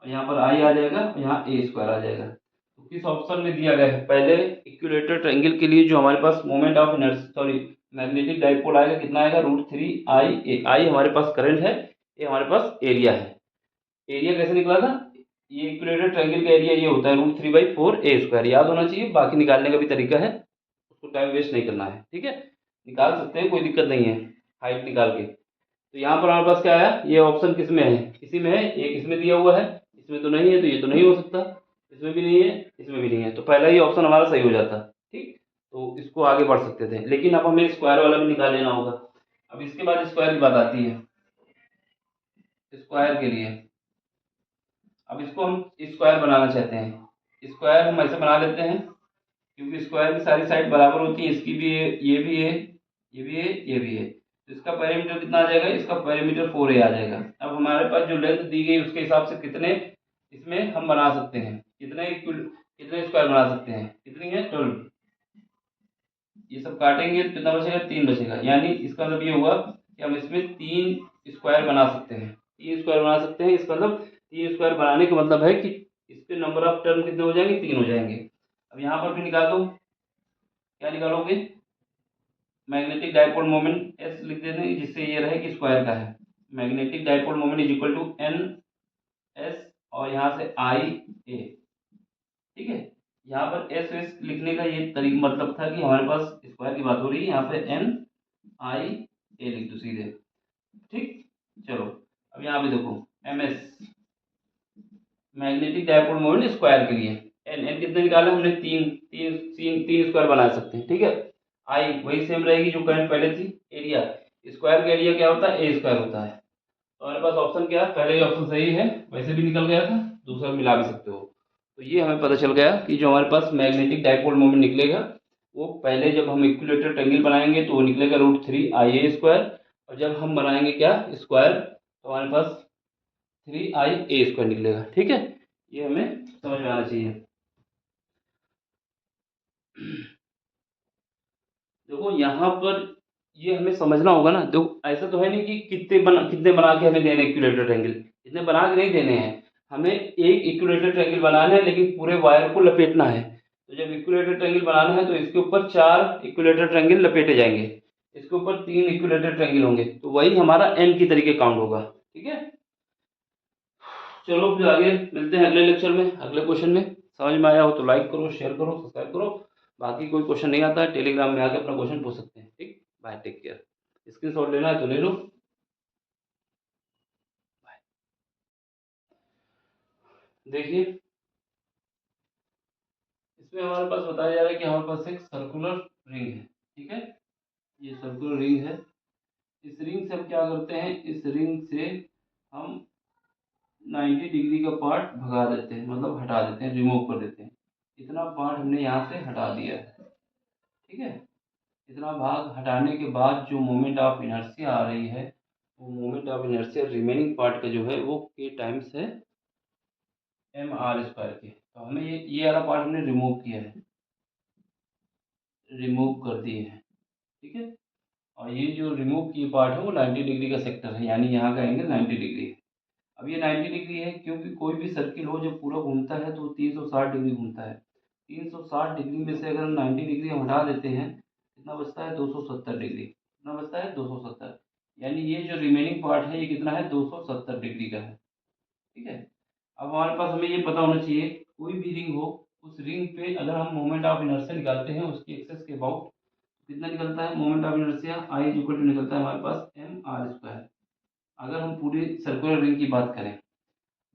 और यहाँ पर आई आ जाएगा और यहाँ ए स्क्वायर आ जाएगा। तो किस ऑप्शन में दिया गया है, पहले इक्विलेटरल ट्रायंगल के लिए जो हमारे पास moment of inertia sorry magnetic dipole आएगा कितना आएगा √3 आई हमारे पास करंट है, ये हमारे पास एरिया है। एरिया कैसे निकला था, ये इक्विलेटरल ट्रायंगल का एरिया ये होता है √3/4 ए स्क्वायर, याद होना चाहिए। बाकी निकालने का भी तरीका है, उसको टाइम वेस्ट नहीं करना है, ठीक है। निकाल सकते हैं, कोई दिक्कत नहीं है हाइट निकाल के। तो यहाँ पर हमारे पास क्या आया, ये ऑप्शन किस में है, इसी में है, एक इसमें दिया हुआ है, इसमें तो नहीं है, तो ये तो नहीं हो सकता, इसमें भी नहीं है, इसमें भी नहीं है, तो पहला ही ऑप्शन हमारा सही हो जाता, ठीक। तो इसको आगे बढ़ सकते थे, लेकिन अब हमें स्क्वायर वाला भी निकाल लेना होगा। अब इसके बाद स्क्वायर की बात आती है, स्क्वायर के लिए अब इसको हम स्क्वायर बनाना चाहते हैं। स्क्वायर हम ऐसे बना लेते हैं, क्योंकि स्क्वायर की सारी साइड बराबर होती है, इसकी भी है, ये भी है, ये भी है, ये भी है, तो इसका पैरामीटर कितना आ जाएगा, इसका पैरामीटर 4a आ जाएगा। अब हमारे पास जो लेंथ दी गई उसके हिसाब से कितने इसमें हम बना सकते हैं, कितने स्क्वायर बना सकते हैं, कितनी है 12। ये सब काटेंगे तो कितना बचेगा, 3 बचेगा, यानी इसका मतलब ये हुआ कि हम इसमें 3 स्क्वायर बना सकते हैं, 3 स्क्वायर बना सकते हैं। इसका मतलब 3 स्क्वायर बनाने का मतलब है कि इस पे नंबर ऑफ टर्म कितने हो जाएंगे, 3 हो जाएंगे। अब यहाँ पर भी निकाल दो, क्या निकालोगे, मैग्नेटिक डाइपोल मोमेंट एस लिख देते हैं, जिससे ये रहे कि स्क्वायर का है। Magnetic dipole moment is equal to N S और यहाँ से आई ए, ठीक है। यहाँ पर एस एस लिखने का ये तरीका मतलब था कि हमारे पास स्क्वायर की बात हो रही है, यहाँ पे एन आई ए लिख दो सीधे, ठीक। चलो अब यहाँ पे देखो M S magnetic dipole moment square के लिए एन एन कितने निकाले हमने, तीन स्क्वायर बना सकते हैं, ठीक है। आई वही सेम रहेगी जो करंट पहले थी। एरिया, स्क्वायर का एरिया क्या होता है, ए स्क्वायर होता है। तो हमारे पास ऑप्शन क्या है, पहले ही ऑप्शन सही है, वैसे भी निकल गया था, दूसरा मिला भी सकते हो। तो ये हमें पता चल गया कि जो हमारे पास मैग्नेटिक डाइपोल मोमेंट निकलेगा वो पहले जब हम इक्विलेटरल ट्रायंगल बनाएंगे तो वो निकलेगा √3 IA², और जब हम बनाएंगे क्या स्क्वायर तो हमारे पास 3IA² निकलेगा, ठीक है। ये हमें समझ में आना चाहिए। देखो यहाँ पर ये हमें समझना होगा ना, देखो ऐसा तो है नहीं कि कितने बना के हमें देने इक्विलेटरल ट्रायंगल, इतने बना के नहीं देने हैं, हमें एक इक्विलेटरल ट्रायंगल बनाना है, लेकिन पूरे वायर को लपेटना है। तो जब इक्विलेटरल ट्रायंगल बनाना है तो इसके ऊपर 4 इक्विलेटरल ट्रायंगल लपेटे जाएंगे, इसके ऊपर 3 इक्विलेटरल ट्रायंगल होंगे, तो वही हमारा एन की तरीके काउंट होगा, ठीक है। चलो फिर आगे मिलते हैं अगले लेक्चर में, अगले क्वेश्चन में। समझ में आया हो तो लाइक करो, शेयर करो, सब्सक्राइब करो। बाकी कोई क्वेश्चन नहीं आता है टेलीग्राम में आके अपना क्वेश्चन पूछ सकते हैं, ठीक। Bye, take care. स्क्रीनशॉट लेना है तो ले लो। देखिए इसमें हमारे पास बताया जा रहा है कि हमारे पास एक सर्कुलर रिंग है, ठीक है। ये सर्कुलर रिंग है, इस रिंग से हम क्या करते हैं, इस रिंग से हम 90 डिग्री का पार्ट भगा देते हैं, मतलब हटा देते हैं, रिमूव कर देते हैं। इतना पार्ट हमने यहाँ से हटा दिया है, ठीक है। इतना भाग हटाने के बाद जो मोमेंट ऑफ इनर्शिया आ रही है, वो moment of inertia remaining part का जो है वो के टाइम्स है mr² के। तो हमें ये वाला पार्ट हमने रिमूव किया है, रिमूव कर दिए हैं, ठीक है। और ये जो रिमूव की पार्ट है वो 90 डिग्री का सेक्टर है, यानी यहाँ का एंगल 90 डिग्री है। अब ये 90 डिग्री है क्योंकि कोई भी सर्किल हो जब पूरा घूमता है तो 360 डिग्री घूमता है। 360 डिग्री में से अगर हम 90 डिग्री हम हटा देते हैं, कितना बचता है, 270 डिग्री। कितना बचता है, 270। यानी ये जो रिमेनिंग पार्ट है ये कितना है, 270 डिग्री का है, ठीक है। अब हमारे पास हमें ये पता होना चाहिए, कोई भी रिंग हो उस रिंग पे अगर हम मोमेंट ऑफ इनर्शिया निकालते हैं उसकी एक्सेस के अबाउट, कितना निकलता है moment of inertia, I equal to निकलता है हमारे पास mr²। अगर हम पूरी सर्कुलर रिंग की बात करें,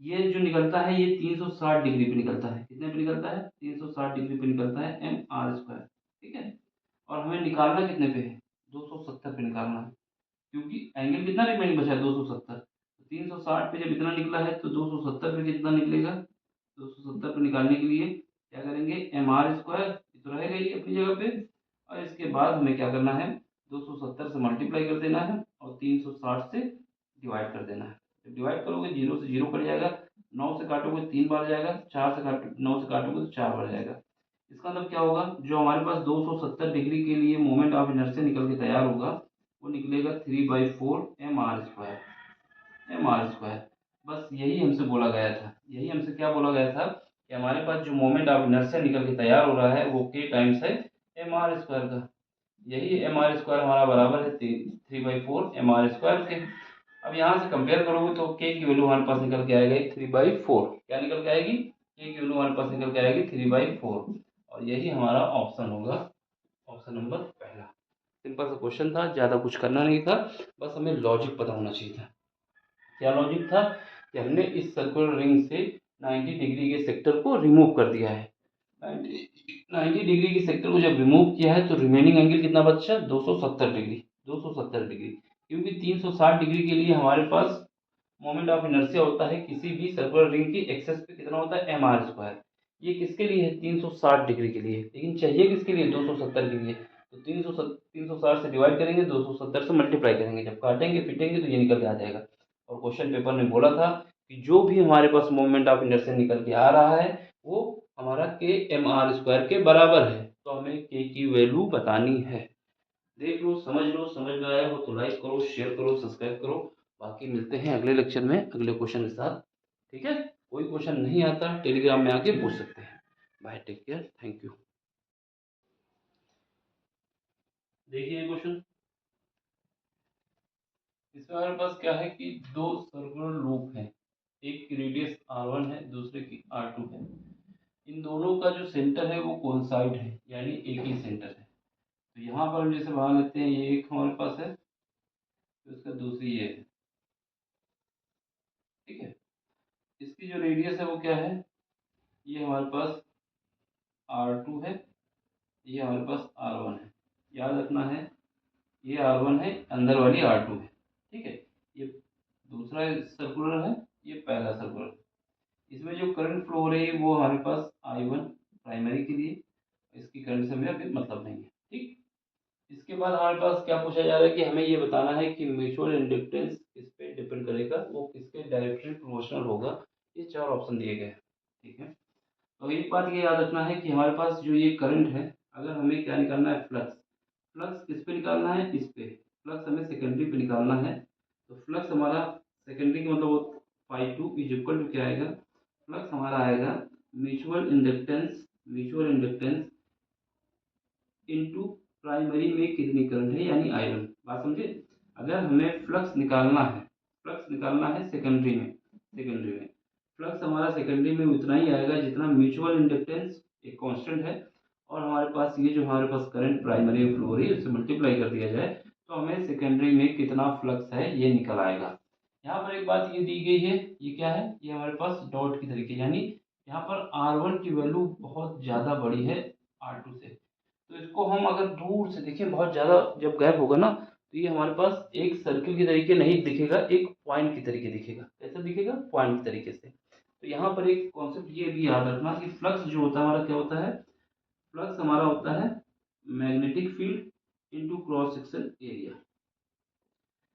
ये जो निकलता है ये 360 डिग्री पे निकलता है, कितने पे निकलता है, 360 डिग्री पे निकलता है mr², ठीक है। और हमें निकालना कितने पे है, 270 पे निकालना है, क्योंकि एंगल कितना रिमेनिंग बचा है, 270। 360 पे जब इतना निकला है तो 270 पे कितना निकलेगा, 270 पे निकालने के लिए क्या करेंगे, mr² तो रहेगा ये अपनी जगह पे, और इसके बाद हमें क्या करना है, 270 से मल्टीप्लाई कर देना है और 360 से डिवाइड कर देना है। जब डिवाइड करोगे 0 से 0 कट जाएगा, 9 से काटोगे 3 बार जाएगा, 9 से काटोगे तो 4 बार जाएगा। इसका मतलब क्या होगा, जो हमारे पास 270 डिग्री के लिए मोमेंट ऑफ इनर्शिया निकल के तैयार होगा वो निकलेगा 3/4 mr²। बस यही हमसे बोला गया था, यही हमसे क्या बोला गया था कि हमारे पास जो मोमेंट ऑफ इनर्शिया निकल के तैयार हो रहा है वो के टाइम्स है mr² का। यही mr² हमारा बराबर है 3/4 mr² के। अब यहाँ से कंपेयर करोगे तो के की वैल्यू हमारे पास निकल के आएगी 3/4। क्या निकल के आएगी, के की वैल्यू हमारे पास निकल के आएगी 3/4, और यही हमारा ऑप्शन होगा। ऑप्शन ऑप्शन नंबर पहला। सिंपल सा क्वेश्चन था, ज़्यादा कुछ करना नहीं था, बस हमें लॉजिक पता होना चाहिए था। क्या लॉजिक था कि हमने इस सर्कुलर रिंग से 90 डिग्री के सेक्टर को रिमूव कर दिया है। 90 डिग्री के सेक्टर को जब रिमूव किया है तो रिमेनिंग एंगल कितना बचा? 270 डिग्री। 270 डिग्री, क्योंकि 360 डिग्री के लिए हमारे पास मोमेंट ऑफ इनर्शिया होता है किसी भी सर्कुलर रिंग की एक्सेस पे कितना होता है? M R square. ये किसके लिए है? 360 डिग्री के लिए, लेकिन चाहिए किसके लिए? 270 के लिए। तो 360 से डिवाइड करेंगे, 270 से मल्टीप्लाई करेंगे, जब काटेंगे पीटेंगे तो ये निकल के आ जाएगा। और क्वेश्चन पेपर में बोला था कि जो भी हमारे पास मोमेंट ऑफ इनर्शिया निकल के आ रहा है वो हमारा के एम आर स्क्वायर के बराबर है, तो हमें के की वैल्यू बतानी है। देख लो, समझ में आया हो तो लाइक करो, शेयर करो, सब्सक्राइब करो। बाकी मिलते हैं अगले लेक्चर में अगले क्वेश्चन के साथ। ठीक है, कोई क्वेश्चन नहीं आता टेलीग्राम में आके पूछ सकते हैं। Bye, take care, thank you. देखिए क्वेश्चन, इसमें हमारे पास क्या है कि दो सर्कुलर लूप है, एक की रेडियस r1 है, दूसरे की r2 है। इन दोनों का जो सेंटर है वो कोइंसाइड है, यानी एक ही सेंटर है। तो यहाँ पर हम जैसे मान लेते हैं ये एक हमारे पास है, तो इसका दूसरी ये है। ठीक है, इसकी जो रेडियस है वो क्या है? ये हमारे पास r2 है, ये हमारे पास r1 है। याद रखना है, ये r1 है, अंदर वाली r2 है। ठीक है, ये दूसरा सर्कुलर है, ये पहला सर्कुलर है। इसमें जो करंट फ्लो हो रही है वो हमारे पास I1 प्राइमरी के लिए, इसकी करंट से मेरा फिर मतलब नहीं है। ठीक, इसके बाद हमारे पास क्या पूछा जा रहा है कि हमें ये बताना है कि म्यूचुअल इंडक्टेंस किस पे डिपेंड करेगा, वो किसके डायरेक्टली प्रोपोर्शनल होगा। ये चार ऑप्शन दिए गए हैं। ठीक है, तो एक बात ये याद रखना है कि हमारे पास जो ये करंट है, अगर हमें क्या निकालना है? फ्लक्स। फ्लक्स किस पे निकालना है? इस पे। फ्लक्स हमें सेकेंडरी पे निकालना है। तो फ्लक्स हमारा सेकेंडरी का मतलब वो phi two is equal to क्या आएगा? फ्लक्स हमारा आएगा म्यूचुअल इंडक्टेंस इनटू प्राइमरी में कितनी करंट है, यानी I1। बात समझे? अगर हमें फ्लक्स निकालना है सेकेंडरी में फ्लक्स हमारा सेकेंडरी में उतना ही आएगा जितना म्यूचुअल इंडक्टेंस एक कांस्टेंट है, और हमारे पास ये जो हमारे पास करंट प्राइमरी में फ्लो हो रही है उससे मल्टीप्लाई कर दिया जाए तो हमें सेकेंडरी में कितना फ्लक्स है ये निकल आएगा। यहाँ पर एक बात ये दी गई है, ये क्या है? ये हमारे पास डॉट की तरीके, यानी यहाँ पर R1 की वैल्यू बहुत ज़्यादा बड़ी है R2 से। तो इसको हम अगर दूर से देखें, बहुत ज़्यादा जब गैप होगा ना, तो ये हमारे पास एक सर्किल की तरीके नहीं दिखेगा, एक पॉइंट की तरीके दिखेगा। कैसा दिखेगा? पॉइंट की तरीके से। तो यहाँ पर एक कॉन्सेप्ट ये भी याद रखना कि फ्लक्स जो होता है हमारा क्या होता है? फ्लक्स हमारा होता है magnetic field into cross section area.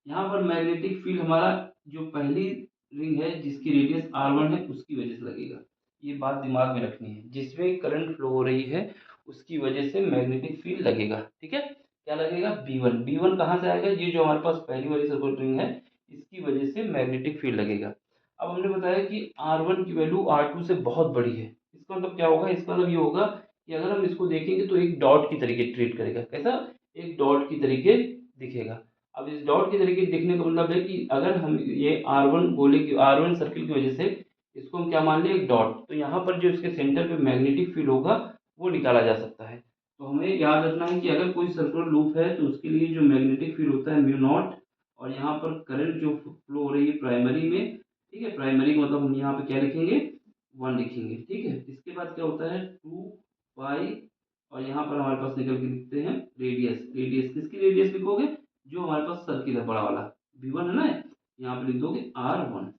यहाँ पर मैग्नेटिक फील्ड हमारा जो पहली रिंग है जिसकी रेडियस R1 है उसकी वजह से लगेगा। ये बात दिमाग में रखनी है, जिसमें करंट फ्लो हो रही है उसकी वजह से मैग्नेटिक फील्ड लगेगा। ठीक है, क्या लगेगा? B1। B1 कहाँ से आएगा? ये जो हमारे पास पहली वाली सर्कुलर रिंग है इसकी वजह से मैग्नेटिक फील्ड लगेगा। अब हमने बताया कि R1 की वैल्यू R2 से बहुत बड़ी है। इसका मतलब क्या होगा? इसका मतलब ये होगा कि अगर हम इसको देखेंगे तो एक डॉट की तरीके ट्रीट करेगा। कैसा? एक डॉट की तरीके दिखेगा। अब इस डॉट के तरीके दिखने का मतलब है कि अगर हम ये R1 बोले कि R1 सर्किल की वजह से इसको हम क्या मान लें? एक डॉट। तो यहाँ पर जो इसके सेंटर पे मैग्नेटिक फील्ड होगा वो निकाला जा सकता है। तो हमें याद रखना है कि अगर कोई सर्कुलर लूप है तो उसके लिए जो मैग्नेटिक फील्ड होता है म्यू नॉट, और यहाँ पर करंट जो फ्लो हो रही है प्राइमरी में। ठीक है, प्राइमरी का मतलब हम यहाँ पे क्या लिखेंगे? 1 लिखेंगे। ठीक है, इसके बाद क्या होता है? 2 पाई, और यहाँ पर हमारे पास निकल के लिखते हैं रेडियस। रेडियस किसकी रेडियस लिखोगे? जो हमारे पास सर्किल है बड़ा वाला V1 है ना, यहाँ पे लिख दोगे R1।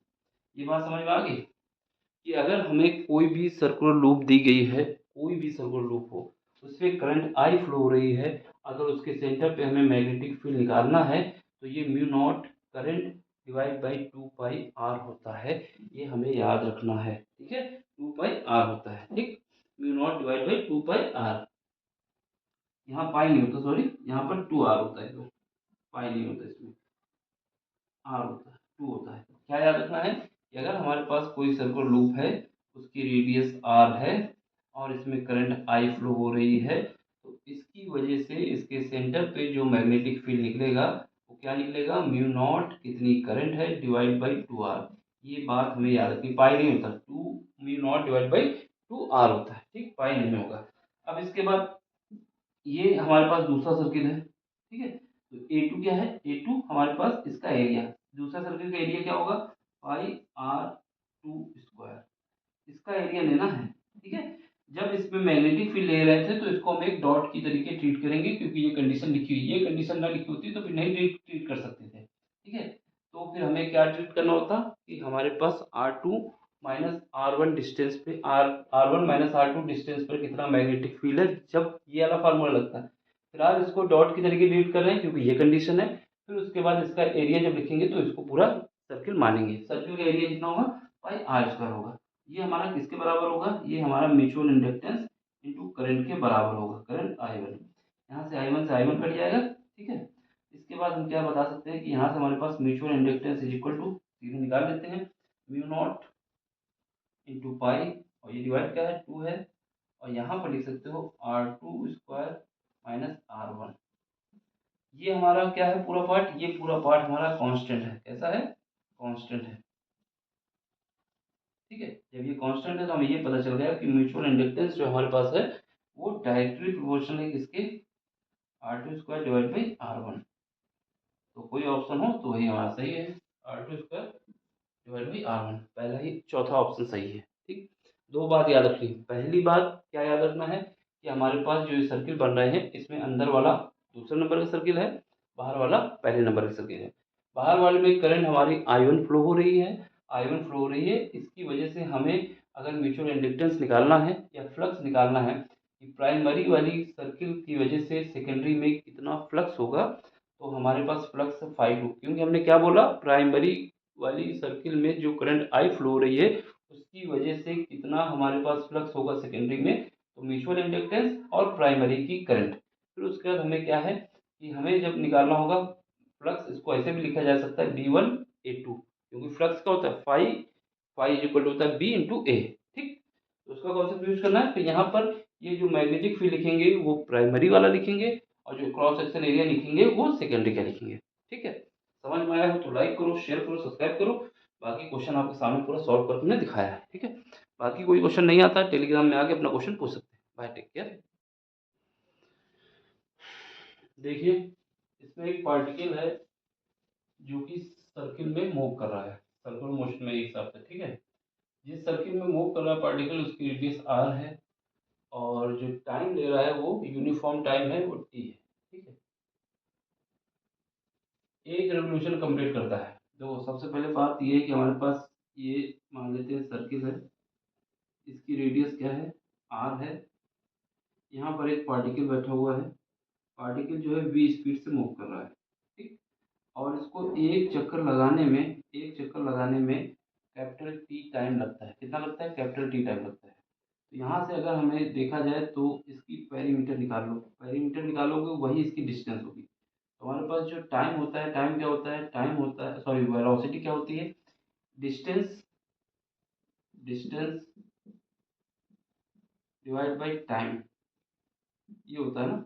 ये बात समझ में आ गई कि अगर हमें कोई भी सर्कुलर लूप दी गई है, कोई भी सर्कुलर लूप हो, उसमें करंट I फ्लो हो रही है, अगर उसके सेंटर पे हमें मैग्नेटिक फील्ड निकालना है तो ये mu naught current divide by 2 pi R होता है। ये हमें याद रखना है। ठीक है, 2 पाई R होता है। ठीक, mu naught divide by 2 pi R। यहाँ पाई नहीं होता, सॉरी, यहाँ पर 2R होता है, तो पाई नहीं होता, इसमें R होता है, 2 होता है। क्या याद रखना है कि अगर हमारे पास कोई सर्कुलर लूप है, उसकी रेडियस R है और इसमें करंट I फ्लो हो रही है, तो इसकी वजह से इसके सेंटर पे जो मैग्नेटिक फील्ड निकलेगा वो क्या निकलेगा? म्यू नॉट कितनी करंट है डिवाइड बाई 2R। ये बात हमें याद रखनी, पाई नहीं होता, 2 mu naught divide by 2R होता है। ठीक, पाई नहीं होगा। अब इसके बाद ये हमारे पास दूसरा सर्किल है, ठीक है। तो A2 क्या है, A2 हमारे पास इसका एरिया, दूसरा सर्किल का एरिया क्या होगा, पाई आर टू स्क्वायर, इसका एरिया लेना है, ठीक है। जब इसमें मैग्नेटिक फील्ड ले रहे थे तो इसको हम एक डॉट की तरीके ट्रीट करेंगे, क्योंकि ये कंडीशन लिखी हुई, ये कंडीशन ना लिखी होती तो फिर नहीं ट्रीट कर सकते थे, ठीक है। तो फिर हमें क्या ट्रीट करना होता कि हमारे पास R2 माइनस R1 डिस्टेंस पे R1 माइनस R2 डिस्टेंस पर कितना मैग्नेटिक फील्ड है, जब ये वाला फार्मूला लगता है। फिलहाल इसको डॉट की तरीके ट्रीट कर रहे हैं क्योंकि ये कंडीशन है। फिर उसके बाद इसका एरिया जब लिखेंगे तो इसको पूरा सर्किल मानेंगे, सर्किल का एरिया कितना होगा, पाई आर स्क्वायर होगा। ये हमारा किसके बराबर होगा, ये हमारा म्यूचुअल इंडक्टेंस इनटू करंट के बराबर होगा, करंट I1। यहाँ से I1 से I1 कट जाएगा, ठीक है। इसके बाद हम क्या बता सकते हैं कि यहाँ से हमारे पास mutual inductance is equal to, सीधे निकाल लेते हैं, म्यू नॉट इंटू पाई, और ये डिवाइड क्या है, 2 है, और यहाँ पर लिख सकते हो R2 स्क्वायर माइनस R1। ये हमारा क्या है पूरा पार्ट, ये पूरा पार्ट हमारा कांस्टेंट है, कैसा है, कांस्टेंट है, ठीक है। जब ये कांस्टेंट है तो हमें ये पता चल गया कि म्यूचुअल इंडक्टेंस जो हमारे पास है वो डायरेक्टली प्रोपोर्शनल है किसके, R2 square divide by R1। तो कोई ऑप्शन हो तो वही हमारा सही है, R2 square divide by R1, पहला ही चौथा ऑप्शन सही है, ठीक। दो बात याद रखनी, पहली बात क्या याद रखना है कि हमारे पास जो ये सर्किल बन रहे हैं इसमें अंदर वाला दूसरे नंबर का सर्किल है, बाहर वाला पहले नंबर का सर्किल है। बाहर वाले में करंट हमारी I1 फ्लो हो रही है, I1 फ्लो हो रही है, इसकी वजह से हमें अगर म्यूचुअल इंडक्टेंस निकालना है या फ्लक्स निकालना है कि प्राइमरी वाली सर्किल की वजह से सेकेंडरी में कितना फ्लक्स होगा, तो हमारे पास फ्लक्स है फाई टू, क्योंकि हमने क्या बोला, प्राइमरी वाली सर्किल में जो करंट आई फ्लो हो रही है उसकी वजह से कितना हमारे पास फ्लक्स होगा सेकेंडरी में, तो म्यूचुअल इंडक्टेंस और प्राइमरी की करंट। फिर उसके बाद हमें क्या है कि हमें जब निकालना होगा फ्लक्स, इसको ऐसे भी लिखा जा सकता है B1A2, क्योंकि फ्लक्स का होता है phi, phi is equal to होता है B इंटू ए, ठीक। तो उसका कॉन्सेप्ट यूज करना है। तो यहाँ पर ये जो मैग्नेटिक फील्ड लिखेंगे वो प्राइमरी वाला लिखेंगे, और जो क्रॉस सेक्शन एरिया लिखेंगे वो सेकेंडरी का लिखेंगे, ठीक है। समझ में आया हो तो लाइक करो, शेयर करो, सब्सक्राइब करो। बाकी क्वेश्चन आपके सामने पूरा सॉल्व करके मैंने दिखाया है, ठीक है। बाकी कोई क्वेश्चन नहीं आता टेलीग्राम में आके अपना क्वेश्चन पूछ सकते हैं। Bye, take care. देखिए इसमें एक पार्टिकल है जो कि सर्किल में मूव कर रहा है, सर्कुलर मोशन में एक हिसाब से, ठीक है। जिस सर्किल में मूव कर रहा है पार्टिकल उसकी रेडियस r है, और जो टाइम ले रहा है वो यूनिफॉर्म टाइम है, वो t है, ठीक है। एक रेवोल्यूशन कंप्लीट करता है। तो सबसे पहले बात ये है कि हमारे पास ये मान लेते हैं सर्किल है, इसकी रेडियस क्या है, r है। यहाँ पर एक पार्टिकल बैठा हुआ है, पार्टिकल जो है v स्पीड से मूव कर रहा है, ठीक। और इसको एक चक्कर लगाने में कैपिटल टी टाइम लगता है, कितना लगता है, कैपिटल टी टाइम लगता है। तो यहाँ से अगर हमें देखा जाए तो इसकी पेरीमीटर निकाल लो, पेरीमीटर निकालोगे वही इसकी डिस्टेंस होगी। तो हमारे पास जो टाइम होता है, टाइम क्या होता है, टाइम होता है, सॉरी वेलोसिटी क्या होती है, distance, distance divide by time, ये होता है ना।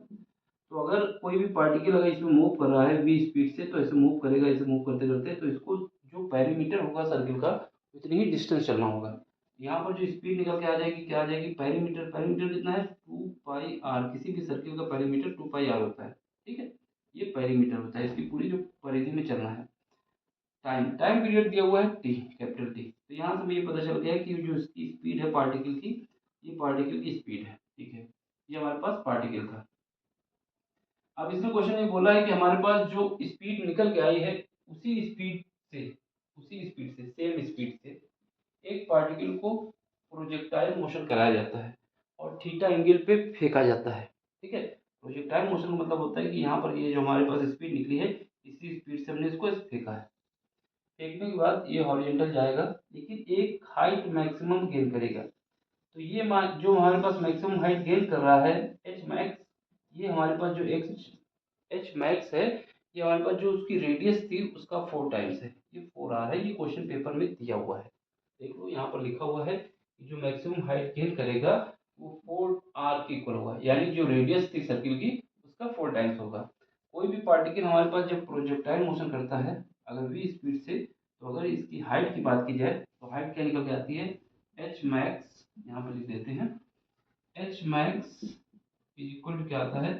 तो अगर कोई भी पार्टिकल अगर इसमें मूव कर रहा है v स्पीड से, तो ऐसे मूव करेगा, ऐसे मूव करते करते, तो इसको जो पेरीमीटर होगा सर्किल का उतनी ही डिस्टेंस चलना होगा। यहाँ पर जो स्पीड निकल के आ जाएगी, क्या आ जाएगी, पेरीमीटर, पेरीमीटर कितना है, 2 पाई आर, किसी भी सर्किल का पेरीमीटर 2 पाई आर होता है, ठीक है। ये पेरीमीटर होता है, इसकी पूरी जो परिधि में चलना है। टाइम, टाइम पीरियड दिया हुआ है टी, कैपिटल टी। तो यहाँ से हमें ये पता चल गया कि जो इसकी स्पीड है पार्टिकल की, ये पार्टिकल की स्पीड है, ठीक है। ये हमारे पास पार्टिकल था। अब इसमें क्वेश्चन ये बोला है कि हमारे पास जो स्पीड निकल के आई है उसी स्पीड से, सेम स्पीड से एक पार्टिकल को प्रोजेक्टाइल मोशन कराया जाता है और थीटा एंगल पे फेंका जाता है, ठीक है। प्रोजेक्टाइल मोशन का मतलब होता है कि यहाँ पर ये जो हमारे पास स्पीड निकली है इसी स्पीड से हमने इसको फेंका है। फेंकने के बाद ये हॉरिजॉन्टल जाएगा, लेकिन एक हाइट मैक्सिमम गेन करेगा। तो ये जो हमारे पास मैक्सिमम हाइट गेन कर रहा है एच मैक्स, ये हमारे पास जो एच मैक्स है, ये हमारे पास जो उसकी रेडियस थी उसका 4 टाइम्स है, ये 4r है। ये क्वेश्चन पेपर में दिया हुआ है, देख लो यहाँ पर लिखा हुआ है कि जो मैक्सिमम हाइट गेन करेगा वो 4r के इक्वल होगा, यानी जो रेडियस थी सर्किल की उसका 4 टाइम्स होगा। कोई भी पार्टिकल हमारे पास जब प्रोजेक्टाइल मोशन करता है अगर v स्पीड से, तो अगर इसकी हाइट की बात की जाए तो हाइट क्या निकल के आती है, एच मैक्स, यहाँ पर लिख देते हैं H max is equal to क्या आता है,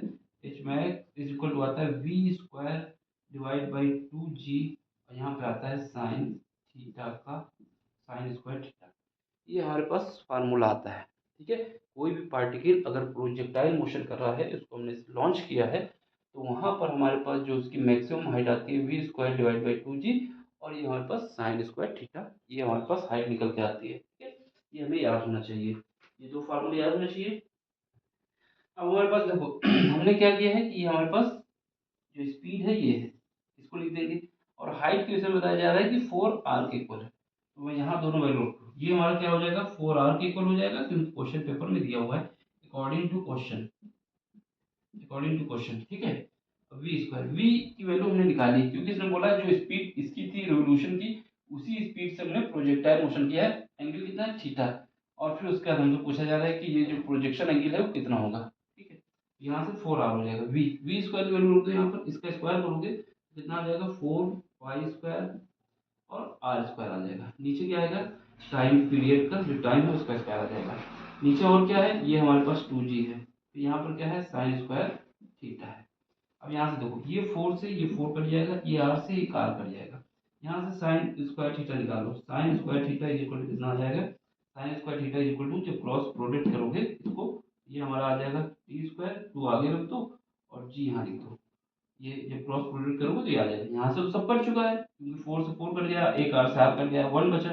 H max is equal to आता है v square divide by 2g, और यहाँ पे आता है साइन थीटा का साइन स्क्वायर थीटा। ये हमारे पास फार्मूला आता है। ठीक है, कोई भी पार्टिकल अगर प्रोजेक्टाइल मोशन कर रहा है, इसको हमने लॉन्च किया है, तो वहाँ पर हमारे पास जो उसकी मैक्सिमम हाइट आती है v square divide by 2g, और ये हमारे पास साइन स्क्वायर थीटा, ये हमारे पास हाइट निकल के आती है। ठीक है, ये हमें याद होना चाहिए, ये दो फार्मूले याद होना चाहिए। अब हमारे पास देखो हमने क्या किया है कि ये हमारे पास जो स्पीड है ये है, इसको लिख देंगे, और हाइट के विषय में बताया जा रहा है कि 4r के इक्वल है, तो मैं यहाँ दोनों वैल्यू रखूँ, ये हमारा क्या हो जाएगा 4r के इक्वल हो जाएगा, क्योंकि क्वेश्चन पेपर में दिया हुआ है according to question, according to question. ठीक है, वी स्क्वायर, वी की वैल्यू हमने निकाली, क्योंकि इसने बोला जो स्पीड इसकी थी रिवोल्यूशन की, उसी स्पीड से हमने प्रोजेक्टाइल मोशन किया है, एंगल कितना है थीटा, और फिर उसके बाद हमसे पूछा जा रहा है कि ये जो प्रोजेक्शन एंगल है वो कितना होगा। ठीक है, यहाँ से 4r हो जाएगा, वी स्क्वायर की वैल्यू रख दो यहाँ पर, इसका स्क्वायर करोगे तो कितना आ जाएगा 4y स्क्वायर और आर स्क्वायर आ जाएगा, नीचे क्या आएगा टाइम पीरियड का जो टाइम है उसका स्क्वायर आ जाएगा, नीचे और क्या है ये हमारे पास 2g है, तो यहाँ पर क्या है साइन स्क्वायर थीटा है। अब यहाँ से देखो ये 4 से ये 4 कट जाएगा, ये r से एक r कट जाएगा, यहाँ से साइन स्क्वायर थीटा निकालो, sine square theta is equal to कितना आ जाएगा, sine square theta is equal to जब क्रॉस प्रोडक्ट करोगे इसको, ये हमारा आ जाएगा टी स्क्वायर, 2 आगे रख दो और g यहाँ लिख दो, ये जब क्रॉस प्रोडक्ट करोगे तो ये आ जाएगा, यहाँ से तो सब कट चुका है क्योंकि 4 से 4 कट गया, एक r से r कट गया, 1 बचा,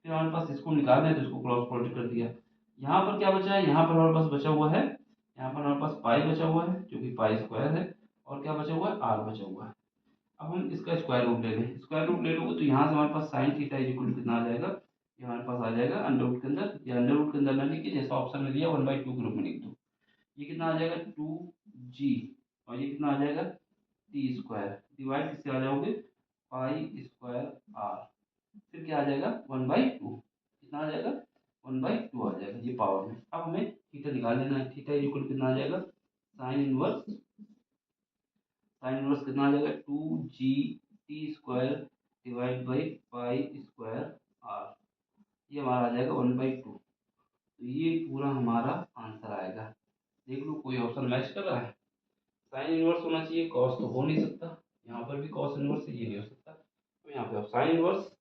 फिर हमारे पास इसको निकालना है तो इसको क्रॉस प्रोडक्ट कर दिया, यहाँ पर क्या बचा है, यहाँ पर हमारे पास बचा हुआ है, यहाँ पर हमारे पास पाई बचा हुआ है जो कि पाई स्क्वायर है, और क्या बचा हुआ है r बचा हुआ है। अब हम इसका स्क्वायर रूट ले लें, स्क्वायर रूट ले लोगे तो यहाँ से हमारे पास sine theta is equal to कितना आ जाएगा, ये हमारे पास आ जाएगा अंडर रूट के अंदर, या अंडर रूट के अंदर ना लिख के जैसा ऑप्शन में दिया 1/2 के रूप में लिख दो, ये कितना आ जाएगा 2g, और ये कितना आ जाएगा टी स्क्वायर, डिवाइड किससे आ जाओगे पाई स्क्वायर आर, फिर क्या आ जाएगा 1/2, कितना आ जाएगा 1/2 आ जाएगा ये पावर में। अब हमें थीटा निकाल लेना है, थीटा इक्वल कितना आ जाएगा साइन इनवर्स, साइन इनवर्स कितना आ जाएगा 2g T square divide by pi square R, ये हमारा आ जाएगा 1/2, तो ये पूरा हमारा आंसर आएगा। देख लो कोई ऑप्शन मैच कर रहा है, साइन इनवर्स होना चाहिए, कॉस तो हो नहीं सकता, यहाँ पर भी कॉस इनवर्स है, ये नहीं हो सकता, तो यहाँ पे साइन इनवर्स,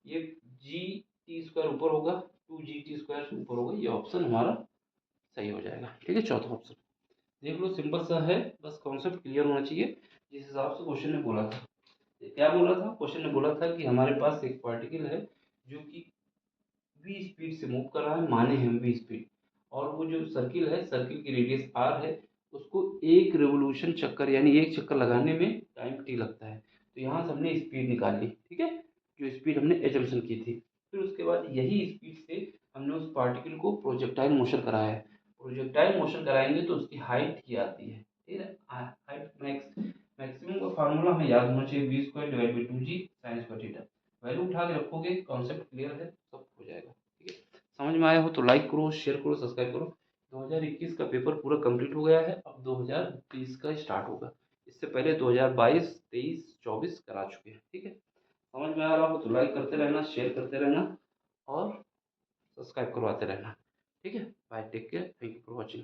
ये जी टी स्क्वायर ऊपर होगा, 2g t स्क्वायर ऊपर होगा, ये ऑप्शन हमारा सही हो जाएगा। ठीक है, चौथा ऑप्शन देख लो, सिंपल सा है, बस कॉन्सेप्ट क्लियर होना चाहिए जिस हिसाब से क्वेश्चन ने बोला था। क्या बोला था क्वेश्चन ने, बोला था कि हमारे पास एक पार्टिकल है जो कि v स्पीड से मूव कर रहा है, माने हम v स्पीड, और वो जो सर्किल है, सर्किल की रेडियस r है, उसको एक रेवोल्यूशन चक्कर यानी एक चक्कर लगाने में टाइम t लगता है, तो यहाँ से हमने स्पीड निकाली। ठीक है, जो स्पीड हमने एजम्पशन की थी, फिर उसके बाद यही स्पीड से हमने उस पार्टिकल को प्रोजेक्टाइल मोशन कराया है, प्रोजेक्टाइल मोशन कराएंगे तो उसकी हाइट ही आती है। ठीक है, हाइट मैक्सिमम का फार्मूला हमें याद होना चाहिए, v square divide by 2g sine square theta, value उठा के रखोगे, कॉन्सेप्ट क्लियर है, सब हो जाएगा। ठीक है, समझ में आया हो तो लाइक करो, शेयर करो, सब्सक्राइब करो। 2021 का पेपर पूरा कंप्लीट हो गया है, अब 2020 का स्टार्ट होगा, इससे पहले 2022, 23, 24 करा चुके हैं। ठीक है, समझ में आ रहा हो तो लाइक करते रहना, शेयर करते रहना और सब्सक्राइब करवाते रहना। ठीक है, bye, take care, thank you for watching.